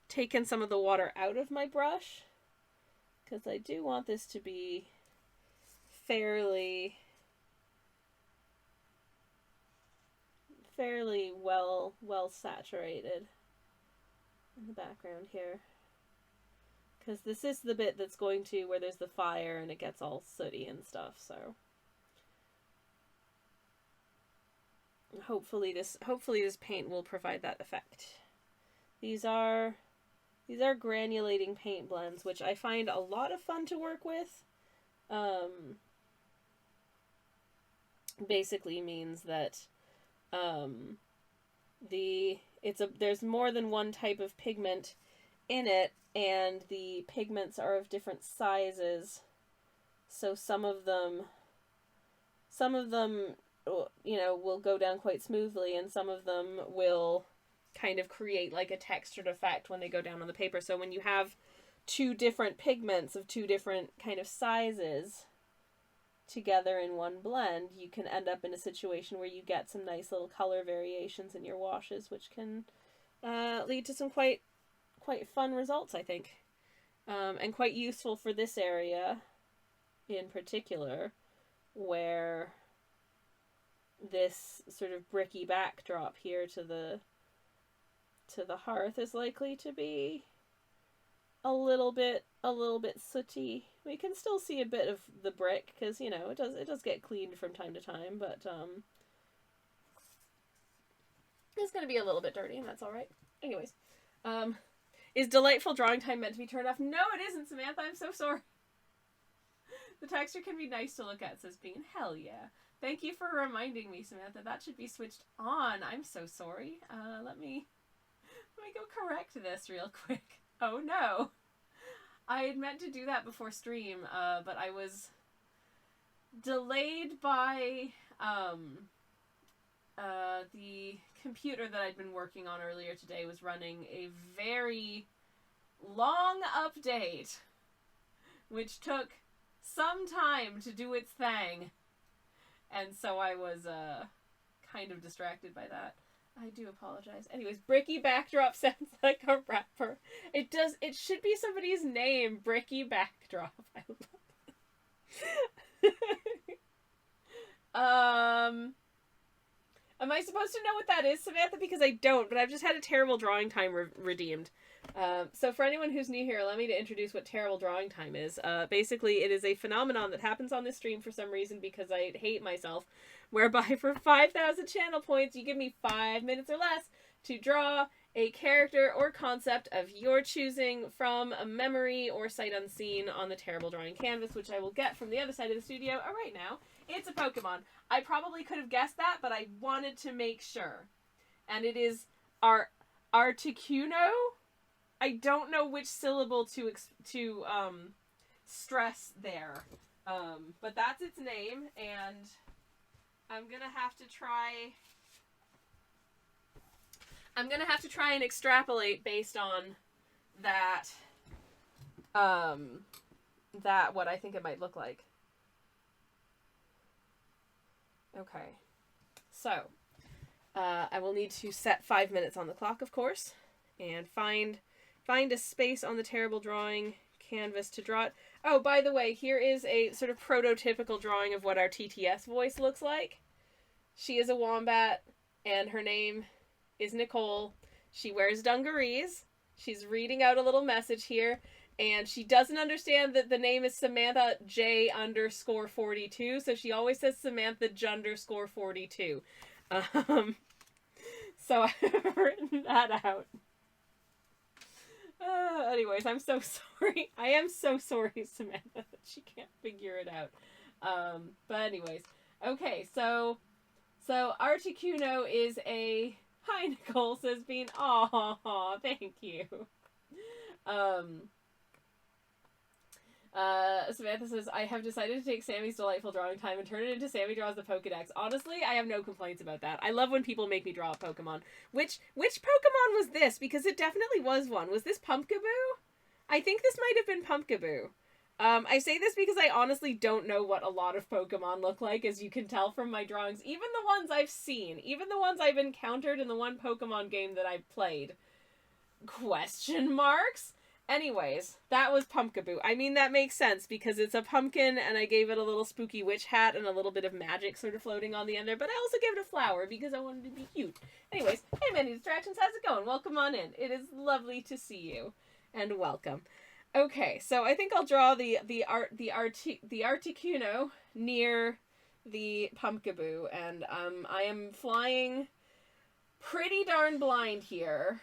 S1: taken some of the water out of my brush because I do want this to be fairly well saturated in the background here, because this is the bit that's going to where there's the fire and it gets all sooty and stuff. So hopefully this paint will provide that effect. These are granulating paint blends, which I find a lot of fun to work with. Basically means that there's more than one type of pigment in it, and the pigments are of different sizes. So some of them, you know, will go down quite smoothly, and some of them will kind of create like a textured effect when they go down on the paper. So when you have two different pigments of two different kind of sizes together in one blend, you can end up in a situation where you get some nice little color variations in your washes, which can lead to some quite fun results, I think, and quite useful for this area in particular, where this sort of bricky backdrop here to the hearth is likely to be a little bit sooty. We can still see a bit of the brick because, you know, it does get cleaned from time to time, but it's going to be a little bit dirty, and that's all right. Anyways, is delightful drawing time meant to be turned off? No, it isn't, Samantha. I'm so sorry. The texture can be nice to look at, says Bean. Hell yeah. Thank you for reminding me, Samantha. That should be switched on. I'm so sorry. Let me go correct this real quick. Oh no. I had meant to do that before stream, but I was delayed by the computer that I'd been working on earlier today was running a very long update, which took some time to do its thing. And so I was kind of distracted by that. I do apologize. Anyways, Bricky Backdrop sounds like a rapper. It does. It should be somebody's name, Bricky Backdrop. I love it. Am I supposed to know what that is, Samantha? Because I don't, but I've just had a terrible drawing time redeemed. So for anyone who's new here, allow me to introduce what terrible drawing time is. Basically, it is a phenomenon that happens on this stream for some reason because I hate myself, whereby for 5,000 channel points, you give me 5 minutes or less to draw a character or concept of your choosing from a memory or sight unseen on the terrible drawing canvas, which I will get from the other side of the studio right now. It's a Pokemon. I probably could have guessed that, but I wanted to make sure. And it is Articuno? I don't know which syllable to stress there. But that's its name, and I'm gonna have to try and extrapolate based on that what I think it might look like. Okay. So, I will need to set 5 minutes on the clock, of course, and find a space on the terrible drawing canvas to draw it. Oh, by the way, here is a sort of prototypical drawing of what our TTS voice looks like. She is a wombat, and her name is Nicole. She wears dungarees. She's reading out a little message here, and she doesn't understand that the name is Samantha J_42, so she always says Samantha J_42. So I've written that out. Anyways, I'm so sorry. I am so sorry, Samantha, that she can't figure it out. But anyways. Okay, so Articuno is a... Hi, Nicole, says Bean. Aw, thank you. Samantha says, I have decided to take Sammy's delightful drawing time and turn it into Sammy Draws the Pokedex. Honestly, I have no complaints about that. I love when people make me draw a Pokemon. Which Pokemon was this? Because it definitely was one. Was this Pumpkaboo? I think this might have been Pumpkaboo. I say this because I honestly don't know what a lot of Pokemon look like, as you can tell from my drawings. Even the ones I've seen. Even the ones I've encountered in the one Pokemon game that I've played. Question marks? Anyways, that was Pumpkaboo. I mean, that makes sense because it's a pumpkin and I gave it a little spooky witch hat and a little bit of magic sort of floating on the end there, but I also gave it a flower because I wanted to be cute. Anyways, hey Many Distractions, how's it going? Welcome on in. It is lovely to see you. And welcome. Okay, so I think I'll draw the Articuno near the Pumpkaboo, and I am flying pretty darn blind here.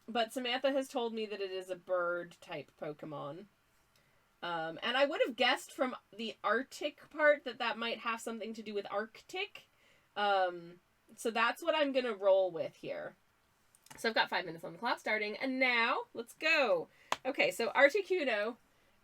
S1: But Samantha has told me that it is a bird-type Pokemon. And I would have guessed from the Arctic part that might have something to do with Arctic. So that's what I'm going to roll with here. So I've got 5 minutes on the clock starting. And now, let's go. Okay, so Articuno,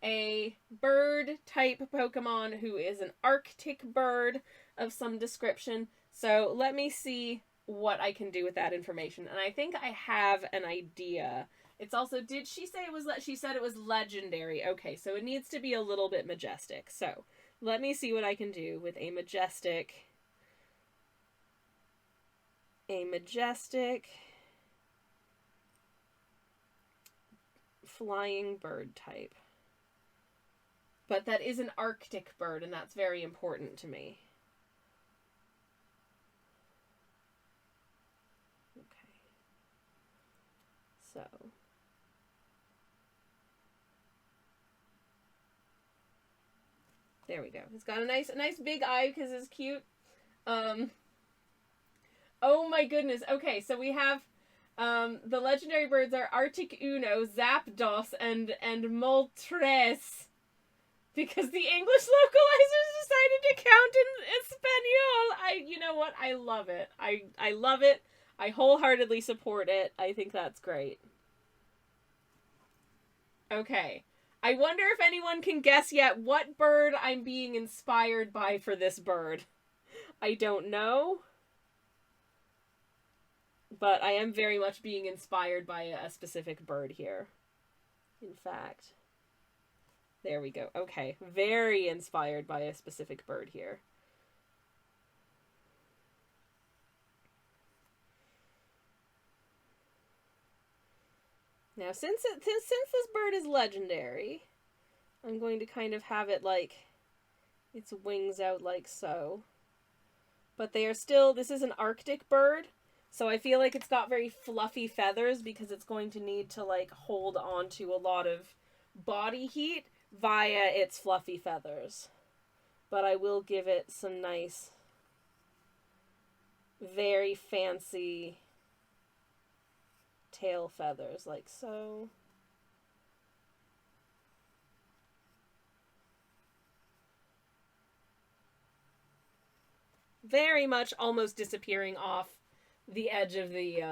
S1: a bird-type Pokemon who is an Arctic bird of some description. So let me see what I can do with that information, and I think I have an idea. It's also, did she say it was, she said it was legendary. Okay, so it needs to be a little bit majestic. So let me see what I can do with a majestic flying bird type. But that is an Arctic bird, and that's very important to me. So, there we go. It's got a nice big eye because it's cute. Oh my goodness. Okay, so we have the legendary birds are Articuno, Zapdos, and Moltres. Because the English localizers decided to count in Espanol. You know what? I love it. I love it. I wholeheartedly support it. I think that's great. Okay. I wonder if anyone can guess yet what bird I'm being inspired by for this bird. I don't know. But I am very much being inspired by a specific bird here. In fact. There we go. Okay. Very inspired by a specific bird here. Now, since this bird is legendary, I'm going to kind of have it like its wings out like so. But they are still, this is an Arctic bird, so I feel like it's got very fluffy feathers because it's going to need to like hold on to a lot of body heat via its fluffy feathers. But I will give it some nice, very fancy tail feathers like so. Very much almost disappearing off the edge of the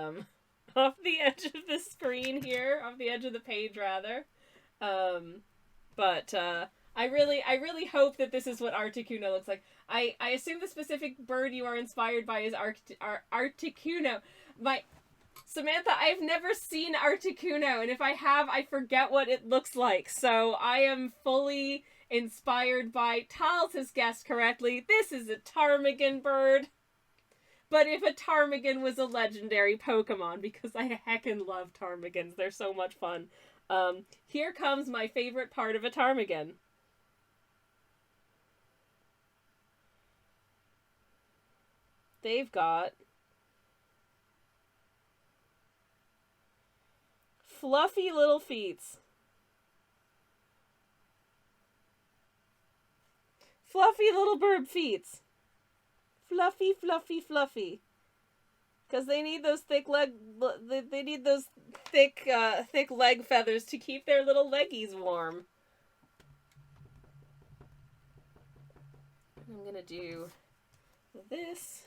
S1: off the edge of the screen here, off the edge of the page rather. But I really hope that this is what Articuno looks like. I assume the specific bird you are inspired by is Articuno. Samantha, I've never seen Articuno, and if I have, I forget what it looks like. So I am fully inspired by Tals has guessed correctly. This is a ptarmigan bird. But if a ptarmigan was a legendary Pokemon, because I heckin' love ptarmigans. They're so much fun. Here comes my favorite part of a ptarmigan. They've got fluffy little feet. Fluffy little bird feet. Fluffy, fluffy, fluffy. Because they need those thick leg feathers to keep their little leggies warm. I'm gonna do this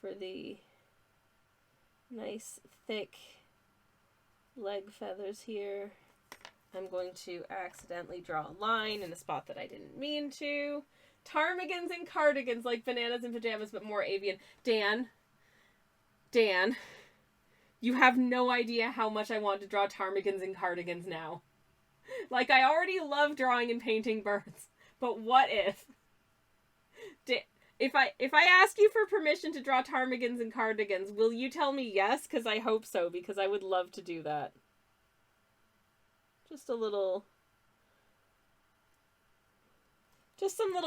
S1: for the nice thick leg feathers here. I'm going to accidentally draw a line in a spot that I didn't mean to. Ptarmigans and cardigans, like bananas and pajamas, but more avian. Dan, you have no idea how much I want to draw ptarmigans and cardigans now. Like, I already love drawing and painting birds, but what if I ask you for permission to draw ptarmigans and cardigans, will you tell me yes? Because I hope so, because I would love to do that. Just some little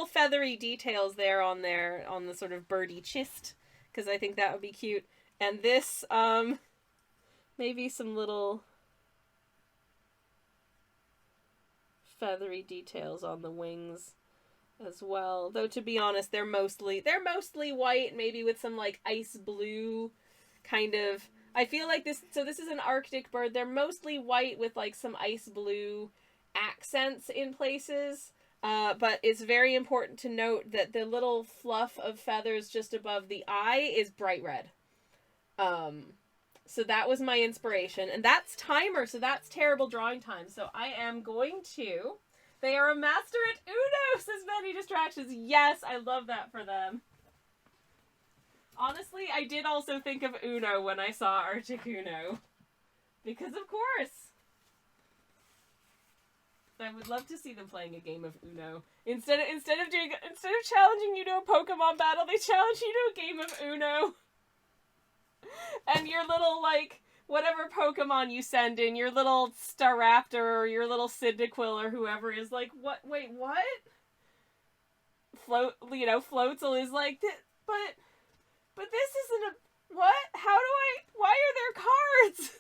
S1: feathery details there on the sort of birdie chest, because I think that would be cute. And this, maybe some little feathery details on the wings as well. Though, to be honest, they're mostly white, maybe with some like ice blue kind of. I feel like this is an Arctic bird. They're mostly white with like some ice blue accents in places. But it's very important to note that the little fluff of feathers just above the eye is bright red. So that was my inspiration. And that's timer, so that's terrible drawing time. So I am going to... They are a master at Uno, says Many Distractions. Yes, I love that for them. Honestly, I did also think of Uno when I saw Articuno. Because of course. I would love to see them playing a game of Uno. Instead of challenging you to a Pokemon battle, they challenge you to a game of Uno. And your little, like, whatever Pokemon you send in, your little Staraptor or your little Cyndaquil or whoever is like, what? Wait, what? Floatzel is like, but this isn't a, what? Why are there cards?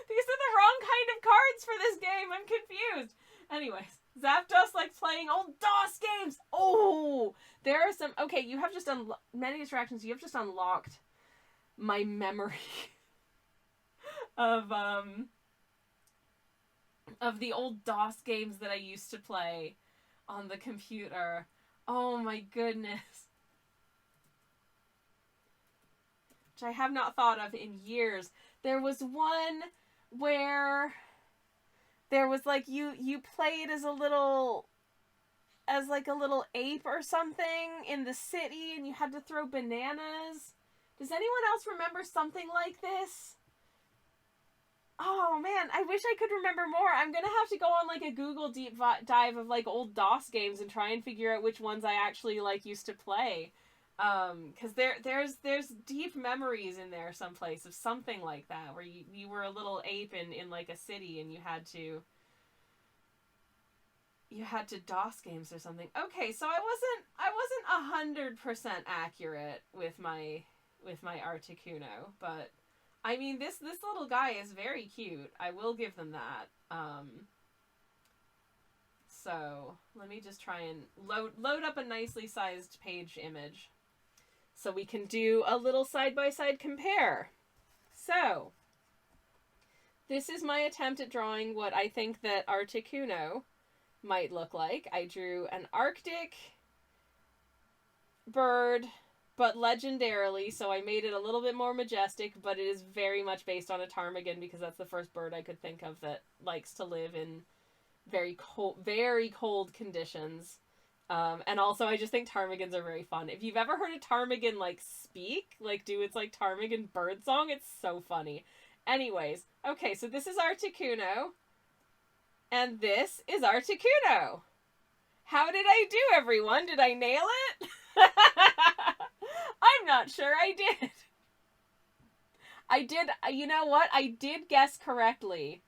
S1: These are the wrong kind of cards for this game. I'm confused. Anyways, Zapdos likes playing old DOS games. Oh, there are some. Okay, you have just Many Distractions. You have just unlocked my memory of the old DOS games that I used to play on the computer. Oh my goodness. Which I have not thought of in years. There was one where there was like you played as like a little ape or something in the city, and you had to throw bananas. Does anyone else remember something like this? Oh man, I wish I could remember more. I'm gonna have to go on like a Google deep dive of like old DOS games and try and figure out which ones I actually like used to play. Because there's deep memories in there someplace of something like that where you were a little ape in like a city and you had to DOS games or something. Okay, so I wasn't 100% accurate with my Articuno, but I mean this little guy is very cute. I will give them that. So let me just try and load up a nicely sized page image so we can do a little side-by-side compare. So this is my attempt at drawing what I think that Articuno might look like. I drew an Arctic bird, but legendarily, so I made it a little bit more majestic, but it is very much based on a ptarmigan because that's the first bird I could think of that likes to live in very cold conditions. And also I just think ptarmigans are very fun. If you've ever heard a ptarmigan like speak, like do its like ptarmigan bird song, it's so funny. Anyways, okay, so this is Articuno. And this is Articuno. How did I do, everyone? Did I nail it? I'm not sure I did. You know what? I did guess correctly.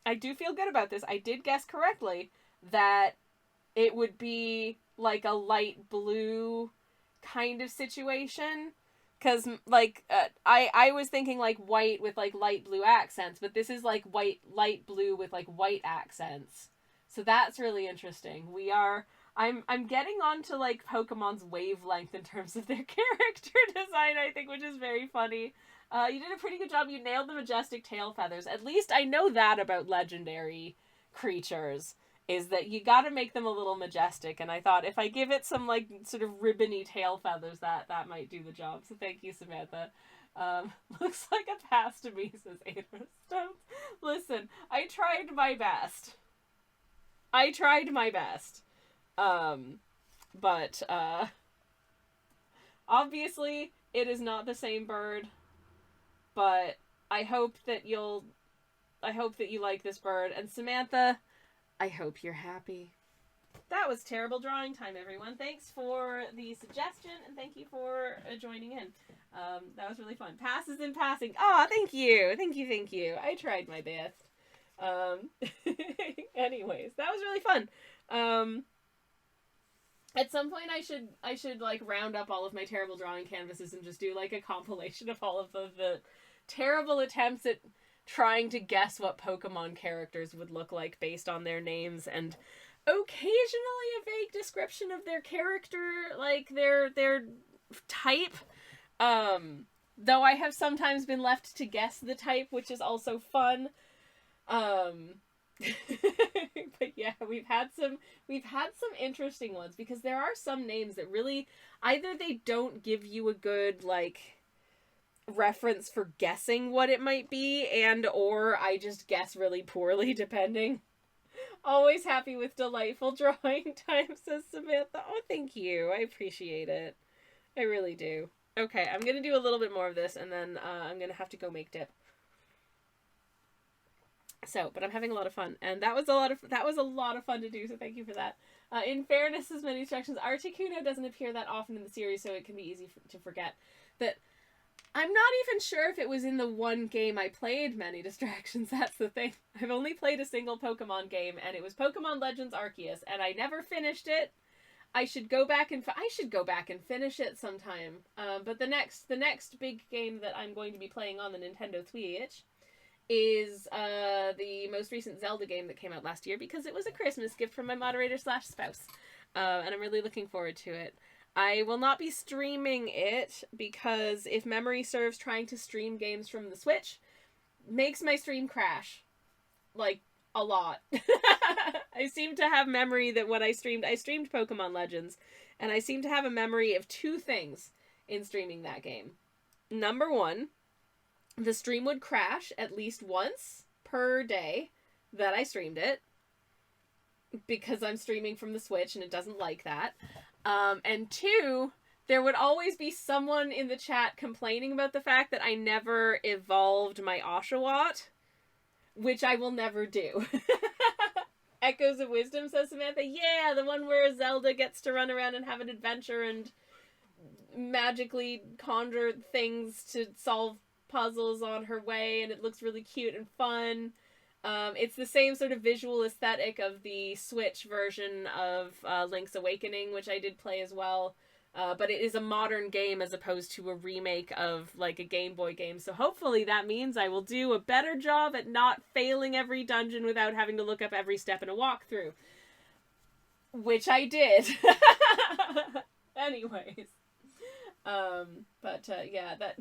S1: I do feel good about this. I did guess correctly that it would be like a light blue kind of situation. Because, like, I was thinking, like, white with, like, light blue accents, but this is, like, light blue with, like, white accents. So that's really interesting. I'm getting onto, like, Pokemon's wavelength in terms of their character design, I think, which is very funny. You did a pretty good job. You nailed the majestic tail feathers. At least I know that about legendary creatures, is that you gotta make them a little majestic, and I thought if I give it some, like, sort of ribbony tail feathers, that might do the job. So thank you, Samantha. Looks like a pass to me, says Ada Stones. Listen, I tried my best. But, obviously, it is not the same bird, but I hope that you like this bird, and Samantha, I hope you're happy. That was terrible drawing time, everyone. Thanks for the suggestion, and thank you for joining in. That was really fun. Passes in passing. Aw, thank you. Thank you. I tried my best. Anyways, that was really fun. At some point I should like round up all of my terrible drawing canvases and just do like a compilation of all of the terrible attempts at trying to guess what Pokemon characters would look like based on their names, and occasionally a vague description of their character, like their type. Though I have sometimes been left to guess the type, which is also fun. But yeah, we've had some interesting ones, because there are some names that really either they don't give you a good like reference for guessing what it might be, and or I just guess really poorly depending. Always happy with delightful drawing time, says Samantha. Oh, thank you. I appreciate it. I really do. Okay, I'm gonna do a little bit more of this, and then I'm gonna have to go make dip. So, but I'm having a lot of fun, and that was a lot of fun to do, so thank you for that. In fairness, as many instructions, Articuno doesn't appear that often in the series, so it can be easy to forget. But I'm not even sure if it was in the one game I played Many Distractions. That's the thing. I've only played a single Pokemon game, and it was Pokemon Legends Arceus, and I never finished it. I should go back and finish it sometime. But the next big game that I'm going to be playing on the Nintendo Switch is the most recent Zelda game that came out last year, because it was a Christmas gift from my moderator/spouse. And I'm really looking forward to it. I will not be streaming it, because if memory serves, trying to stream games from the Switch makes my stream crash. Like, a lot. I seem to have memory that when I streamed Pokemon Legends, and I seem to have a memory of two things in streaming that game. Number one, the stream would crash at least once per day, that I streamed it, because I'm streaming from the Switch and it doesn't like that. And two, there would always be someone in the chat complaining about the fact that I never evolved my Oshawott, which I will never do. Echoes of Wisdom, says Samantha. Yeah, the one where Zelda gets to run around and have an adventure and magically conjure things to solve puzzles on her way, and it looks really cute and fun. It's the same sort of visual aesthetic of the Switch version of Link's Awakening, which I did play as well. But it is a modern game as opposed to a remake of like a Game Boy game. So hopefully that means I will do a better job at not failing every dungeon without having to look up every step in a walkthrough. Which I did. Anyways. Yeah, that...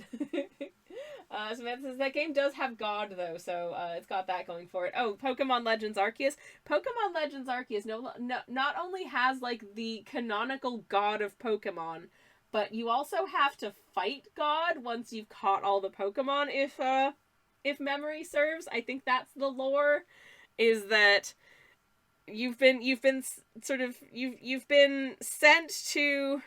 S1: Samantha says that game does have God, though, so it's got that going for it. Oh, Pokemon Legends Arceus. Pokemon Legends Arceus not only has, like, the canonical God of Pokemon, but you also have to fight God once you've caught all the Pokemon, if memory serves. I think that's the lore, is that you've been sent to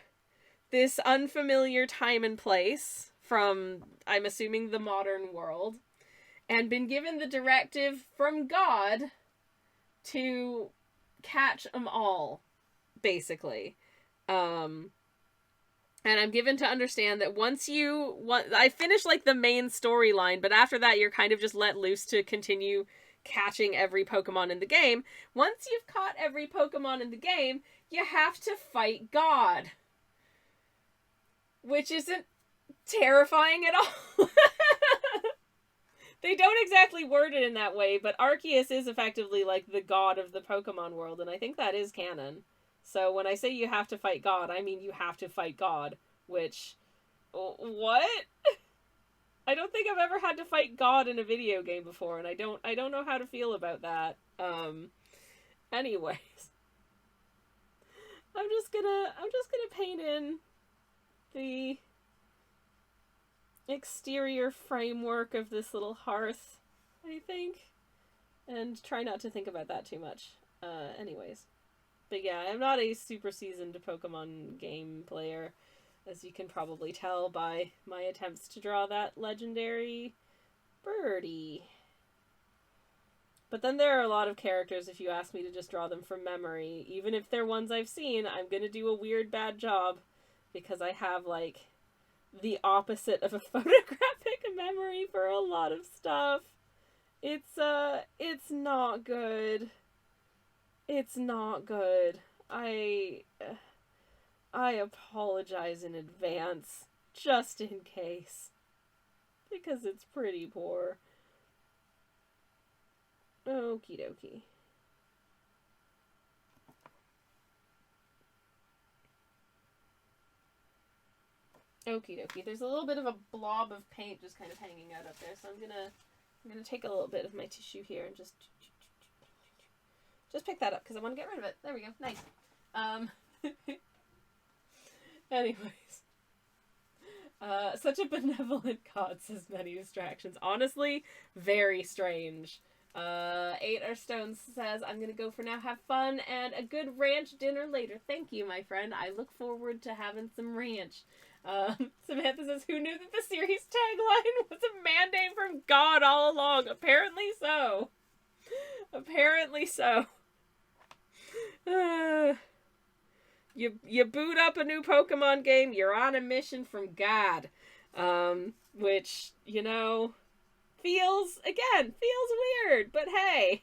S1: this unfamiliar time and place from, I'm assuming, the modern world, and been given the directive from God to catch them all, basically. And I'm given to understand that I finish, like, the main storyline, but after that you're kind of just let loose to continue catching every Pokemon in the game. Once you've caught every Pokemon in the game, you have to fight God. Which isn't terrifying at all. They don't exactly word it in that way, but Arceus is effectively like the god of the Pokemon world, and I think that is canon. So when I say you have to fight God, I mean you have to fight God, which... What? I don't think I've ever had to fight God in a video game before, and I don't know how to feel about that. Anyways. I'm just gonna paint in the exterior framework of this little hearth, I think, and try not to think about that too much. Anyways. But yeah, I'm not a super seasoned Pokemon game player, as you can probably tell by my attempts to draw that legendary birdie. But then there are a lot of characters, if you ask me to just draw them from memory. Even if they're ones I've seen, I'm gonna do a weird bad job, because I have, like, the opposite of a photographic memory for a lot of stuff. It's not good. It's not good. I apologize in advance, just in case. Because it's pretty poor. Okie dokie. Okie dokie. There's a little bit of a blob of paint just kind of hanging out up there, so I'm gonna take a little bit of my tissue here and just pick that up because I want to get rid of it. There we go. Nice. Anyways. Such a benevolent god, says Many Distractions. Honestly, very strange. 8 Our Stones says, I'm gonna go for now. Have fun and a good ranch dinner later. Thank you, my friend. I look forward to having some ranch. Samantha says, who knew that the series tagline was a mandate from God all along? Apparently so. Apparently so. You boot up a new Pokemon game, you're on a mission from God. Which, you know, feels weird, but hey.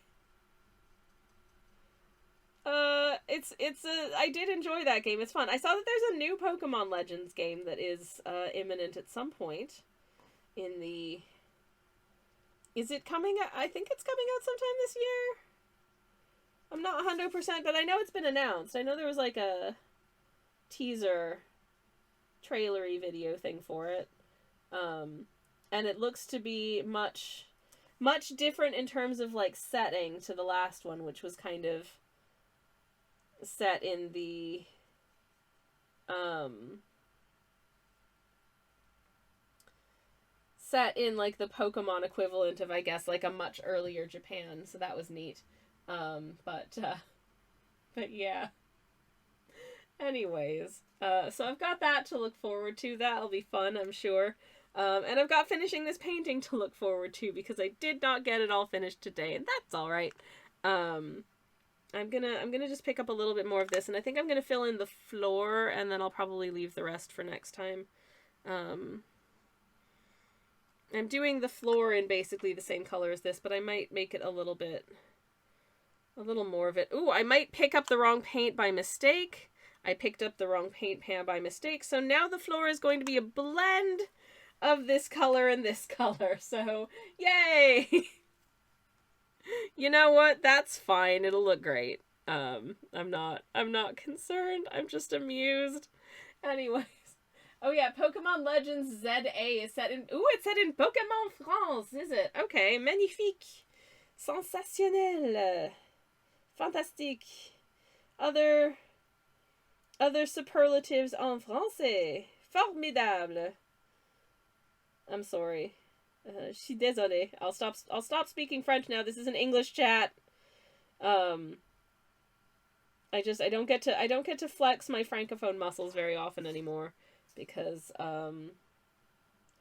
S1: I did enjoy that game. It's fun. I saw that there's a new Pokemon Legends game that is imminent at some point in the... Is it coming out? I think it's coming out sometime this year. I'm not 100%, but I know it's been announced. I know there was like a teaser trailery video thing for it. And it looks to be much different in terms of like setting to the last one, which was kind of set in the set in, like, the Pokemon equivalent of, I guess, like, a much earlier Japan, so that was neat. But yeah. Anyways, so I've got that to look forward to. That'll be fun, I'm sure. And I've got finishing this painting to look forward to, because I did not get it all finished today, and that's alright. I'm gonna just pick up a little bit more of this, and I think I'm gonna fill in the floor, and then I'll probably leave the rest for next time. I'm doing the floor in basically the same color as this, but I might make it a little more of it. Ooh, I might pick up the wrong paint by mistake. I picked up the wrong paint pan by mistake, so now the floor is going to be a blend of this color and this color, so yay! You know what? That's fine. It'll look great. I'm not concerned. I'm just amused. Anyways. Oh yeah, Pokemon Legends ZA is set in... Ooh, it's set in Pokemon France, is it? Okay, magnifique. Sensationnel. Fantastique. Other superlatives en français. Formidable. I'm sorry. Je suis désolée. I'll stop speaking French now. This is an English chat. I don't get to flex my francophone muscles very often anymore, because I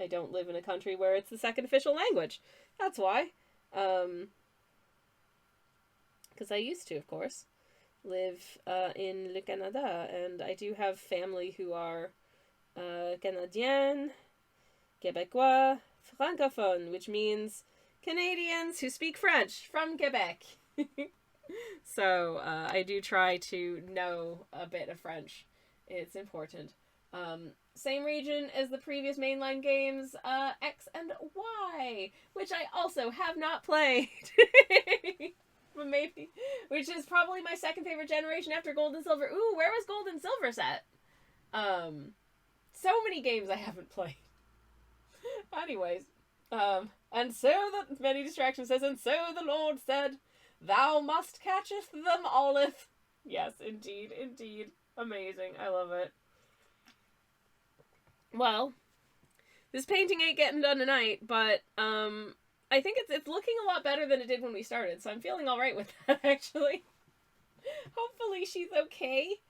S1: don't live in a country where it's the second official language. That's why. Because I used to, of course, live in Le Canada, and I do have family who are Canadiens, Québécois, Francophone, which means Canadians who speak French from Quebec. So I do try to know a bit of French. It's important. Same region as the previous mainline games, X and Y, which I also have not played. But maybe, which is probably my second favorite generation after Gold and Silver. Ooh, where was Gold and Silver set? So many games I haven't played. Anyways, and so the many distractions says, and so the Lord said, thou must catcheth them alleth. Yes, indeed, indeed. Amazing. I love it. Well, this painting ain't getting done tonight, but, I think it's looking a lot better than it did when we started, so I'm feeling alright with that, actually. Hopefully she's okay.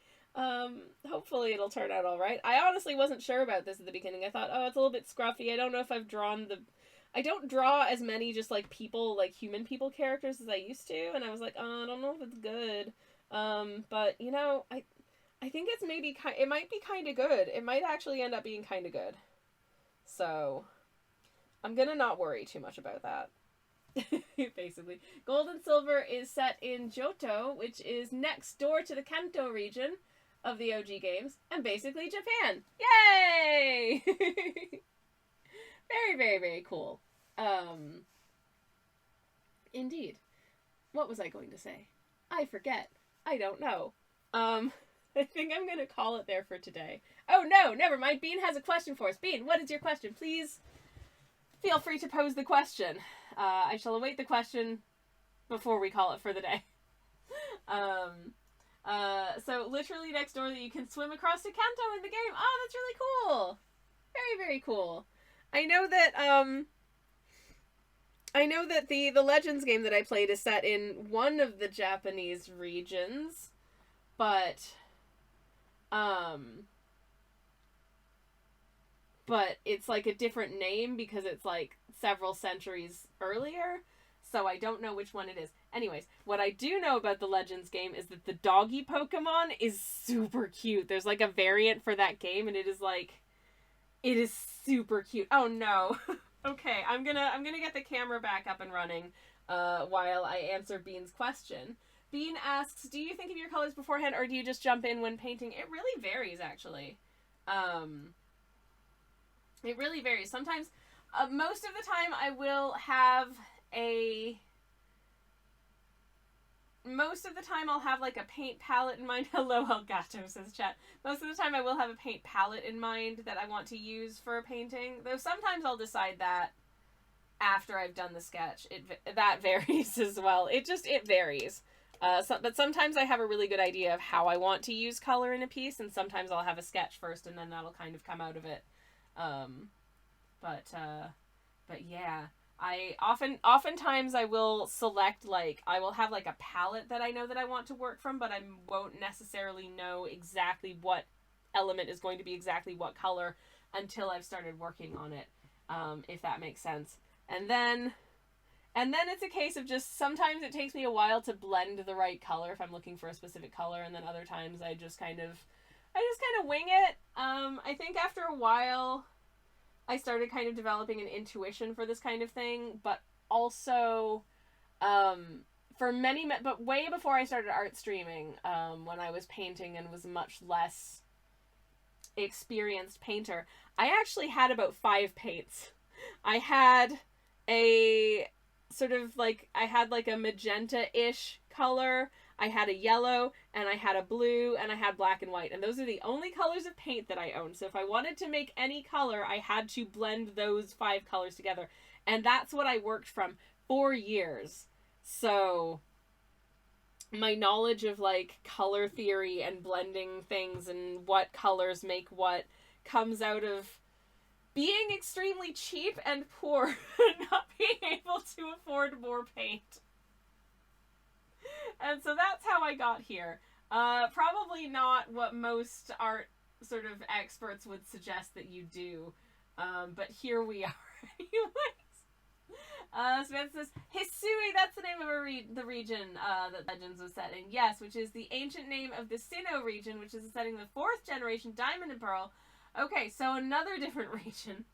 S1: Hopefully it'll turn out alright. I honestly wasn't sure about this at the beginning. I thought, oh, it's a little bit scruffy. I don't know if I've drawn I don't draw as many just, like, people, like, human people characters as I used to, and I was like, oh, I don't know if it's good. But, you know, I think it's maybe it might be kind of good. It might actually end up being kind of good. So, I'm gonna not worry too much about that. Basically. Gold and Silver is set in Johto, which is next door to the Kanto region of the OG games, and basically Japan. Yay! Very, very, very cool. Indeed. What was I going to say? I forget. I don't know. I think I'm going to call it there for today. Oh, no, never mind. Bean has a question for us. Bean, what is your question? Please feel free to pose the question. I shall await the question before we call it for the day. So literally next door that you can swim across to Kanto in the game. Oh, that's really cool. Very, very cool. I know that the Legends game that I played is set in one of the Japanese regions, but it's like a different name because it's like several centuries earlier, so I don't know which one it is. Anyways, what I do know about the Legends game is that the doggy Pokemon is super cute. There's like a variant for that game, and it is super cute. Oh no. Okay, I'm gonna get the camera back up and running while I answer Bean's question. Bean asks, do you think of your colors beforehand, or do you just jump in when painting? It really varies, actually. It really varies. Sometimes, most of the time I will have I'll have like a paint palette in mind. Hello, Elgato, says chat. Most of the time I will have a paint palette in mind that I want to use for a painting. Though sometimes I'll decide that after I've done the sketch. That varies as well. It varies. But sometimes I have a really good idea of how I want to use color in a piece, and sometimes I'll have a sketch first, and then that'll kind of come out of it. But yeah, oftentimes I will select, like, I will have like a palette that I know that I want to work from, but I won't necessarily know exactly what element is going to be exactly what color until I've started working on it, if that makes sense. And then it's a case of just, sometimes it takes me a while to blend the right color if I'm looking for a specific color, and then other times I just kind of wing it. I think after a while I started kind of developing an intuition for this kind of thing, but also, but way before I started art streaming, when I was painting and was a much less experienced painter, I actually had about 5 paints. I had a sort of like, I had like a magenta-ish color, I had a yellow, and I had a blue, and I had black and white. And those are the only colors of paint that I owned. So if I wanted to make any color, I had to blend those 5 colors together. And that's what I worked from for years. So my knowledge of like color theory and blending things and what colors make what comes out of being extremely cheap and poor and not being able to afford more paint. And so that's how I got here. Probably not what most art sort of experts would suggest that you do. But here we are anyways. Samantha says, Hisui, that's the name of the region that Legends was set in. Yes, which is the ancient name of the Sinnoh region, which is the setting of the 4th generation Diamond and Pearl. Okay, so another different region.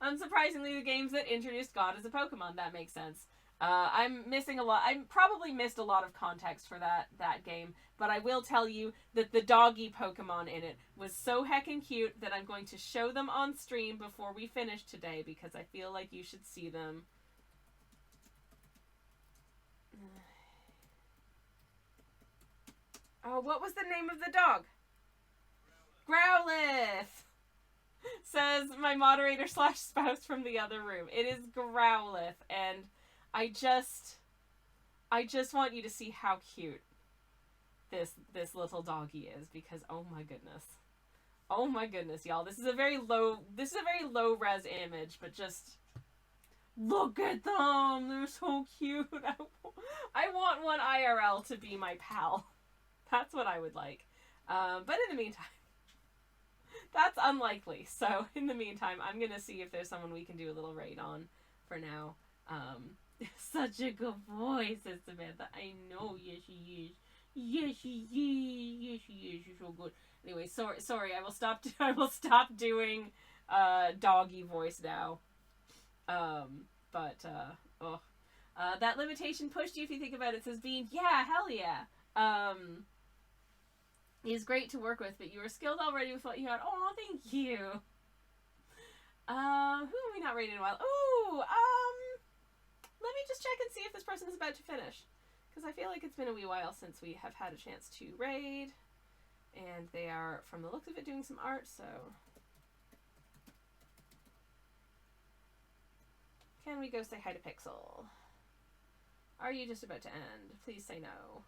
S1: Unsurprisingly, the games that introduced God as a Pokemon. That makes sense. I'm missing a lot. I probably missed a lot of context for that game, but I will tell you that the doggy Pokemon in it was so heckin' cute that I'm going to show them on stream before we finish today, because I feel like you should see them. Oh, what was the name of the dog? Growlithe! Says my moderator / spouse from the other room. It is Growlithe, and I just want you to see how cute this little doggy is, because oh my goodness, y'all. This is a very low res image, but just look at them. They're so cute. I want one IRL to be my pal. That's what I would like. But in the meantime, that's unlikely. So in the meantime, I'm gonna see if there's someone we can do a little raid on for now. Such a good voice, says Samantha. I know, yes she is. Yes she is. Yes she is. You're so good. Anyway, sorry. I will stop doing doggy voice now. That limitation pushed you if you think about it, says Bean. Yeah, hell yeah. He's great to work with, but you were skilled already with what you had. Oh, thank you. Who have we not raided in a while? Ooh, let me just check and see if this person is about to finish, because I feel like it's been a wee while since we have had a chance to raid, and they are, from the looks of it, doing some art, so can we go say hi to Pixel? Are you just about to end? Please say no.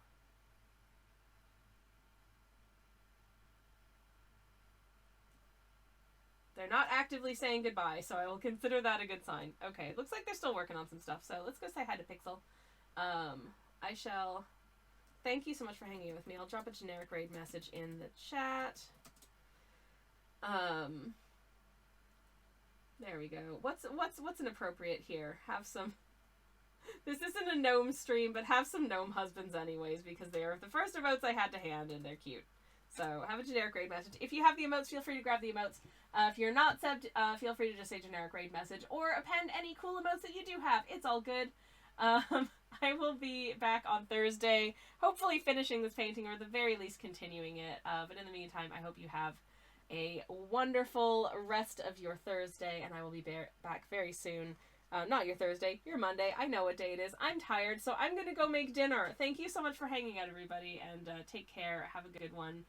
S1: They're not actively saying goodbye, so I will consider that a good sign. Okay, looks like they're still working on some stuff, so let's go say hi to Pixel. I shall... Thank you so much for hanging with me. I'll drop a generic raid message in the chat. There we go. What's inappropriate here? Have some... This isn't a gnome stream, but have some gnome husbands anyways, because they are the first emotes I had to hand, and they're cute. So, have a generic raid message. If you have the emotes, feel free to grab the emotes. If you're not subbed, feel free to just say generic raid message, or append any cool emotes that you do have. It's all good. I will be back on Thursday, hopefully finishing this painting, or at the very least continuing it. But in the meantime, I hope you have a wonderful rest of your Thursday, and I will be back very soon. Not your Thursday, your Monday. I know what day it is. I'm tired, so I'm going to go make dinner. Thank you so much for hanging out, everybody, and take care. Have a good one.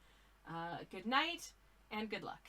S1: Good night, and good luck.